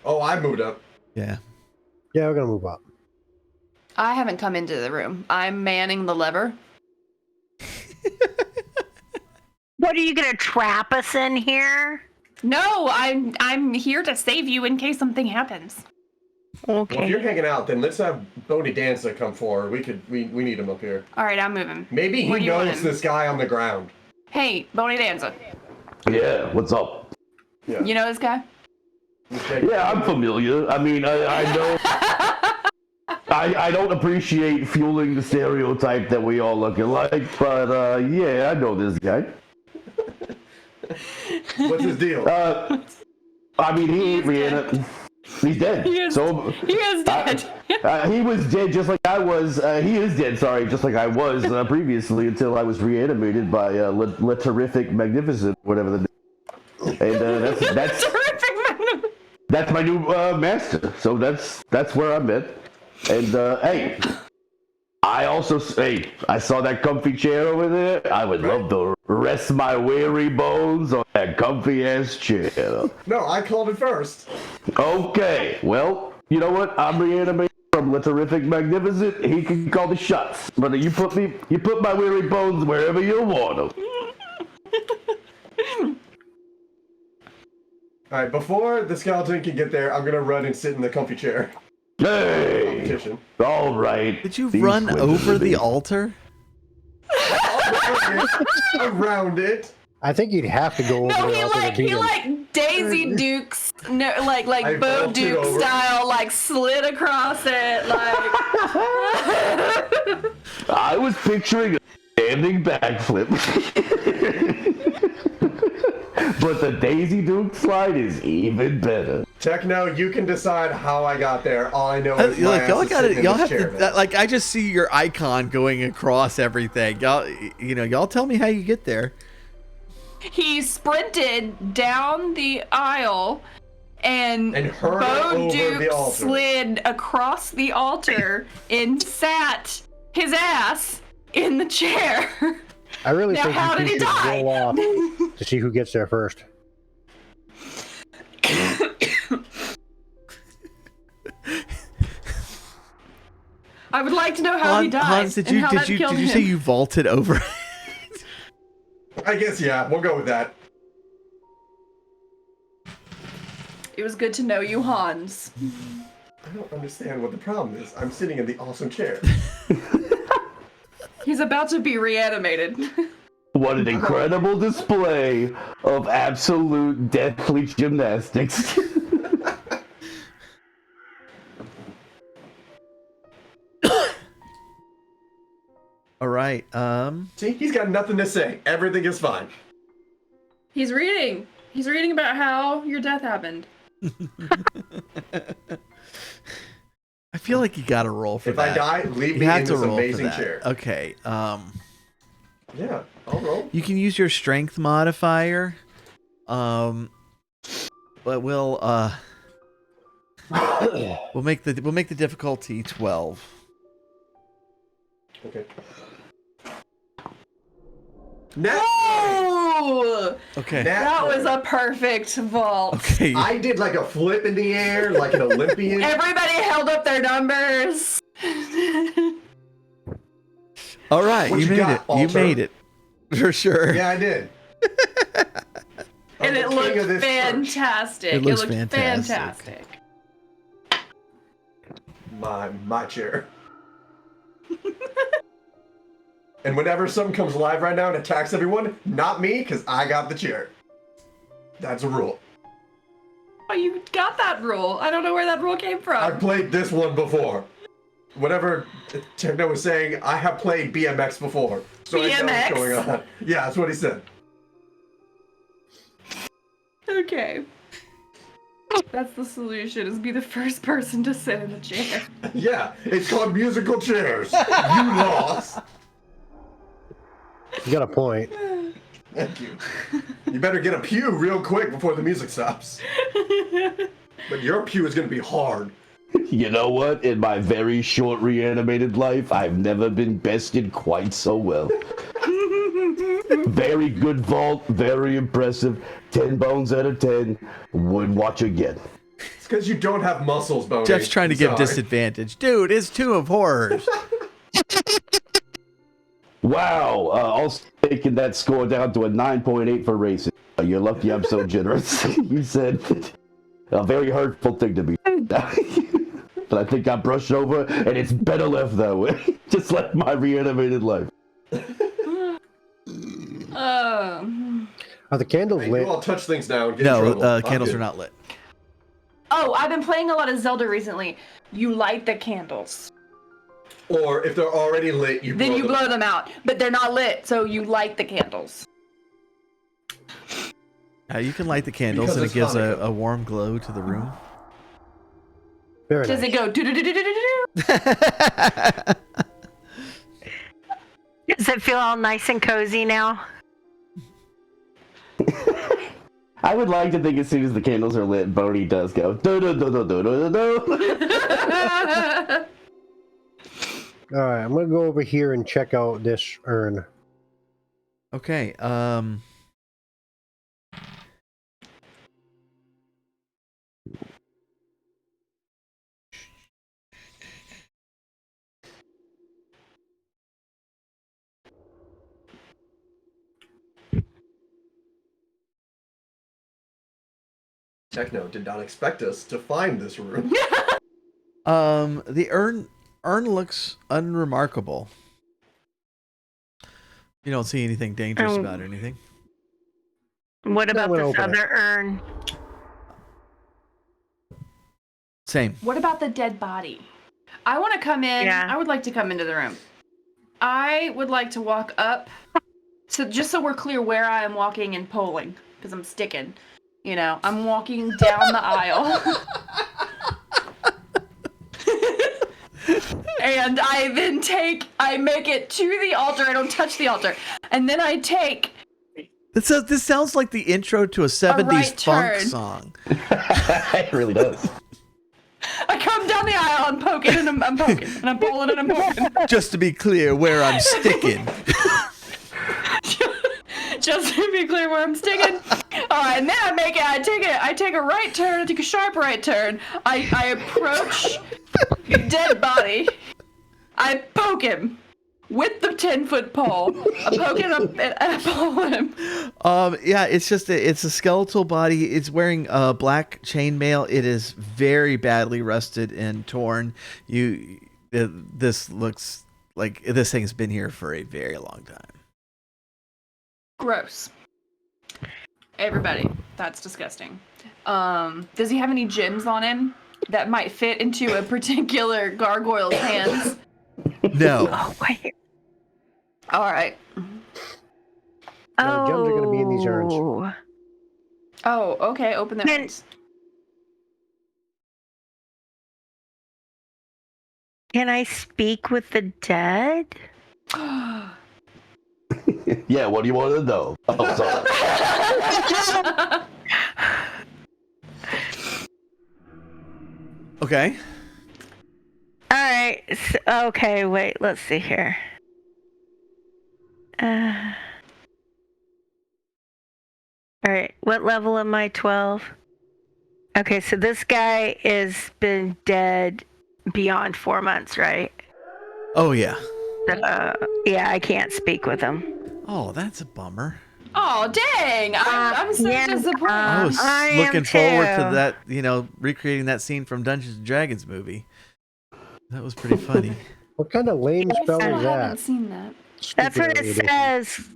Oh, I moved up. Yeah. Yeah, we're gonna move up. I haven't come into the room. I'm manning the lever. What, are you going to trap us in here? No, I'm here to save you in case something happens. Well, if you're Okay. hanging out, then let's have Boney Dancer come forward. We need him up here. All right, I'm moving. Maybe he Where do you want knows him? this guy on the ground. Hey, Boney Danza. Yeah, what's up? Yeah. You know this guy? Yeah, I'm familiar. I mean, I know. I don't appreciate fueling the stereotype that we all look alike, but yeah, I know this guy. What's his deal? I mean, he ain't Rihanna. He's dead. He is dead. He was dead just like I was. He is dead, sorry, just like I was previously until I was reanimated by Le Terrific Magnificent, whatever the name. And that's Terrific man. that's my new master. So that's where I'm at. And hey, I also I saw that comfy chair over there. I would love to rest my weary bones on that comfy ass chair. No, I called it first. Okay, well, you know what? I'm reanimated from the Terrific Magnificent. He can call the shots, but you put my weary bones wherever you want them. All right, before the skeleton can get there, I'm gonna run and sit in the comfy chair. Hey, Competition. all right. Did you These run twins over are the altar? Around it. I think you'd have to go over No, the he altar to beat him. Daisy Dukes, no, I like Bo vaulted Duke over. style, like slid across it, like. I was picturing a standing backflip. But the Daisy Duke slide is even better. Techno, you can decide how I got there. All I know is my ass Y'all is got sitting it. in Y'all this have chair to now. like. I just see your icon going across everything. Y'all tell me how you get there. He sprinted down the aisle, and hurtled Bo over the Duke altar. slid across the altar and sat his ass in the chair. I really Now, think how you did he two should die? go off to see who gets there first. I would like to know how he died. Hans, did and you how that killed did you him. say you vaulted over? I guess, yeah, we'll go with that. It was good to know you, Hans. I don't understand what the problem is. I'm sitting in the awesome chair. He's about to be reanimated. What an incredible display of absolute deathly gymnastics. All right. See, he's got nothing to say. Everything is fine. He's reading. He's reading about how your death happened. I feel like you got to roll for If that. I die, leave You me have in to this roll for amazing that. chair. Okay. Yeah, I'll roll. You can use your strength modifier. But we'll make the difficulty 12. Okay. Next. Oh! Ooh, Okay. that was a perfect vault. Okay. I did like a flip in the air, like an Olympian. Everybody held up their numbers. All right. What You you made got, it. You Alter? made it. For sure. Yeah, I did. And it looked fantastic. It looks looked fantastic. My chair. And whenever something comes live right now and attacks everyone, not me, because I got the chair. That's a rule. Oh, you got that rule. I don't know where that rule came from. I've played this one before. Whatever Techno was saying, I have played BMX before. So I know what's going on. Yeah, that's what he said. Okay. That's the solution, is be the first person to sit in the chair. Yeah, it's called musical chairs. You lost. You got a point. Thank you. You better get a pew real quick before the music stops. But your pew is going to be hard. You know what? In my very short reanimated life, I've never been bested quite so well. Very good vault, very impressive. 10 bones out of 10. Would watch again. It's because you don't have muscles, Boney. Jeff's trying to give Sorry. disadvantage. Dude, it's Two of Horrors. Wow, also taking that score down to a 9.8 for racing. You're lucky I'm so generous. You said a very hurtful thing to me. But I think I brushed over, and it's better left that way. Just like my reanimated life. Are the candles Hey, lit? you all touch things now and get in No, trouble. I'm candles good. are not lit. Oh, I've been playing a lot of Zelda recently. You light the candles. Or if they're already lit, you Then you them. blow them out. But they're not lit, so you light the candles. You can light the candles, Because and it it's gives Hanukkah. a warm glow to the room. Very Does nice. it go do-do-do-do-do-do? Does it feel all nice and cozy now? I would like to think as soon as the candles are lit, Boney does go do do do do do do do. All right, I'm gonna go over here and check out this urn. Okay. Techno did not expect us to find this room. The urn looks unremarkable. You don't see anything dangerous about it or anything. What about gonna this open other urn? Same. What about the dead body? I want to come in. Yeah. I would like to come into the room. I would like to walk up. So just so we're clear where I am walking and polling, because I'm sticking. You know, I'm walking down the aisle. And I then I make it to the altar. I don't touch the altar. And then I take This sounds like the intro to a 70s right funk turn. song. It really does. I come down the aisle and poking and I'm poking and I'm pulling and I'm poking. Just to be clear where I'm sticking. Just to be clear where I'm sticking. All right, and then I take a right turn. I take a sharp right turn. I approach the dead body. I poke him with the 10-foot pole. I poke him up and I pull him. Yeah, it's just it's a skeletal body. It's wearing black chainmail. It is very badly rusted and torn. This looks like this thing's been here for a very long time. Gross. Everybody, that's disgusting. Does he have any gems on him that might fit into a particular gargoyle's hands? No. Oh, wait. All right. Now, the gems are gonna be in these urns. Oh, okay. Open the Then- urns. Can I speak with the dead? Yeah, what do you want to know? Oh, sorry. Okay. All right. Okay, wait. Let's see here. right. What level am I? 12? Okay, so this guy has been dead beyond 4 months, right? Oh yeah. Yeah, I can't speak with him. Oh, that's a bummer. Oh, dang. I'm so disappointed. I was I am looking forward to too. that, recreating that scene from Dungeons and Dragons movie. That was pretty funny. What kind of lame spell I is haven't that? seen that. That's what Stupid it edition. says.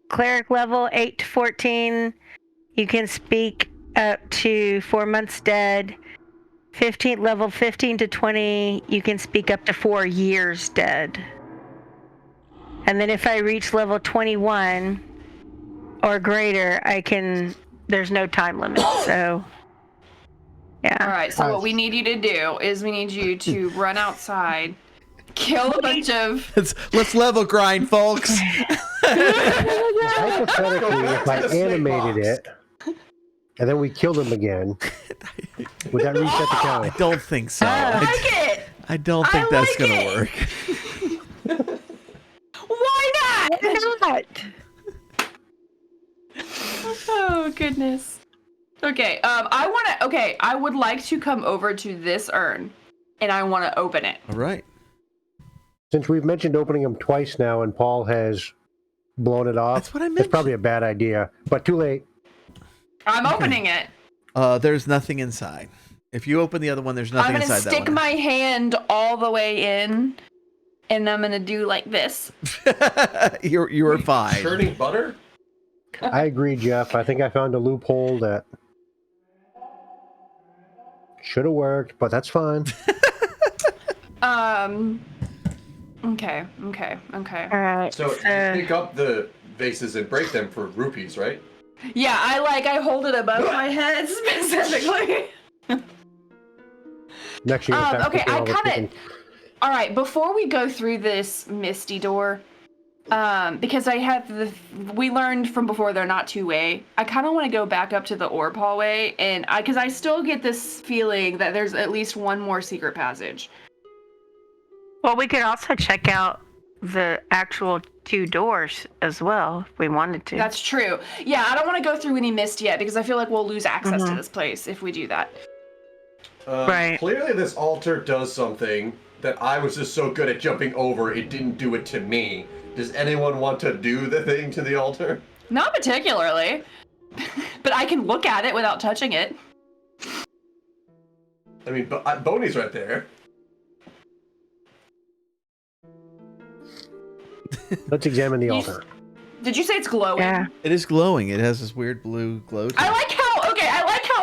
Cleric level 8 to 14. You can speak up to 4 months dead. 15 level 15 to 20. You can speak up to 4 years dead. And then if I reach level 21 or greater, there's no time limit. So, yeah. All right, so what we need you to do is we need you to run outside, kill a bunch of... Let's level grind, folks. Hypothetically, if I animated it, and then we killed him again, would that reset the I count? don't think so. I like it! I don't think I that's like gonna it. work. Why not? Not. Oh, goodness. Okay, I would like to come over to this urn, and I want to open it. All right. Since we've mentioned opening them twice now, and Paul has blown it off, That's what I it's mentioned. probably a bad idea, but too late. I'm opening it. There's nothing inside. If you open the other one, there's nothing I'm going to inside stick that one. my hand all the way in, and I'm going to do like this. You were fine. Churning butter? I agree, Jeff. I think I found a loophole that should have worked, but that's fine. Okay. All right. So you pick up the vases and break them for rupees, right? Yeah, I hold it above my head specifically. Next year, Okay, all right, before we go through this misty door, because we learned from before they're not two-way, I kind of want to go back up to the orb hallway, and because I still get this feeling that there's at least one more secret passage. Well, we could also check out the actual 2 doors as well if we wanted to. That's true. Yeah, I don't want to go through any mist yet because I feel like we'll lose access to this place if we do that. Right. Clearly this altar does something that I was just so good at jumping over, it didn't do it to me. Does anyone want to do the thing to the altar? Not particularly, but I can look at it without touching it. I mean, Boney's right there. Let's examine the altar. Did you say it's glowing? Yeah. It is glowing. It has this weird blue glow to it. I like how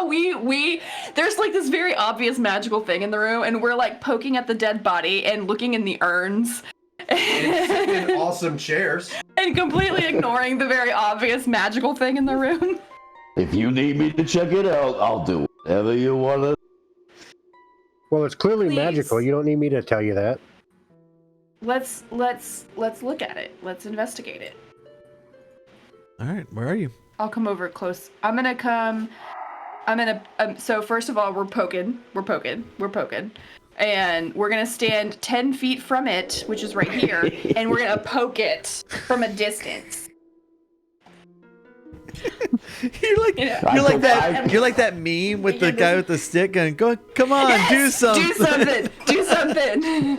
we there's like this very obvious magical thing in the room, and we're like poking at the dead body and looking in the urns. And sitting in awesome chairs. And completely ignoring the very obvious magical thing in the room. If you need me to check it out, I'll do whatever you want to. Well, it's clearly Please. magical. You don't need me to tell you that. Let's look at it. Let's investigate it. All right, where are you? I'll come over close. So first of all, we're poking. And we're gonna stand 10 feet from it, which is right here, and we're gonna poke it from a distance. You're like that meme with the guy with the stick going, come on, Yes! do something. Do something.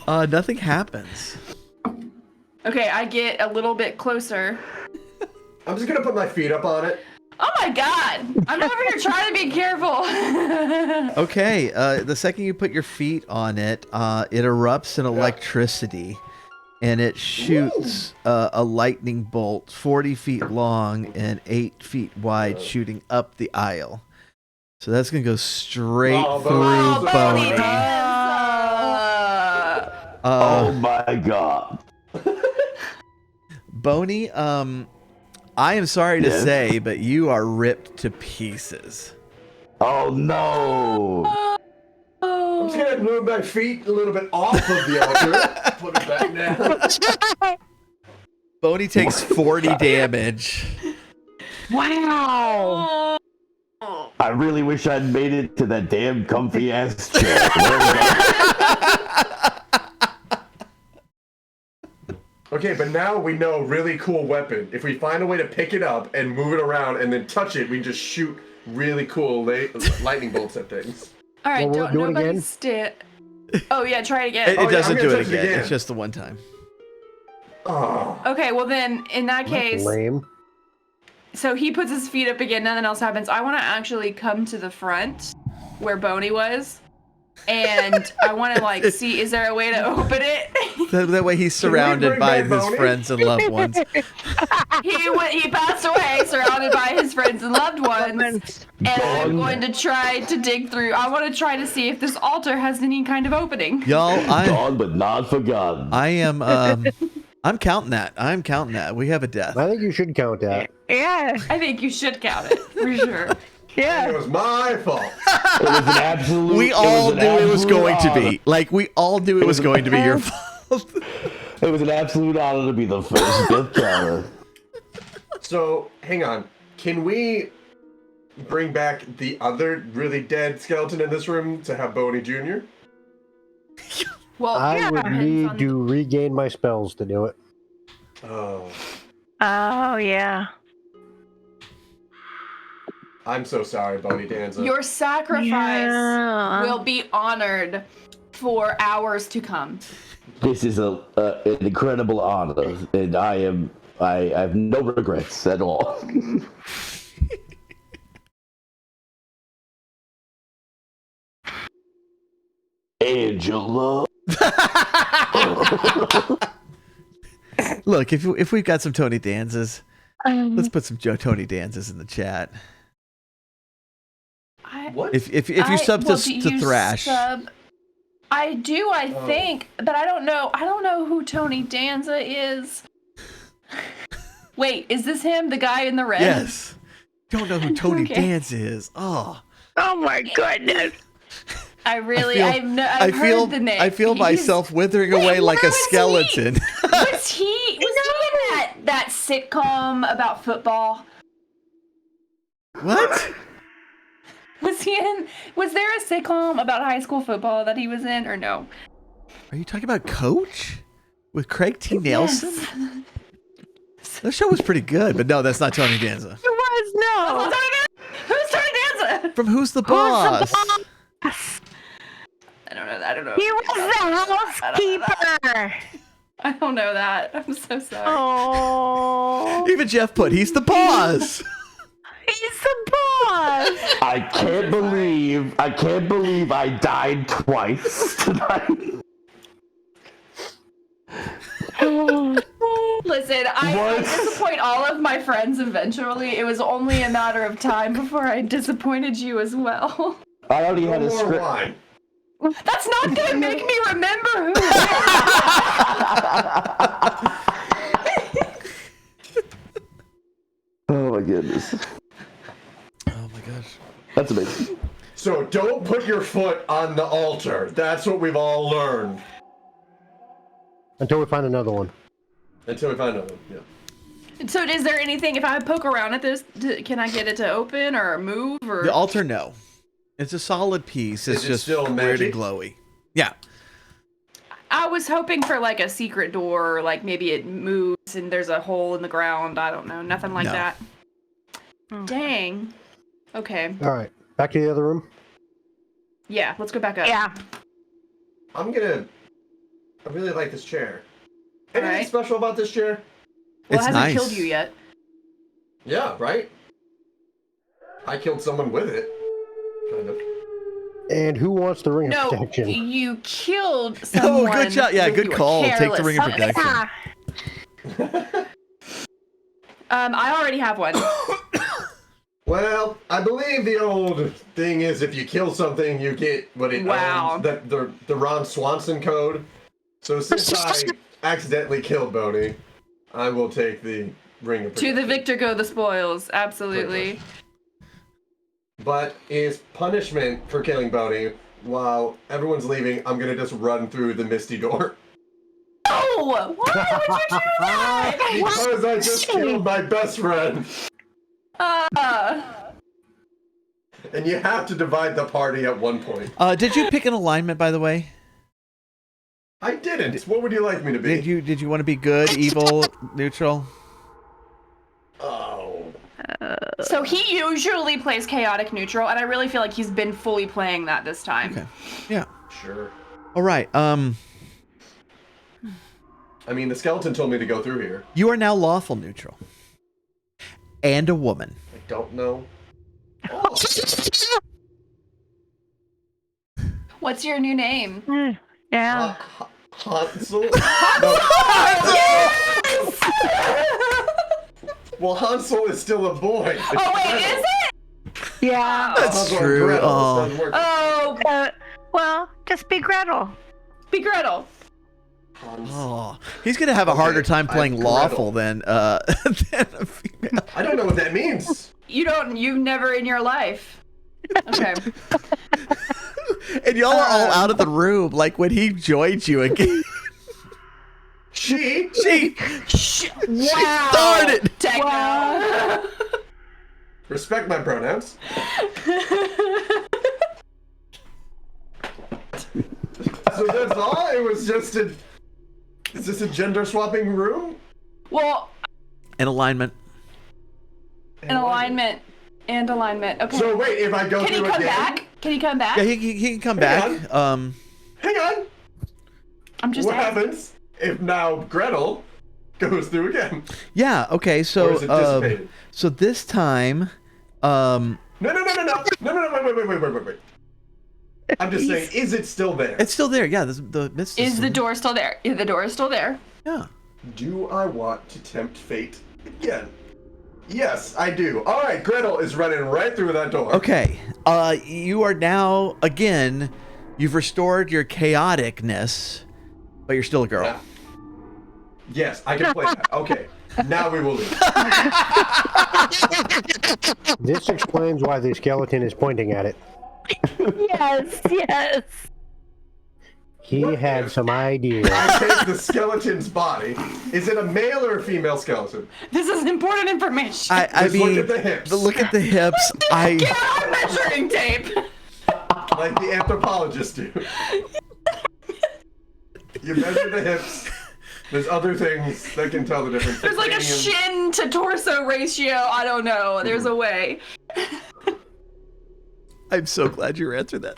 Nothing happens. Okay, I get a little bit closer. I'm just gonna put my feet up on it. Oh my god! I'm over here trying to be careful. Okay, the second you put your feet on it, it erupts in electricity, and it shoots a lightning bolt 40 feet long and 8 feet wide, shooting up the aisle. So that's gonna go straight through Boney. Oh my god. Boney, I am sorry to say, but you are ripped to pieces. Oh no. I'm just gonna move my feet a little bit off of the altar. Put it back down. Boney takes 40 damage. Wow. I really wish I'd made it to that damn comfy ass chair. There we go. Okay, but now we know really cool weapon. If we find a way to pick it up and move it around and then touch it, we just shoot really cool lightning bolts at things. All right, Well, don't do it nobody again? Oh yeah, try it again. It yeah, doesn't I'm do gonna it touch it again. again. It's just the one time. Oh. Okay, well then, in that case, Lame. so he puts his feet up again, nothing else happens. I want to actually come to the front where Boney was, and I want to like see, is there a way to open it? That way he's surrounded bring by back his Boney? friends and loved ones. He passed away, surrounded by his friends and loved ones, and I'm going to try to dig through. I want to try to see if this altar has any kind of opening. Y'all, Gone but not forgotten. I am I'm counting that. I'm counting that. We have a death. I think you should count that. Yeah. I think you should count it for sure. Yeah. It was my fault. It was an absolute. We all an knew it was absolute going to honor. be. Like, we all knew it was going to be your fault. It was an absolute honor to be the first death counter. So, hang on. Can we bring back the other really dead skeleton in this room to have Boney Jr.? Well, I would depends need on- to regain my spells to do it. Oh. Oh, yeah. I'm so sorry, Boney Danza. Your sacrifice Yeah. will be honored for hours to come. This is an incredible honor, and I have no regrets at all. Angela. Look, if we've got some Tony Danzas, Um, let's put some Tony Danzas in the chat. What? If you sub well, to do you Thrash, sub- I do, I think, but I don't know. I don't know who Tony Danza is. Wait, is this him, the guy in the red? yes. Don't know who Tony Okay. Danza is. Oh, oh my goodness. I really, I feel- I've heard the name. I feel He's- myself withering Wait, away like where a was he? skeleton. Was he in that sitcom about football? What? Was there a sitcom about high school football that he was in, or no? Are you talking about Coach with Craig T. Nelson? Yes. That show was pretty good, but no, that's not Tony Danza. It was no. Who's Tony Danza? From Who's the Boss? I don't know that. I don't know. He was the housekeeper. I don't know that. I'm so sorry. Oh, Even Jeff put, he's the boss. he's the boss. I can't believe I died twice tonight. Listen, I disappoint all of my friends eventually. It was only a matter of time before I disappointed you as well. I already had a More script. wine. That's not gonna make me remember who. Oh my goodness. Oh my gosh. That's amazing. So don't put your foot on the altar. That's what we've all learned. Until we find another one. Until we find another one. Yeah. So, is there anything? If I poke around at this, can I get it to open or move or? The altar, no. It's a solid piece. It's Is it just still weird magic? and glowy. Yeah. I was hoping for like a secret door, like maybe it moves and there's a hole in the ground. I don't know, nothing like No. that. Dang. Okay. All right. Back to the other room. Yeah, let's go back up. Yeah. I really like this chair. Anything Alright. special about this chair? Well, It's it hasn't nice. killed you yet. Yeah, right? I killed someone with it. Kind of. And who wants the ring No, of protection? you killed someone. Oh, good job. Yeah, because good you were call. Take the careless. ring of protection. Yeah. I already have one. Well, I believe the old thing is if you kill something, you get what it Wow. owns. The Ron Swanson code. So since I accidentally killed Boney, I will take the ring of To protection. the victor go the spoils. Absolutely. But is punishment for killing Boney while everyone's leaving, I'm gonna just run through the misty door. Oh! Why would you do that? Because I just killed my best friend. And you have to divide the party at one point. Did you pick an alignment, by the way? I didn't. What would you like me to be? Did you want to be good, evil, neutral? Oh. So he usually plays chaotic neutral, and I really feel like he's been fully playing that this time. Okay. Yeah. Sure. All right. I mean, the skeleton told me to go through here. You are now lawful neutral. And a woman. I don't know. Oh. What's your new name? Yeah. Hansel? No. Yes! Well, Hansel is still a boy. Oh wait, is it? Yeah. That's Hansel and true. Gretel Oh. doesn't work. Oh, Well, just be Gretel. be Gretel. Hans. Oh, he's gonna have a harder time playing I'm lawful than a female. I don't know what that means. You've never in your life. Okay. And y'all are all out of the room, like when he joined you again. She? Wow. started. Techno. Respect my pronouns. So that's all? It was just a... Is this a gender swapping room? Well, An alignment. an alignment and alignment. Okay. So wait, if I go Can he through come again... back? Can he come back? Yeah, he can come Hang back. Hang on. I'm just What asking. happens if now Gretel goes through again? Yeah. Okay. Or So is it dissipated? so this time, No, wait. I'm just saying, is it still there? it's still there. Yeah. The mist Is the door still there? The door is still there. Yeah. Do I want to tempt fate again? Yes, I do. All right, Gretel is running right through that door. Okay. You are now again. You've restored your chaoticness, but you're still a girl. Yeah. Yes, I can play that. Okay, now we will leave. This explains why the skeleton is pointing at it. Yes. What He had if some ideas. I take the skeleton's body. Is it a male or a female skeleton? This is important information. I Just mean, look at the hips. look at the hips. Get out measuring tape. Like the anthropologists do. You measure the hips. There's other things that can tell the difference. There's like a Titanium- shin to torso ratio. I don't know. There's a way. I'm so glad you answered that.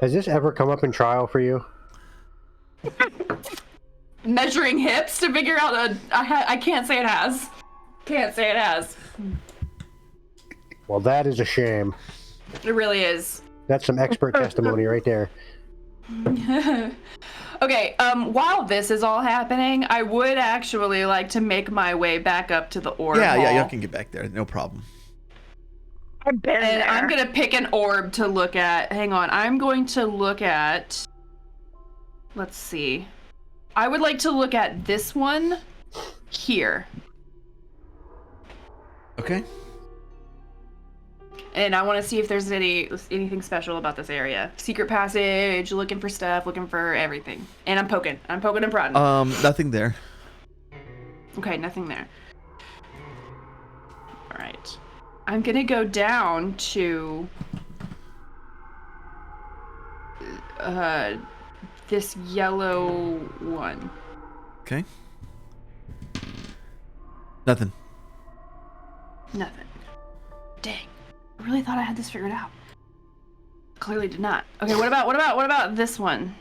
Has this ever come up in trial for you? Measuring hips to figure out I can't say it has. Can't say it has. Well, that is a shame. It really is. That's some expert testimony right there. Okay, while this is all happening, I would actually like to make my way back up to the orb yeah, hall. y'all can get back there. No problem. I've been And there. I'm gonna pick an orb to look at. Hang on, I'm going to look at... Let's see. I would like to look at this one here. Okay. And I want to see if there's anything special about this area. Secret passage, looking for stuff, looking for everything. And I'm poking and prodding. Nothing there. Okay, nothing there. All right. I'm gonna go down to this yellow one. Okay. Nothing. Nothing. Dang. I really thought I had this figured out. Clearly did not. Okay, what about this one?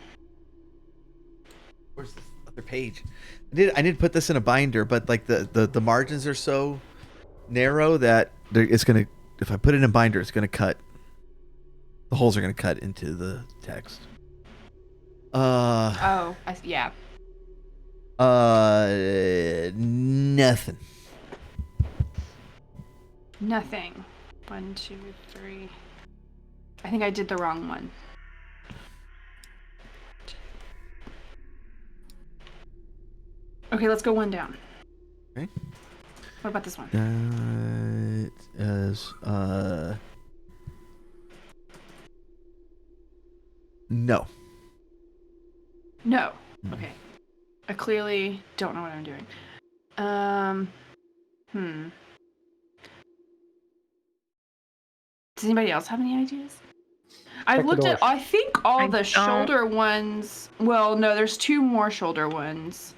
Where's this other page? I did put this in a binder, but like the margins are so narrow that it's gonna. If I put it in a binder, it's gonna cut. The holes are gonna cut into the text. Oh, yeah. Nothing. Nothing. 1, 2, 3. I think I did the wrong one. Okay, let's go one down. Okay. What about this one? That is no. No. Okay. I clearly don't know what I'm doing. Does anybody else have any ideas? I Check the looked at. doors. I think all I the don't. shoulder ones. Well, no, there's 2 more shoulder ones.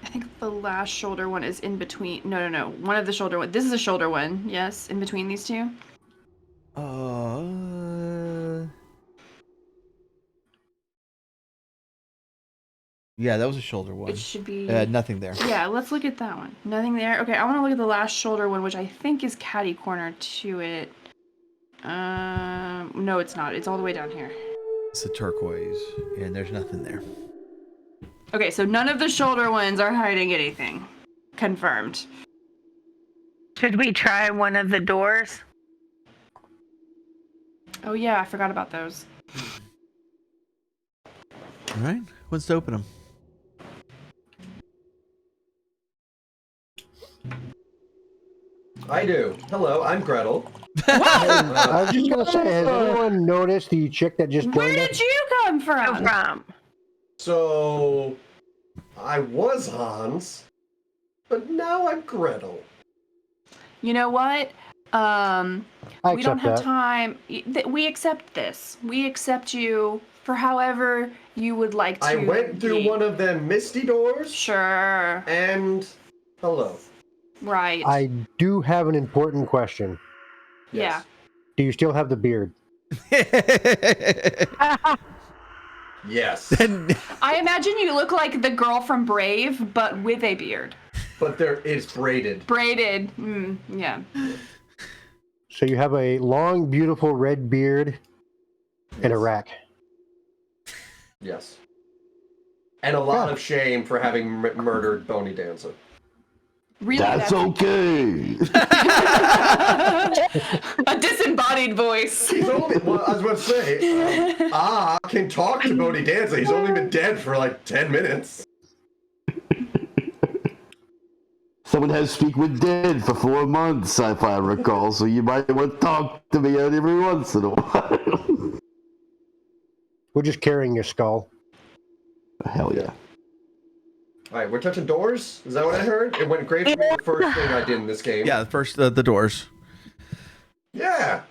I think the last shoulder one is in between. No. One of the shoulder one. This is a shoulder one. Yes, in between these 2. Yeah, that was a shoulder one. It should be. Nothing there. Yeah, let's look at that one. Nothing there. Okay, I want to look at the last shoulder one, which I think is catty corner to it. No, it's not. It's all the way down here. It's a turquoise, and there's nothing there. Okay, so none of the shoulder ones are hiding anything. Confirmed. Should we try one of the doors? Oh yeah, I forgot about those. All right, who wants to open them? I do. Hello, I'm Gretel. I was just gonna say, has anyone noticed the chick that just Where joined us? did you come from? So, I was Hans, but now I'm Gretel. You know what? I We don't accept have that. time. We accept this. We accept you for however you would like to. I went through be. one of them misty doors, Sure. and hello. Right. I do have an important question. Yeah. Do you still have the beard? Yes. I imagine you look like the girl from Brave, but with a beard. But there is braided. Braided. Yeah. So you have a long, beautiful red beard and a rack. Yes. And a lot of shame for having murdered Boney Dancer. Really? That's okay. A disembodied voice. He's only, well, I was about to say, I can talk to Boney Dancer. He's only been dead for like 10 minutes. Someone has speak with dead for 4 months, if I recall, so you might want to talk to me every once in a while. We're just carrying your skull. Hell yeah. All right, we're touching doors. Is that what I heard? It went great for me the first thing I did in this game. Yeah, first the doors. Yeah.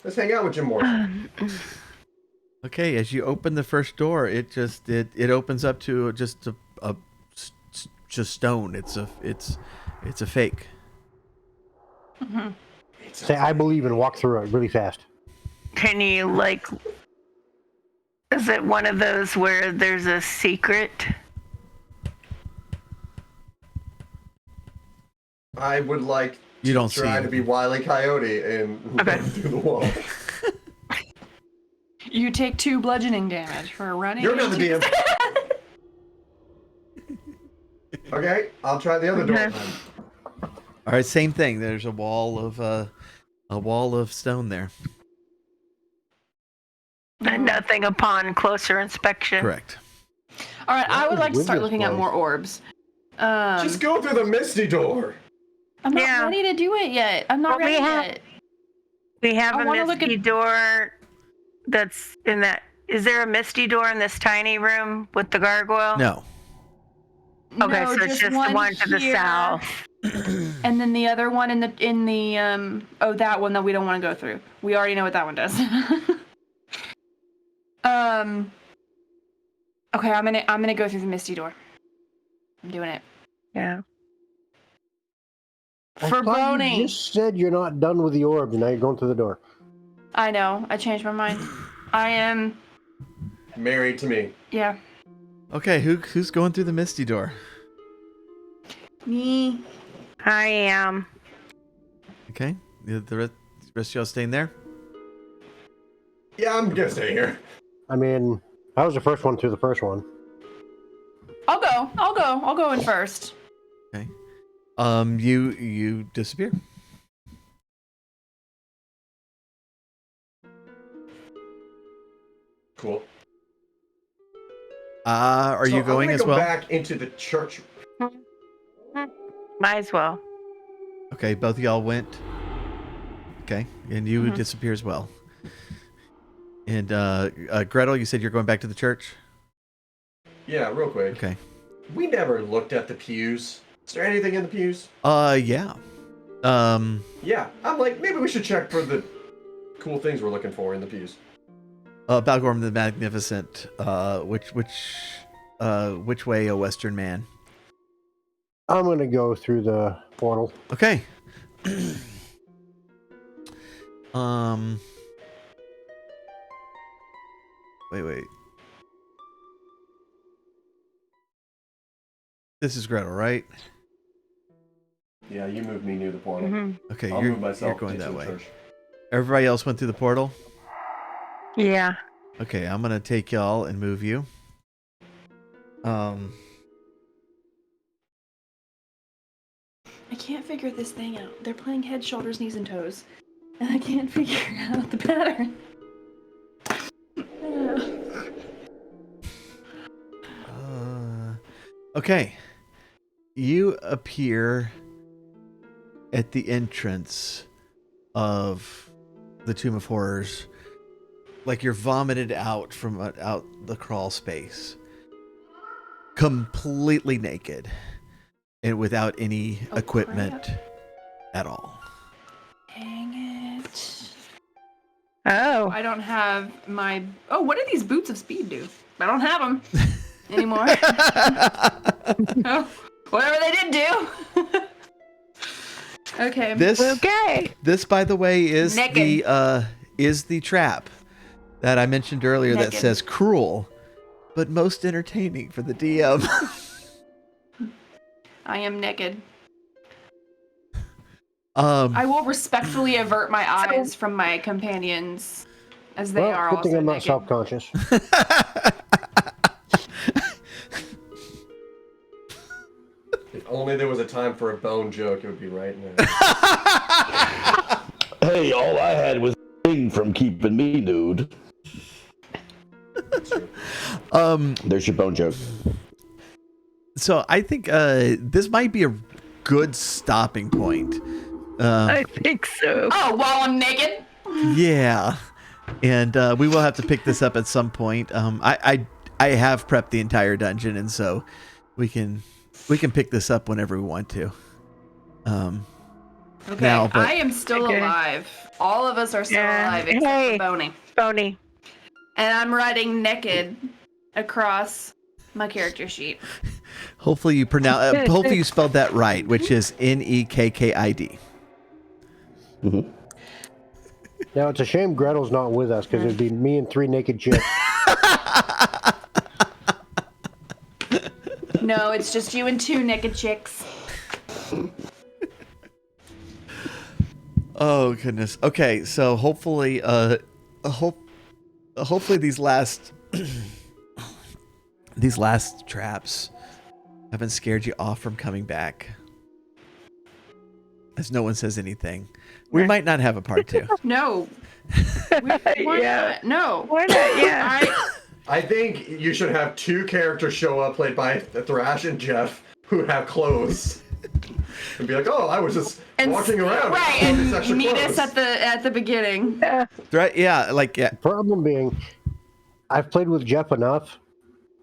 Let's hang out with Jim Morrison. Okay, as you open the first door, it opens up to just just stone. It's a fake. Mm-hmm. Say, I believe, and walk through it really fast. Can you, like, is it one of those where there's a secret? I would like You don't try see to be Wile E. Coyote and run through the wall. You take 2 bludgeoning damage for running. You're not the DM. Okay, I'll try the other door then. All right, same thing. There's a wall of stone there. And nothing upon closer inspection. Correct. All right, I would like to start Wizard's looking at place. more orbs. Just go through the misty door. I'm not Yeah. ready to do it yet. I'm not Well, ready we have- yet. We have I a wanna look misty door that's in that. Is there a misty door in this tiny room with the gargoyle? No. Okay, No, so it's just the one to the here, south. and then the other one in the that one that we don't want to go through. We already know what that one does. Okay, I'm gonna go through the misty door. I'm doing it. Yeah. I For thought Boney. You just said you're not done with the orb, and now you're going through the door. I know. I changed my mind. I am. Married to me. Yeah. Okay, who's going through the misty door? Me. I am. Okay, the rest of y'all staying there. Yeah, I'm gonna stay here. I mean, I was the first one through the first one. I'll go in first. Okay. You disappear. Cool. Are you going I'm as gonna well? go back into the church. Might as well. Okay, both of y'all went. Okay, and you Mhm. disappear as well. And Gretel, you said you're going back to the church. Yeah, real quick. Okay. We never looked at the pews. Is there anything in the pews? Yeah. Yeah, I'm like, maybe we should check for the cool things we're looking for in the pews. Balgorm the Magnificent. Which way, a Western man? I'm gonna go through the portal. Okay. Wait. This is Gretel, right? Yeah, you moved me near the portal. Mm-hmm. Okay, I'll you're move myself going into that the way. church. Everybody else went through the portal? Yeah. Okay, I'm gonna take y'all and move you. I can't figure this thing out. They're playing head, shoulders, knees, and toes. And I can't figure out the pattern. Okay. You appear at the entrance of the Tomb of Horrors, like you're vomited out from out the crawl space, completely naked and without any equipment crap. at all. Dang it. Oh. I don't have my. Oh, what do these boots of speed do? I don't have them anymore. Oh, whatever they did do. Okay. This, by the way, is Naked. the trap that I mentioned earlier that Naked. says cruel, but most entertaining for the DM. I am naked. Um, I will respectfully avert my eyes from my companions, as they are good also thing I'm not naked. self-conscious. If only there was a time for a bone joke, it would be right now. Hey, all I had was a thing from keeping me nude. There's your bone joke. So I think this might be a good stopping point. I think so. Oh, while I'm naked? Yeah, and we will have to pick this up at some point. I have prepped the entire dungeon, and so we can pick this up whenever we want to. Okay, Now, but- I am still alive. All of us are still alive except for Boney. Boney. And I'm riding naked across my character sheet. Hopefully you pronounce. Hopefully you spelled that right, which is Nekkid. Mm-hmm. Now it's a shame Gretel's not with us because it'd be me and 3 naked chicks. No, it's just you and 2 naked chicks. Oh goodness. Okay, so hopefully, hopefully these last traps haven't scared you off from coming back. As no one says anything, we might not have a part 2. No. Why not? No. Why not? Yeah. I think you should have 2 characters show up, played by Thrash and Jeff, who have clothes. And be like, oh, I was just walking around. Right, with all these and extra meet clothes. us at the beginning. Right? Yeah. Like yeah. Problem being, I've played with Jeff enough.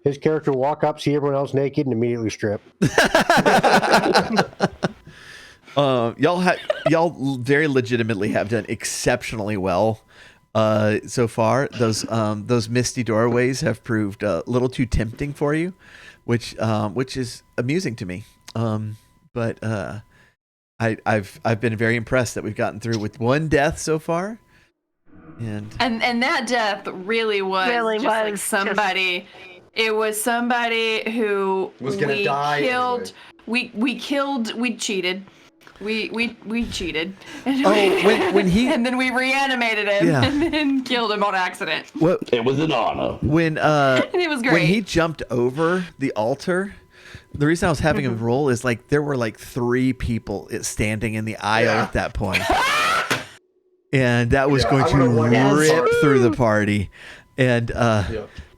His character will walk up, see everyone else naked, and immediately strip. Y'all very legitimately have done exceptionally well so far. Those misty doorways have proved a little too tempting for you, which is amusing to me. But I've been very impressed that we've gotten through with 1 death so far, and that death really was like somebody. It was somebody who was gonna die killed. anyway. We killed. We cheated. We cheated. And when he and then we reanimated him and then killed him on accident. It was an honor. And it was great. When he jumped over the altar, the reason I was having him roll is like there were like 3 people standing in the aisle at that point. And that was going to rip through the party. And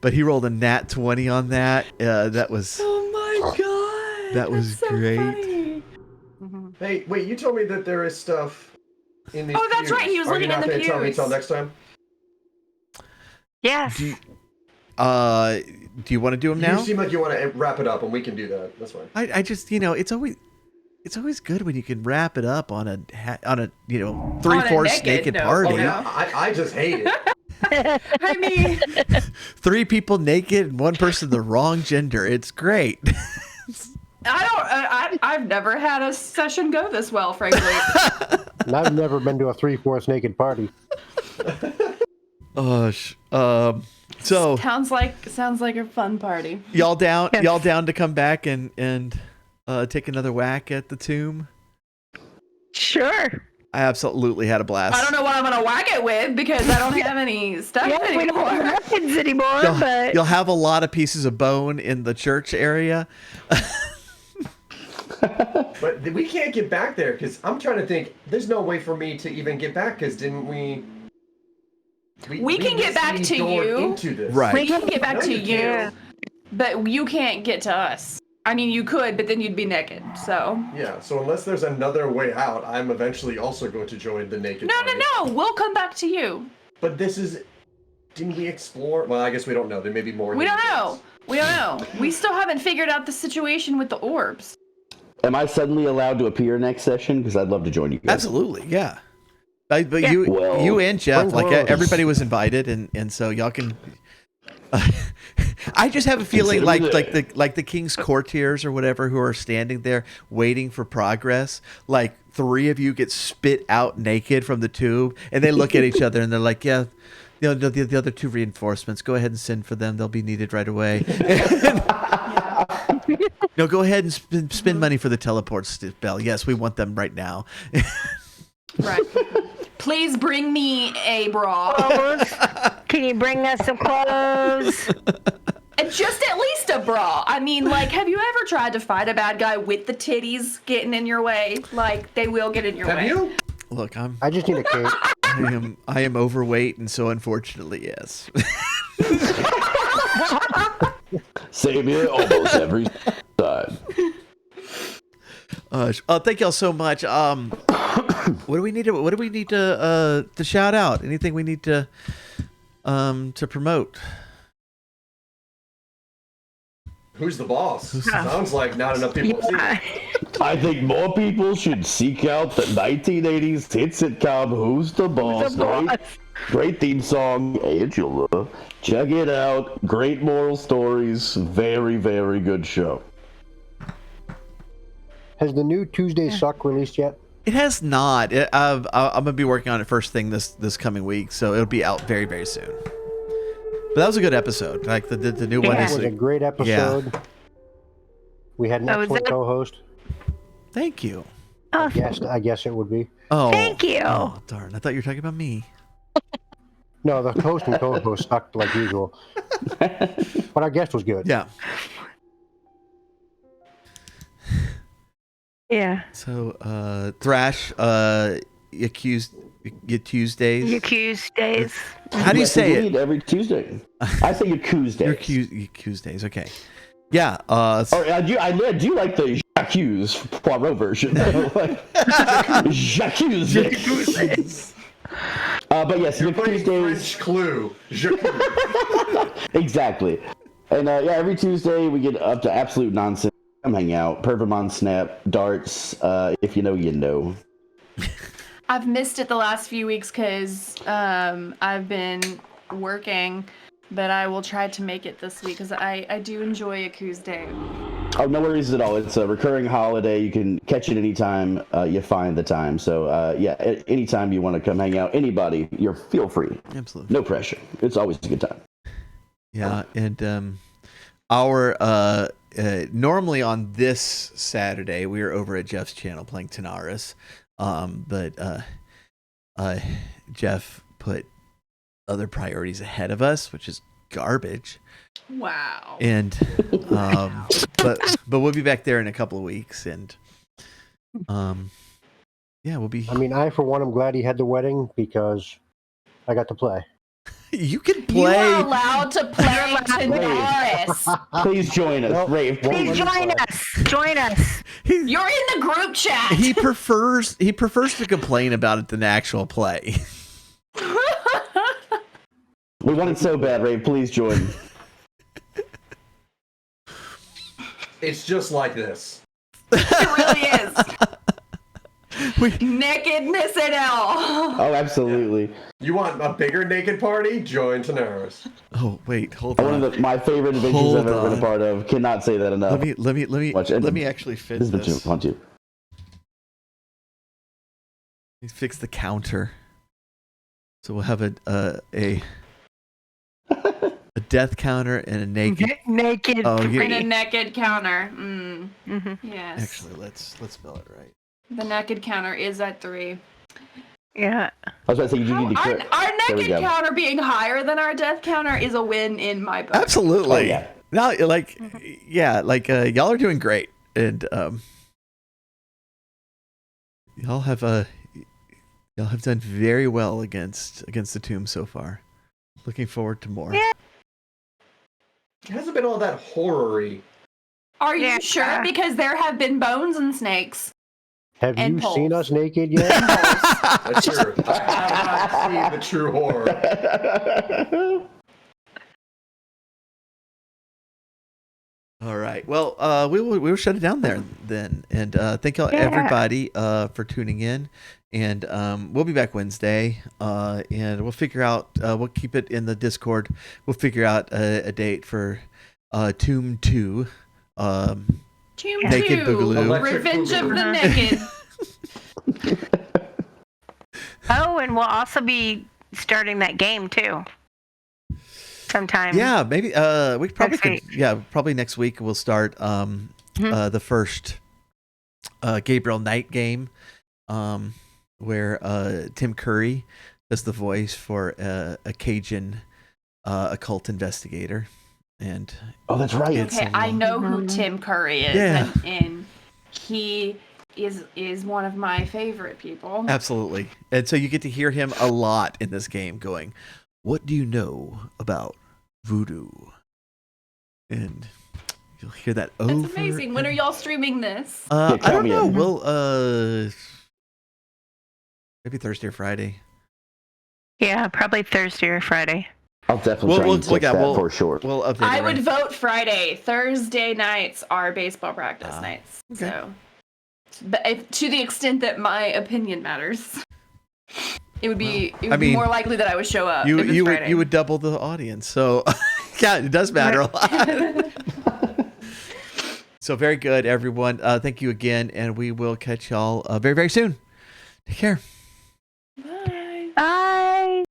but he rolled a nat 20 on that. That was oh my god. That was so great. funny. Hey, wait, you told me that there is stuff in these Oh, that's pews. right, he was looking in the Are you not going to tell me pews. until next time? Yes. Do you want to do them now? You seem like you want to wrap it up, and we can do that. That's fine. I just, it's always it's always good when you can wrap it up on a 3/4 naked note, party. Oh, yeah, I just hate it. I mean, 3 people naked and 1 person the wrong gender. It's great. I've never had a session go this well, frankly. And I've never been to a 3/4 naked party. So Sounds like a fun party. y'all down to come back and take another whack at the tomb? Sure. I absolutely had a blast. I don't know what I'm gonna whack it with because I don't have any stuff Yeah, we don't have anymore. weapons anymore, but You'll have a lot of pieces of bone in the church area. But we can't get back there because I'm trying to think. There's no way for me to even get back because didn't we? We can get back to you. Into this. Right. We can get back No, to you you, can't. but you can't get to us. I mean, you could, but then you'd be naked. So Yeah. So unless there's another way out, I'm eventually also going to join the naked. no, party. we'll come back to you. But this is. Didn't we explore? Well, I guess we don't know. There may be more. We don't hidden know. things. We don't know. We still haven't figured out the situation with the orbs. Am I suddenly allowed to appear next session? Because I'd love to join you guys. Absolutely, yeah. But Yeah. you and Jeff, Bring like clothes. everybody was invited, and so y'all can. I just have a feeling Consider like the king's courtiers or whatever who are standing there waiting for progress. Like 3 of you get spit out naked from the tube, and they look at each other and they're like, "Yeah, the other 2 reinforcements. Go ahead and send for them. They'll be needed right away." No, go ahead and spend money for the teleport spell. Yes, we want them right now. Right. Please bring me a bra. clothes. Can you bring us some clothes? Just at least a bra. I mean, like, have you ever tried to fight a bad guy with the titties getting in your way? Like, they will get in your way. Have you? Look, I just need a cape. I am overweight, and so unfortunately, yes. Same here almost every time. Thank y'all so much. What do we need to shout out? Anything we need to promote? Who's the boss? Sounds like not enough people see Yeah. it. I think more people should seek out the 1980s hit sitcom Who's the Boss? The boss. Great theme song, Angela. Check it out. Great moral stories. Very, very good show. Has the new Tuesday Suck released yet? It has not. I'm gonna be working on it first thing this coming week, so it'll be out very, very soon. But that was a good episode. Like the new one Yeah. It is. was a great episode. We had an Oh, is excellent that- co-host. Thank you. Oh, I guess it would be. Oh, Thank you. Oh, darn! I thought you were talking about me. No, the host and co-host sucked like usual. But our guest was good. Yeah. yeah. So, Thrash, accused Tuesdays. Yakuza days. How do you Yes, say it? indeed, every Tuesday. I say Tuesday. Tuesdays. Okay. Yeah. I do like the Jacques Poirot version. Jacques. But yes, You're the playing Tuesdays. French Clue. Exactly. And every Tuesday we get up to absolute nonsense. Come hang out. Pervamon Snap, darts. If you know, you know. I've missed it the last few weeks because I've been working, but I will try to make it this week because I do enjoy Yakuza Day. Oh, no worries at all. It's a recurring holiday. You can catch it anytime you find the time. So, anytime you want to come hang out, anybody, feel free. Absolutely. No pressure. It's always a good time. Yeah, and our normally on this Saturday we are over at Jeff's channel playing Tanaris, but Jeff put other priorities ahead of us, which is garbage. Wow. And but we'll be back there in a couple of weeks, and we'll be. I mean, I for one am glad he had the wedding because I got to play. You can You play. are allowed to play Tanaris. Please join us. Nope. Rave. Please join us. Join us. You're in the group chat. He prefers to complain about it than actual play. We want it so bad, Rave. Please join. It's just like this. It really is. Nakedness and all. Oh, absolutely. You want a bigger naked party? Join Tanaris. Oh wait, hold on. One of my favorite adventures Hold I've ever been on. a part of. Cannot say that enough. Let me actually fit This has been this. fun too. Let me fix the counter. So we'll have a death counter and a naked. Naked. Oh, three. And a naked counter. Mm-hmm. Yes. Actually, let's spell it right. The naked counter is at 3. Yeah. I was about to say you need to Our There we naked go. counter being higher than our death counter is a win in my book. Absolutely. Oh, yeah. Now, y'all are doing great, and y'all have done very well against the tomb so far. Looking forward to more. Yeah. It hasn't been all that horror-y. Are you Yeah. sure? Because there have been bones and snakes. Have And you poles. seen us naked yet? That's true. I have not seen the true horror. All right. Well, we will shut it down there then, and thank y'all Yeah. everybody for tuning in, and we'll be back Wednesday, and we'll figure out. We'll keep it in the Discord. We'll figure out a date for Tomb 2. Tomb Naked 2, Boogaloo. Revenge of the Uh-huh. Naked. Oh, and we'll also be starting that game too. Sometime. Yeah, maybe we probably Next could. week. Yeah, probably next week we'll start the first Gabriel Knight game, where Tim Curry does the voice for a Cajun occult investigator, and Oh, that's right. It's Okay, a I long- know who Tim Curry is, Yeah. and he is one of my favorite people. absolutely, and so you get to hear him a lot in this game, going, "What do you know about voodoo?" And you'll hear that over. That's amazing. When are y'all streaming this? I count don't me know. in. We'll maybe Thursday or Friday. Yeah, probably Thursday or Friday. I'll definitely try and catch that for sure. We'll update. I it, would right? vote Friday. Thursday nights are baseball practice nights. okay. So, but to the extent that my opinion matters, it would be more likely that I would show up. if it's Friday. you would double the audience. So yeah, it does matter a lot. So very good, everyone. Thank you again, and we will catch y'all very, very soon. Take care.